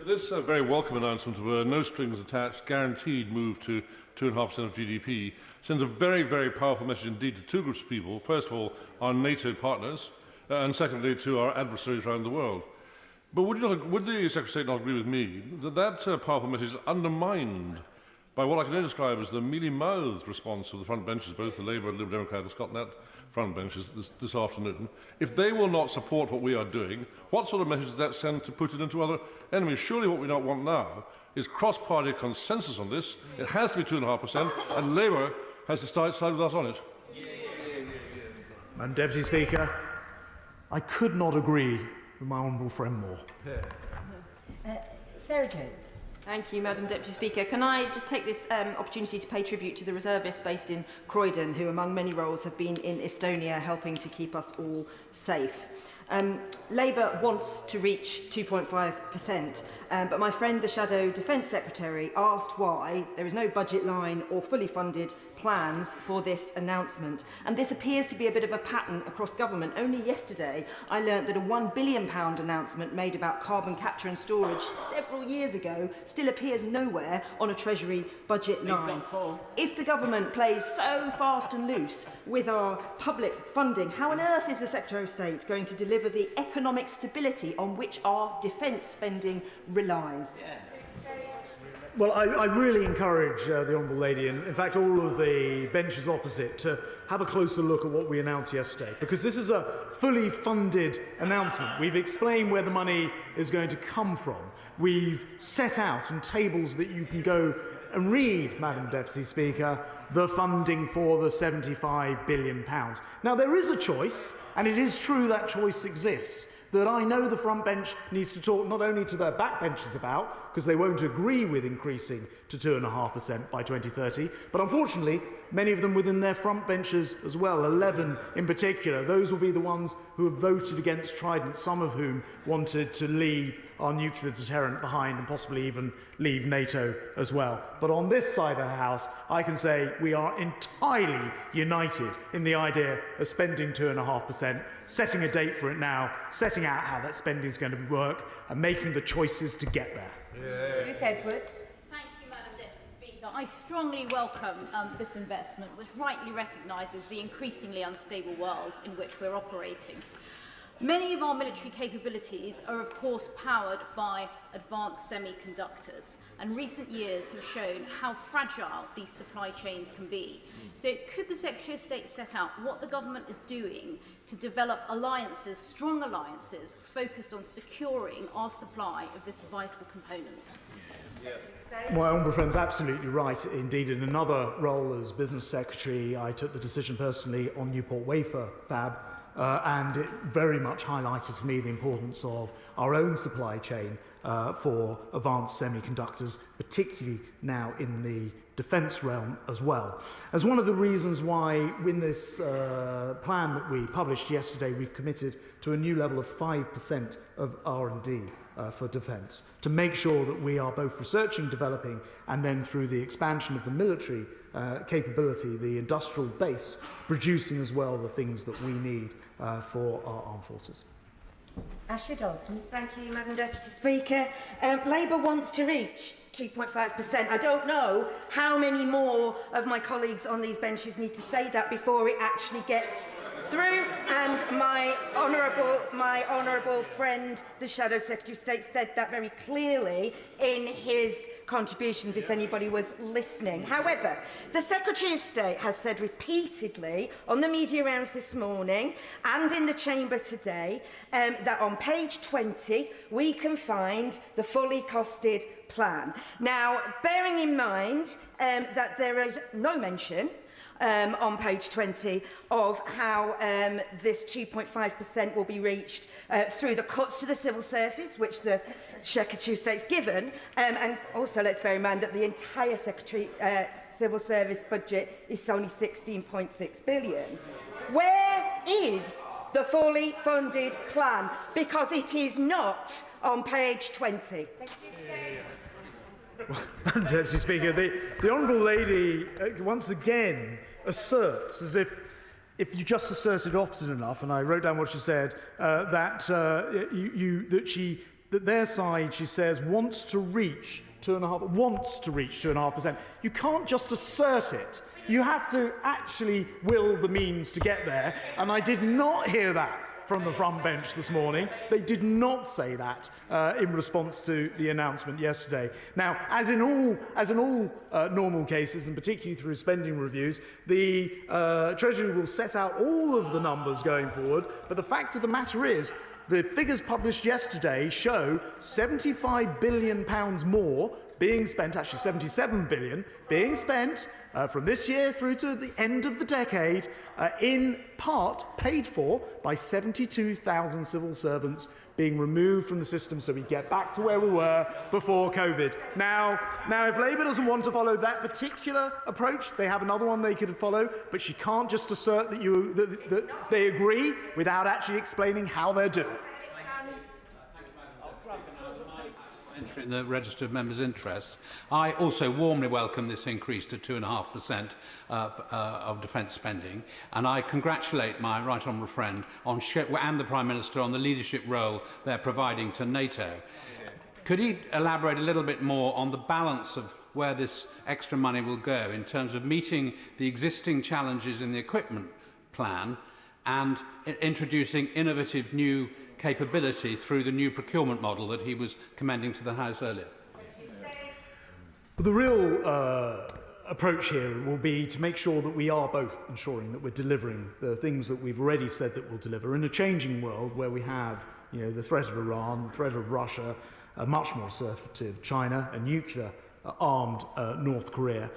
This very welcome announcement of a no-strings-attached, guaranteed move to 2.5% of GDP sends a very, very powerful message indeed to two groups of people. First of all, our NATO partners, and secondly, to our adversaries around the world. But would the Secretary of State not agree with me that that powerful message is undermined by what I can only describe as the mealy-mouthed response of the front benches, both the Labour and Liberal Democrat and Scott Nat front benches this afternoon? If they will not support what we are doing, what sort of message does that send to Putin and to other enemies? Surely what we don't want now is cross-party consensus on this. It has to be 2.5%, and Labour has to side with us on it. Madam Deputy Speaker, I could not agree with my honourable friend more. Sarah Jones. Thank you, Madam Deputy Speaker. Can I just take this opportunity to pay tribute to the reservists based in Croydon, who among many roles have been in Estonia helping to keep us all safe. Labour wants to reach 2.5%, but my friend, the Shadow Defence Secretary, asked why there is no budget line or fully funded plans for this announcement. And this appears to be a bit of a pattern across government. Only yesterday, I learnt that a £1 billion announcement made about carbon capture and storage several years ago still appears nowhere on a Treasury budget line. If the government plays so fast and loose with our public funding, how on earth is the Secretary of State going to deliver the economic stability on which our defence spending relies? Well, I really encourage the Honourable Lady, and in fact all of the benches opposite, to have a closer look at what we announced yesterday, because this is a fully funded announcement. We've explained where the money is going to come from. We've set out in tables that you can go and read, Madam Deputy Speaker, the funding for the £75 billion. Now, there is a choice, and it is true that choice exists, that I know the front bench needs to talk not only to their backbenchers about, because they won't agree with increasing to 2.5% by 2030, but unfortunately, many of them within their front benches as well, 11 in particular. Those will be the ones who have voted against Trident, some of whom wanted to leave our nuclear deterrent behind and possibly even leave NATO as well. But on this side of the House, I can say we are entirely united in the idea of spending 2.5%, setting a date for it now, setting out how that spending is going to work, and making the choices to get there. Ruth Edwards. Thank you, Madam Deputy Speaker. I strongly welcome this investment, which rightly recognises the increasingly unstable world in which we're operating. Many of our military capabilities are, of course, powered by advanced semiconductors, and recent years have shown how fragile these supply chains can be. So could the Secretary of State set out what the government is doing to develop alliances, strong alliances, focused on securing our supply of this vital component? My honourable friend's absolutely right. Indeed, in another role as Business Secretary, I took the decision personally on Newport wafer fab, and it very much highlighted to me the importance of our own supply chain for advanced semiconductors, particularly now in the defence realm as well. As one of the reasons why in this plan that we published yesterday, we've committed to a new level of 5% of R&D for defence, to make sure that we are both researching, developing, and then through the expansion of the military capability, the industrial base, producing as well the things that we need for our armed forces. Ashley Dalton. Thank you, Madam Deputy Speaker. Labour wants to reach 2.5%. I don't know how many more of my colleagues on these benches need to say that before it actually gets through, and my honourable friend, the Shadow Secretary of State, said that very clearly in his contributions, if anybody was listening. However, the Secretary of State has said repeatedly on the media rounds this morning and in the chamber today that on page 20 we can find the fully costed plan. Now, bearing in mind that there is no mention on page 20 of how this 2.5% will be reached through the cuts to the civil service, which the Secretary of State's given, and also let's bear in mind that the entire civil service budget is only 16.6 billion. Where is the fully funded plan? Because it is not on page 20. Madam Deputy Speaker, the Honourable Lady once again asserts, as if you just asserted often enough, and I wrote down what she said, that their side, she says, wants to reach 2.5%. You can't just assert it. You have to actually will the means to get there, and I did not hear that from the front bench this morning. They did not say that in response to the announcement yesterday. Now, as in all normal cases, and particularly through spending reviews, the Treasury will set out all of the numbers going forward, but the fact of the matter is, the figures published yesterday show £75 billion more being spent, actually 77 billion, being spent from this year through to the end of the decade, in part paid for by 72,000 civil servants being removed from the system so we get back to where we were before COVID. Now if Labour doesn't want to follow that particular approach, they have another one they could follow, but she can't just assert that they agree without actually explaining how they're doing. In the Register of Members' Interests, I also warmly welcome this increase to 2.5% of defence spending, and I congratulate my right honourable friend and the Prime Minister on the leadership role they're providing to NATO. Could he elaborate a little bit more on the balance of where this extra money will go in terms of meeting the existing challenges in the equipment plan and introducing innovative new capability through the new procurement model that he was commending to the House earlier? The real approach here will be to make sure that we are both ensuring that we're delivering the things that we've already said that we'll deliver in a changing world where we have, the threat of Iran, the threat of Russia, a much more assertive China, a nuclear armed North Korea.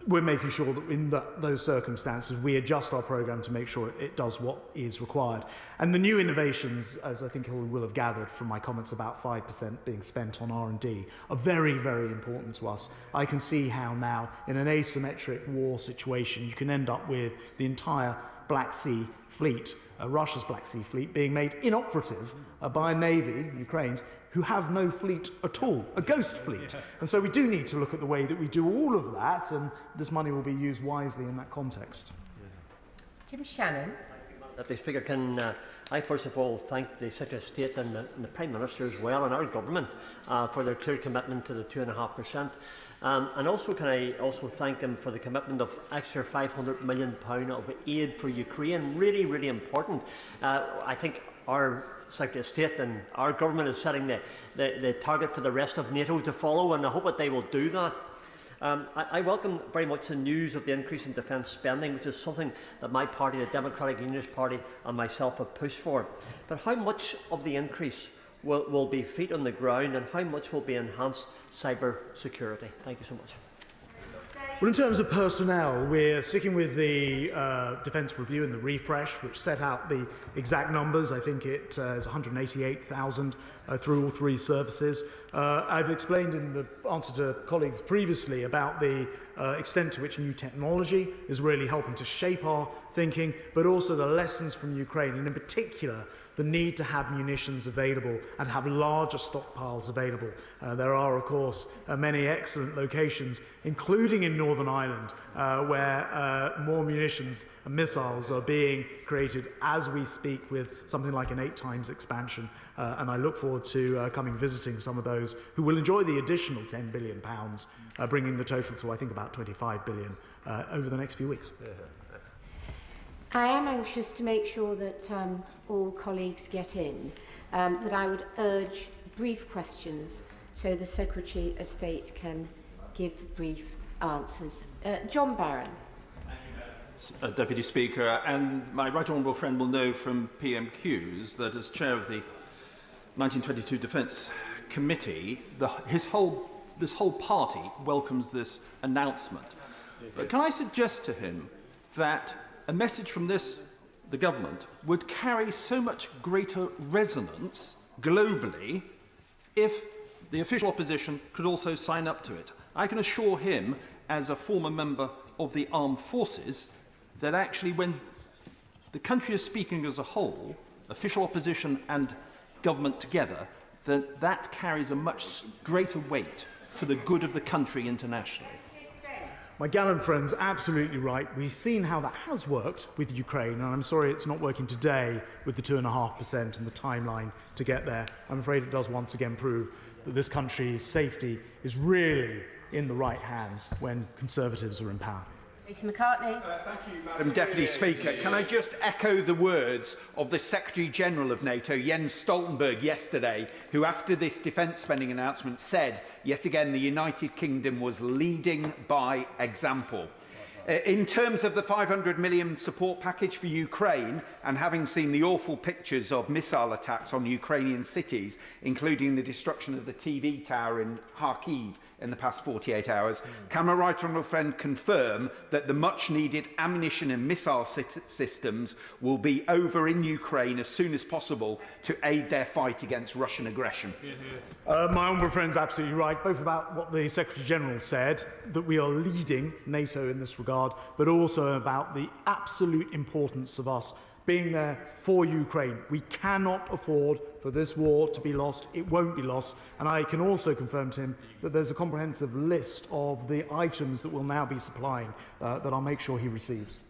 we're making sure that in those circumstances we adjust our programme to make sure it does what is required. And the new innovations, as I think you will have gathered from my comments about 5% being spent on R&D, are very, very important to us. I can see how now, in an asymmetric war situation, you can end up with the entire Black Sea fleet, Russia's Black Sea fleet, being made inoperative by a navy, Ukraine's, who have no fleet at all, a ghost fleet. And so we do need to look at the way that we do all of that, and this money will be used wisely in that context. Jim Shannon. Deputy Speaker, can I first of all thank the Secretary of State and the Prime Minister as well, and our government for their clear commitment to the 2.5%. And also can I also thank him for the commitment of extra £500 million of aid for Ukraine. Really, really important. I think our Secretary of State and our government is setting the target for the rest of NATO to follow, and I hope that they will do that. I welcome very much the news of the increase in defence spending, which is something that my party, the Democratic Unionist Party, and myself have pushed for. But how much of the increase will be feet on the ground, and how much will be enhanced cyber security? Thank you so much. Well, in terms of personnel, we're sticking with the Defence Review and the refresh, which set out the exact numbers. I think it is 188,000 through all three services. I've explained in the answer to colleagues previously about the extent to which new technology is really helping to shape our thinking, but also the lessons from Ukraine, and in particular the need to have munitions available and have larger stockpiles available. There are, of course, many excellent locations, including in Northern Ireland, where more munitions and missiles are being created as we speak, with something like an 8 times expansion. And I look forward to coming visiting some of those who will enjoy the additional £10 billion, bringing the total to, I think, about £25 billion over the next few weeks. I am anxious to make sure that all colleagues get in, but I would urge brief questions so the Secretary of State can give brief answers. John Barron. Deputy Speaker, and my right honourable friend will know from PMQs that as chair of the 1922 Defence Committee, this whole party welcomes this announcement. But can I suggest to him that a message from the government, would carry so much greater resonance globally if the official opposition could also sign up to it? I can assure him, as a former member of the armed forces, that actually when the country is speaking as a whole, official opposition and government together, that carries a much greater weight for the good of the country internationally. My gallant friend's absolutely right. We've seen how that has worked with Ukraine, and I'm sorry it's not working today with the 2.5% and the timeline to get there. I'm afraid it does once again prove that this country's safety is really in the right hands when Conservatives are in power. Peter McCartney. Thank you, Madam Deputy Speaker. Can I just echo the words of the Secretary-General of NATO, Jens Stoltenberg, yesterday, who, after this defence spending announcement, said, yet again, the United Kingdom was leading by example. In terms of the £500 million support package for Ukraine, and having seen the awful pictures of missile attacks on Ukrainian cities, including the destruction of the TV tower in Kharkiv in the past 48 hours, can my right honourable friend confirm that the much-needed ammunition and missile systems will be over in Ukraine as soon as possible to aid their fight against Russian aggression? My honourable friend's absolutely right, both about what the Secretary-General said, that we are leading NATO in this regard, but also about the absolute importance of us being there for Ukraine. We cannot afford for this war to be lost. It won't be lost. And I can also confirm to him that there's a comprehensive list of the items that we'll now be supplying that I'll make sure he receives.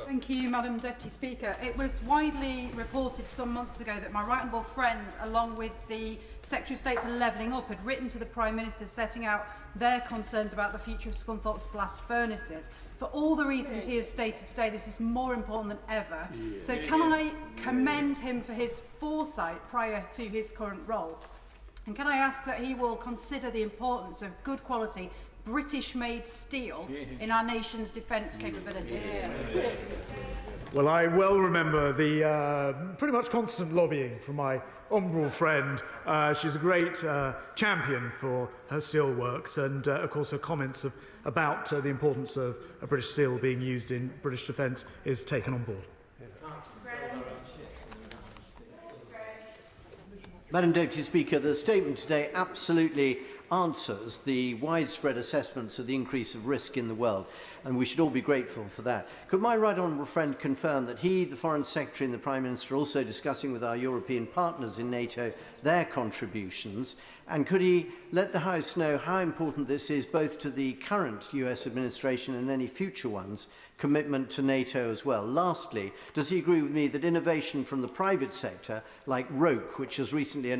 Thank you, Madam Deputy Speaker. It was widely reported some months ago that my right honourable friend, along with the Secretary of State for Levelling Up, had written to the Prime Minister setting out their concerns about the future of Scunthorpe's blast furnaces. For all the reasons he has stated today, this is more important than ever. So can I commend him for his foresight prior to his current role? And can I ask that he will consider the importance of good quality British-made steel in our nation's defence capabilities? Well, I well remember the pretty much constant lobbying from my honourable friend. She's a great champion for her steelworks, and of course her comments about the importance of British steel being used in British defence is taken on board. Madam Deputy Speaker, the statement today absolutely answers the widespread assessments of the increase of risk in the world, and we should all be grateful for that. Could my right honourable friend confirm that he, the Foreign Secretary and the Prime Minister are also discussing with our European partners in NATO their contributions, and could he let the House know how important this is both to the current US administration and any future ones' commitment to NATO as well? Lastly, does he agree with me that innovation from the private sector, like Roke, which has recently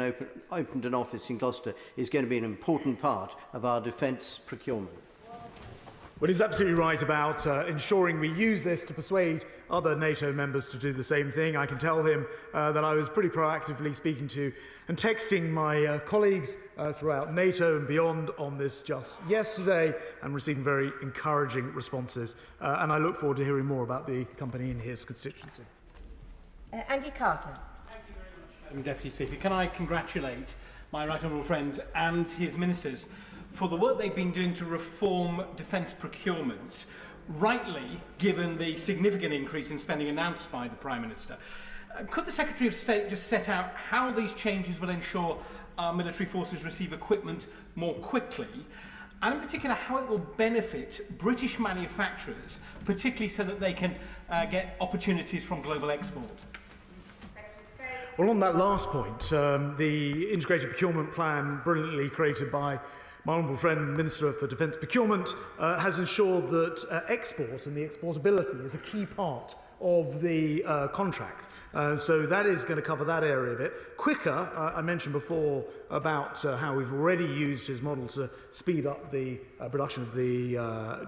opened an office in Gloucester, is going to be an important part of our defence procurement? Well, he's absolutely right about ensuring we use this to persuade other NATO members to do the same thing. I can tell him that I was pretty proactively speaking to and texting my colleagues throughout NATO and beyond on this just yesterday, and receiving very encouraging responses. And I look forward to hearing more about the company in his constituency. Andy Carter. Thank you very much, Madam Deputy Speaker. Can I congratulate my right honourable friend and his ministers for the work they've been doing to reform defence procurement, rightly given the significant increase in spending announced by the Prime Minister. Could the Secretary of State just set out how these changes will ensure our military forces receive equipment more quickly, and in particular how it will benefit British manufacturers, particularly so that they can get opportunities from global export? Well, on that last point, the integrated procurement plan, brilliantly created by my honourable friend, Minister for Defence Procurement, has ensured that export and the exportability is a key part of the contract. So that is going to cover that area of it. Quicker, I mentioned before about how we've already used his model to speed up the production of the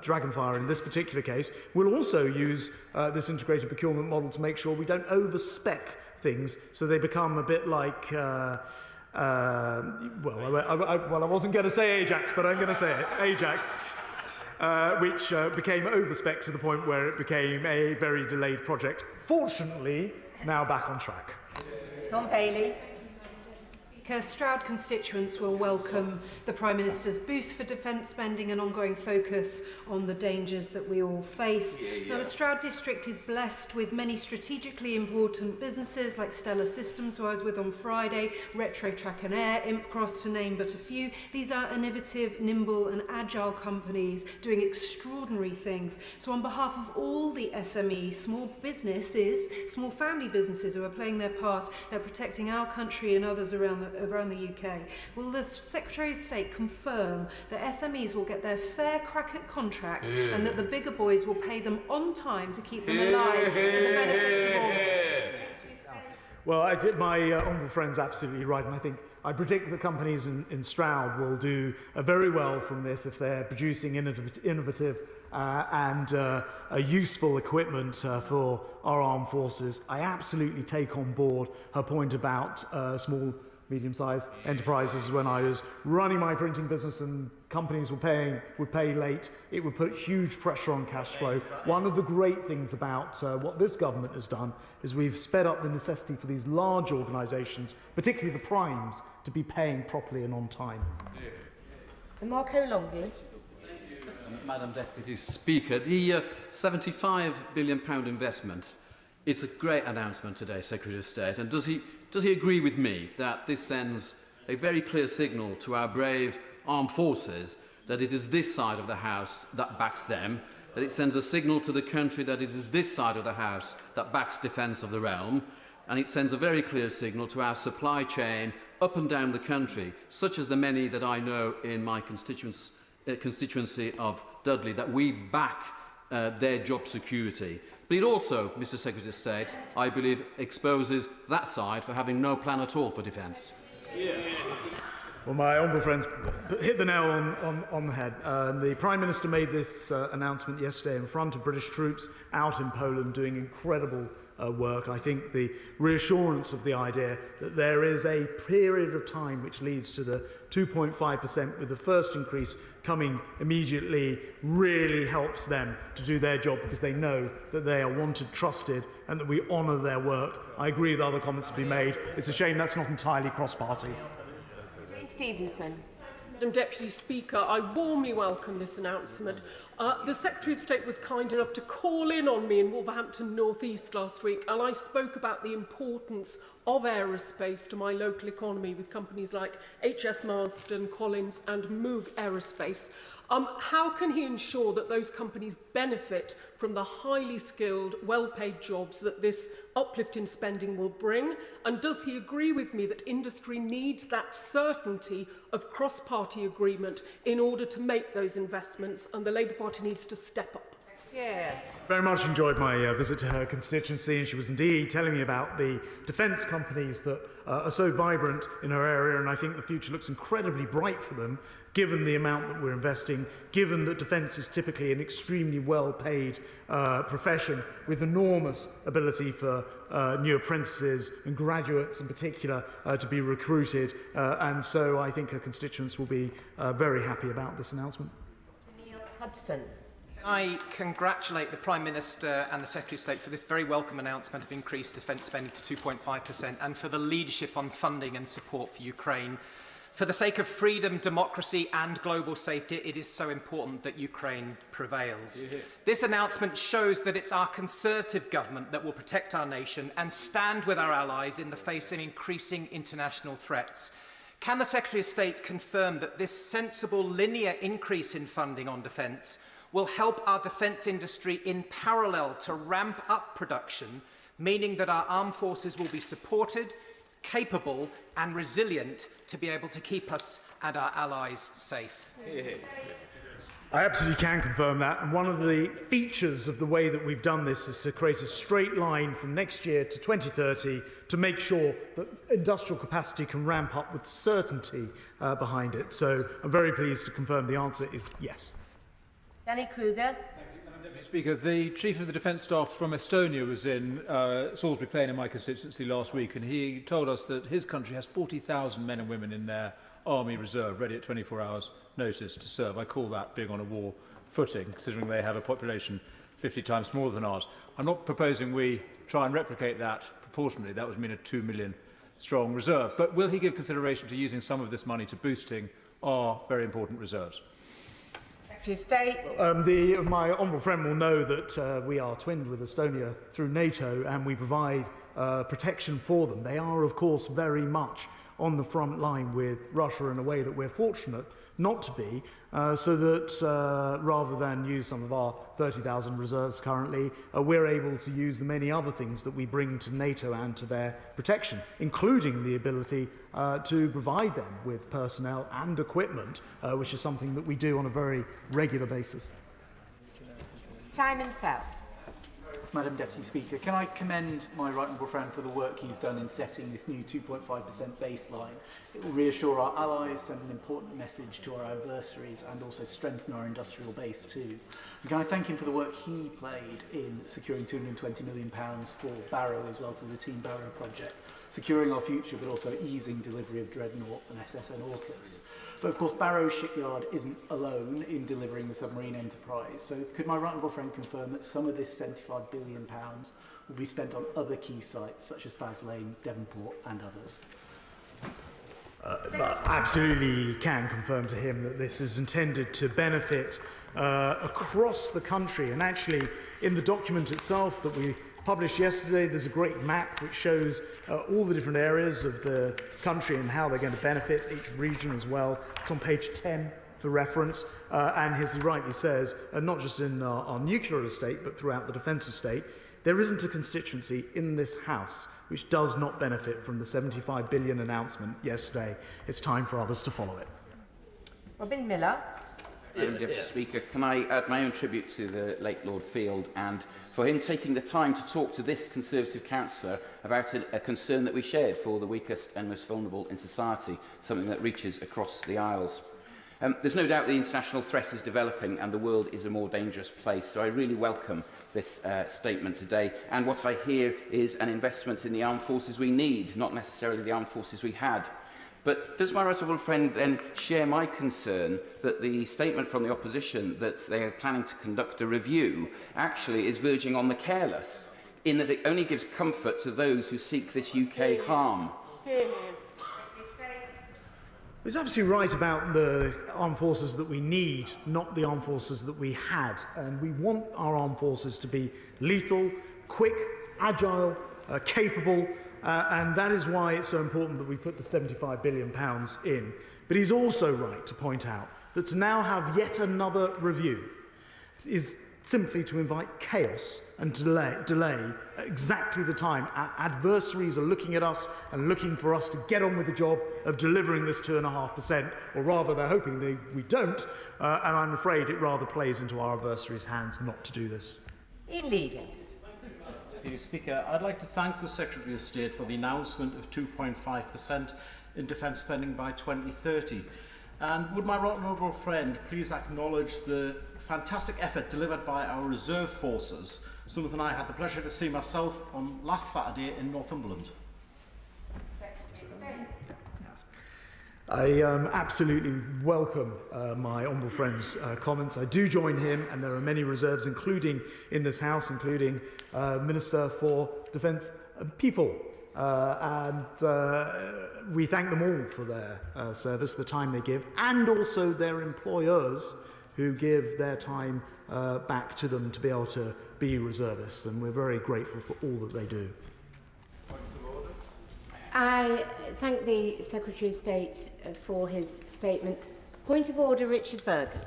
Dragonfire in this particular case. We'll also use this integrated procurement model to make sure we don't over-spec things so they become a bit like... I wasn't going to say Ajax, but I'm going to say it. Ajax, which became overspec to the point where it became a very delayed project. Fortunately, now back on track. John Bailey. Because Stroud constituents will welcome the Prime Minister's boost for defence spending and ongoing focus on the dangers that we all face. Now, the Stroud district is blessed with many strategically important businesses like Stellar Systems, who I was with on Friday, Retro Track and Air, Impcross, to name but a few. These are innovative, nimble and agile companies doing extraordinary things. So on behalf of all the SMEs, small businesses, small family businesses who are playing their part at protecting our country and others around the UK, will the Secretary of State confirm that SMEs will get their fair crack at contracts and that the bigger boys will pay them on time to keep them alive for the benefits of all? Well, my honourable friend's absolutely right, and I predict that companies in Stroud will do very well from this if they're producing innovative and useful equipment for our armed forces. I absolutely take on board her point about small, medium-sized enterprises. When I was running my printing business and companies would pay late, it would put huge pressure on cash flow. One of the great things about what this government has done is we've sped up the necessity for these large organisations, particularly the primes, to be paying properly and on time. Marco Longi. Madam Deputy Speaker, the £75 billion investment, it's a great announcement today, Secretary of State, and does he agree with me that this sends a very clear signal to our brave armed forces that it is this side of the House that backs them, that it sends a signal to the country that it is this side of the House that backs defence of the realm, and it sends a very clear signal to our supply chain up and down the country, such as the many that I know in my constituency of Dudley, that we back their job security. But it also, Mr. Secretary of State, I believe, exposes that side for having no plan at all for defence. Well, my honourable friends hit the nail on the head. The Prime Minister made this announcement yesterday in front of British troops out in Poland, doing incredible work. I think the reassurance of the idea that there is a period of time which leads to the 2.5% with the first increase coming immediately really helps them to do their job, because they know that they are wanted, trusted, and that we honour their work. I agree with other comments to be made. It's a shame that's not entirely cross-party. Stevenson. Madam Deputy Speaker, I warmly welcome this announcement. The Secretary of State was kind enough to call in on me in Wolverhampton North East last week, and I spoke about the importance of aerospace to my local economy with companies like HS Marsden, Collins and Moog Aerospace. How can he ensure that those companies benefit from the highly skilled, well-paid jobs that this uplift in spending will bring? And does he agree with me that industry needs that certainty of cross-party agreement in order to make those investments, and the Labour Party needs to step up? Yeah. Very much enjoyed my visit to her constituency, and she was indeed telling me about the defence companies that are so vibrant in her area, and I think the future looks incredibly bright for them, given the amount that we're investing, given that defence is typically an extremely well-paid profession with enormous ability for new apprentices and graduates in particular to be recruited, and so I think her constituents will be very happy about this announcement. Neil Hudson. I congratulate the Prime Minister and the Secretary of State for this very welcome announcement of increased defence spending to 2.5% and for the leadership on funding and support for Ukraine. For the sake of freedom, democracy and global safety, it is so important that Ukraine prevails. Yeah. This announcement shows that it's our Conservative government that will protect our nation and stand with our allies in the face of increasing international threats. Can the Secretary of State confirm that this sensible linear increase in funding on defence will help our defence industry in parallel to ramp up production, meaning that our armed forces will be supported, capable and resilient to be able to keep us and our allies safe? I absolutely can confirm that, and one of the features of the way that we've done this is to create a straight line from next year to 2030 to make sure that industrial capacity can ramp up with certainty behind it. So I'm very pleased to confirm the answer is yes. Danny Kruger. Madam Deputy Speaker, the Chief of the Defence Staff from Estonia was in Salisbury Plain in my constituency last week, and he told us that his country has 40,000 men and women in their army reserve ready at 24 hours notice to serve. I call that being on a war footing, considering they have a population 50 times smaller than ours. I'm not proposing we try and replicate that proportionally. That would mean a 2 million strong reserve. But will he give consideration to using some of this money to boosting our very important reserves? Secretary of State. My honourable friend will know that we are twinned with Estonia through NATO, and we provide protection for them. They are, of course, very much on the front line with Russia in a way that we're fortunate not to be, so that rather than use some of our 30,000 reserves currently, we're able to use the many other things that we bring to NATO and to their protection, including the ability to provide them with personnel and equipment, which is something that we do on a very regular basis. Simon Fell. Madam Deputy Speaker, can I commend my right honourable friend for the work he's done in setting this new 2.5% baseline? It will reassure our allies, send an important message to our adversaries, and also strengthen our industrial base too. And can I thank him for the work he played in securing £220 million for Barrow as well, through the Team Barrow project, securing our future but also easing delivery of Dreadnought and SSN AUKUS. But of course Barrow Shipyard isn't alone in delivering the submarine enterprise, so could my right honourable friend confirm that some of this £75 billion will be spent on other key sites such as Faslane, Devonport and others? Absolutely can confirm to him that this is intended to benefit across the country, and actually in the document itself that we published yesterday there's a great map which shows all the different areas of the country and how they're going to benefit each region as well. It's on page 10 for reference, and as he rightly says, not just in our nuclear estate but throughout the defence estate, there isn't a constituency in this House which does not benefit from the £75 billion announcement yesterday. It's time for others to follow it. Robin Miller. Madam Deputy Speaker, can I add my own tribute to the late Lord Field, and for him taking the time to talk to this Conservative councillor about a concern that we shared for the weakest and most vulnerable in society, something that reaches across the aisles. There's no doubt the international threat is developing and the world is a more dangerous place, so I really welcome this statement today. And what I hear is an investment in the armed forces we need, not necessarily the armed forces we had. But does my right honourable friend then share my concern that the statement from the opposition that they are planning to conduct a review actually is verging on the careless, in that it only gives comfort to those who seek this UK harm? He's absolutely right about the armed forces that we need, not the armed forces that we had. And we want our armed forces to be lethal, quick, agile, capable, and that is why it's so important that we put the £75 billion in. But he's also right to point out that to now have yet another review is simply to invite chaos and delay exactly the time our adversaries are looking at us and looking for us to get on with the job of delivering this 2.5%, or rather they're hoping we don't, and I'm afraid it rather plays into our adversaries' hands not to do this. Illegal. Mr. Speaker, I'd like to thank the Secretary of State for the announcement of 2.5% in defence spending by 2030. And would my right honourable friend please acknowledge the fantastic effort delivered by our reserve forces, something I had the pleasure to see myself on last Saturday in Northumberland. I absolutely welcome my honourable friend's comments. I do join him, and there are many reserves, including in this House, including Minister for Defence and People. We thank them all for their service, the time they give, and also their employers who give their time back to them to be able to be reservists, and we're very grateful for all that they do. I thank the Secretary of State for his statement. Point of order, Richard Bergen.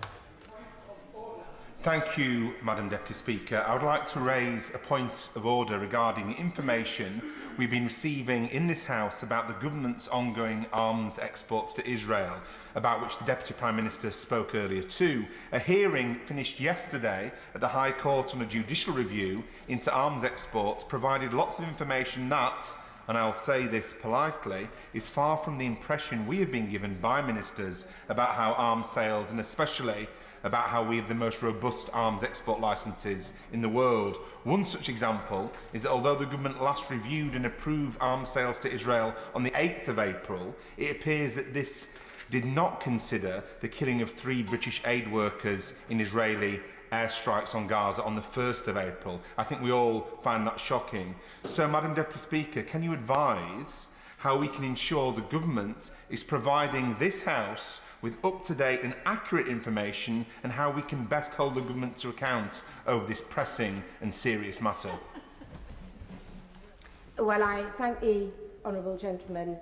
Thank you, Madam Deputy Speaker. I would like to raise a point of order regarding the information we've been receiving in this House about the government's ongoing arms exports to Israel, about which the Deputy Prime Minister spoke earlier too. A hearing finished yesterday at the High Court on a judicial review into arms exports provided lots of information that, and I'll say this politely, is far from the impression we have been given by ministers about how arms sales, and especially about how we have the most robust arms export licences in the world. One such example is that although the government last reviewed and approved arms sales to Israel on the 8th of April, it appears that this did not consider the killing of 3 British aid workers in Israeli airstrikes on Gaza on the 1st of April. I think we all find that shocking. So, Madam Deputy Speaker, can you advise how we can ensure the government is providing this House with up-to-date and accurate information, and how we can best hold the government to account over this pressing and serious matter? Well, I thank the honourable gentleman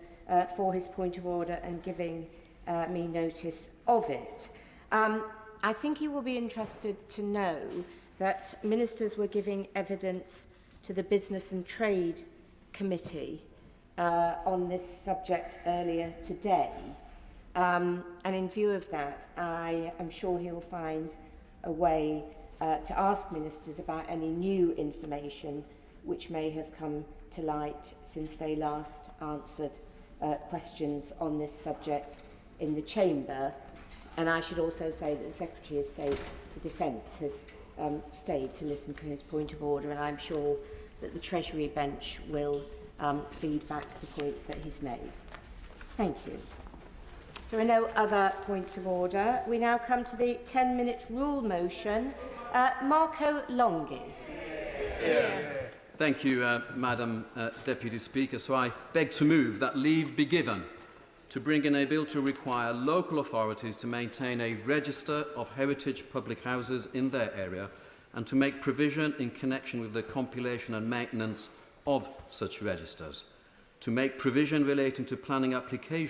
for his point of order and giving me notice of it. I think you will be interested to know that ministers were giving evidence to the Business and Trade Committee on this subject earlier today. And in view of that, I am sure he'll find a way to ask ministers about any new information which may have come to light since they last answered questions on this subject in the Chamber. And I should also say that the Secretary of State for Defence has stayed to listen to his point of order, and I'm sure that the Treasury bench will feed back the points that he's made. Thank you. There are no other points of order. We now come to the 10-minute rule motion. Marco Longhi. Thank you, Madam Deputy Speaker. So I beg to move that leave be given to bring in a bill to require local authorities to maintain a register of heritage public houses in their area and to make provision in connection with the compilation and maintenance of such registers, to make provision relating to planning applications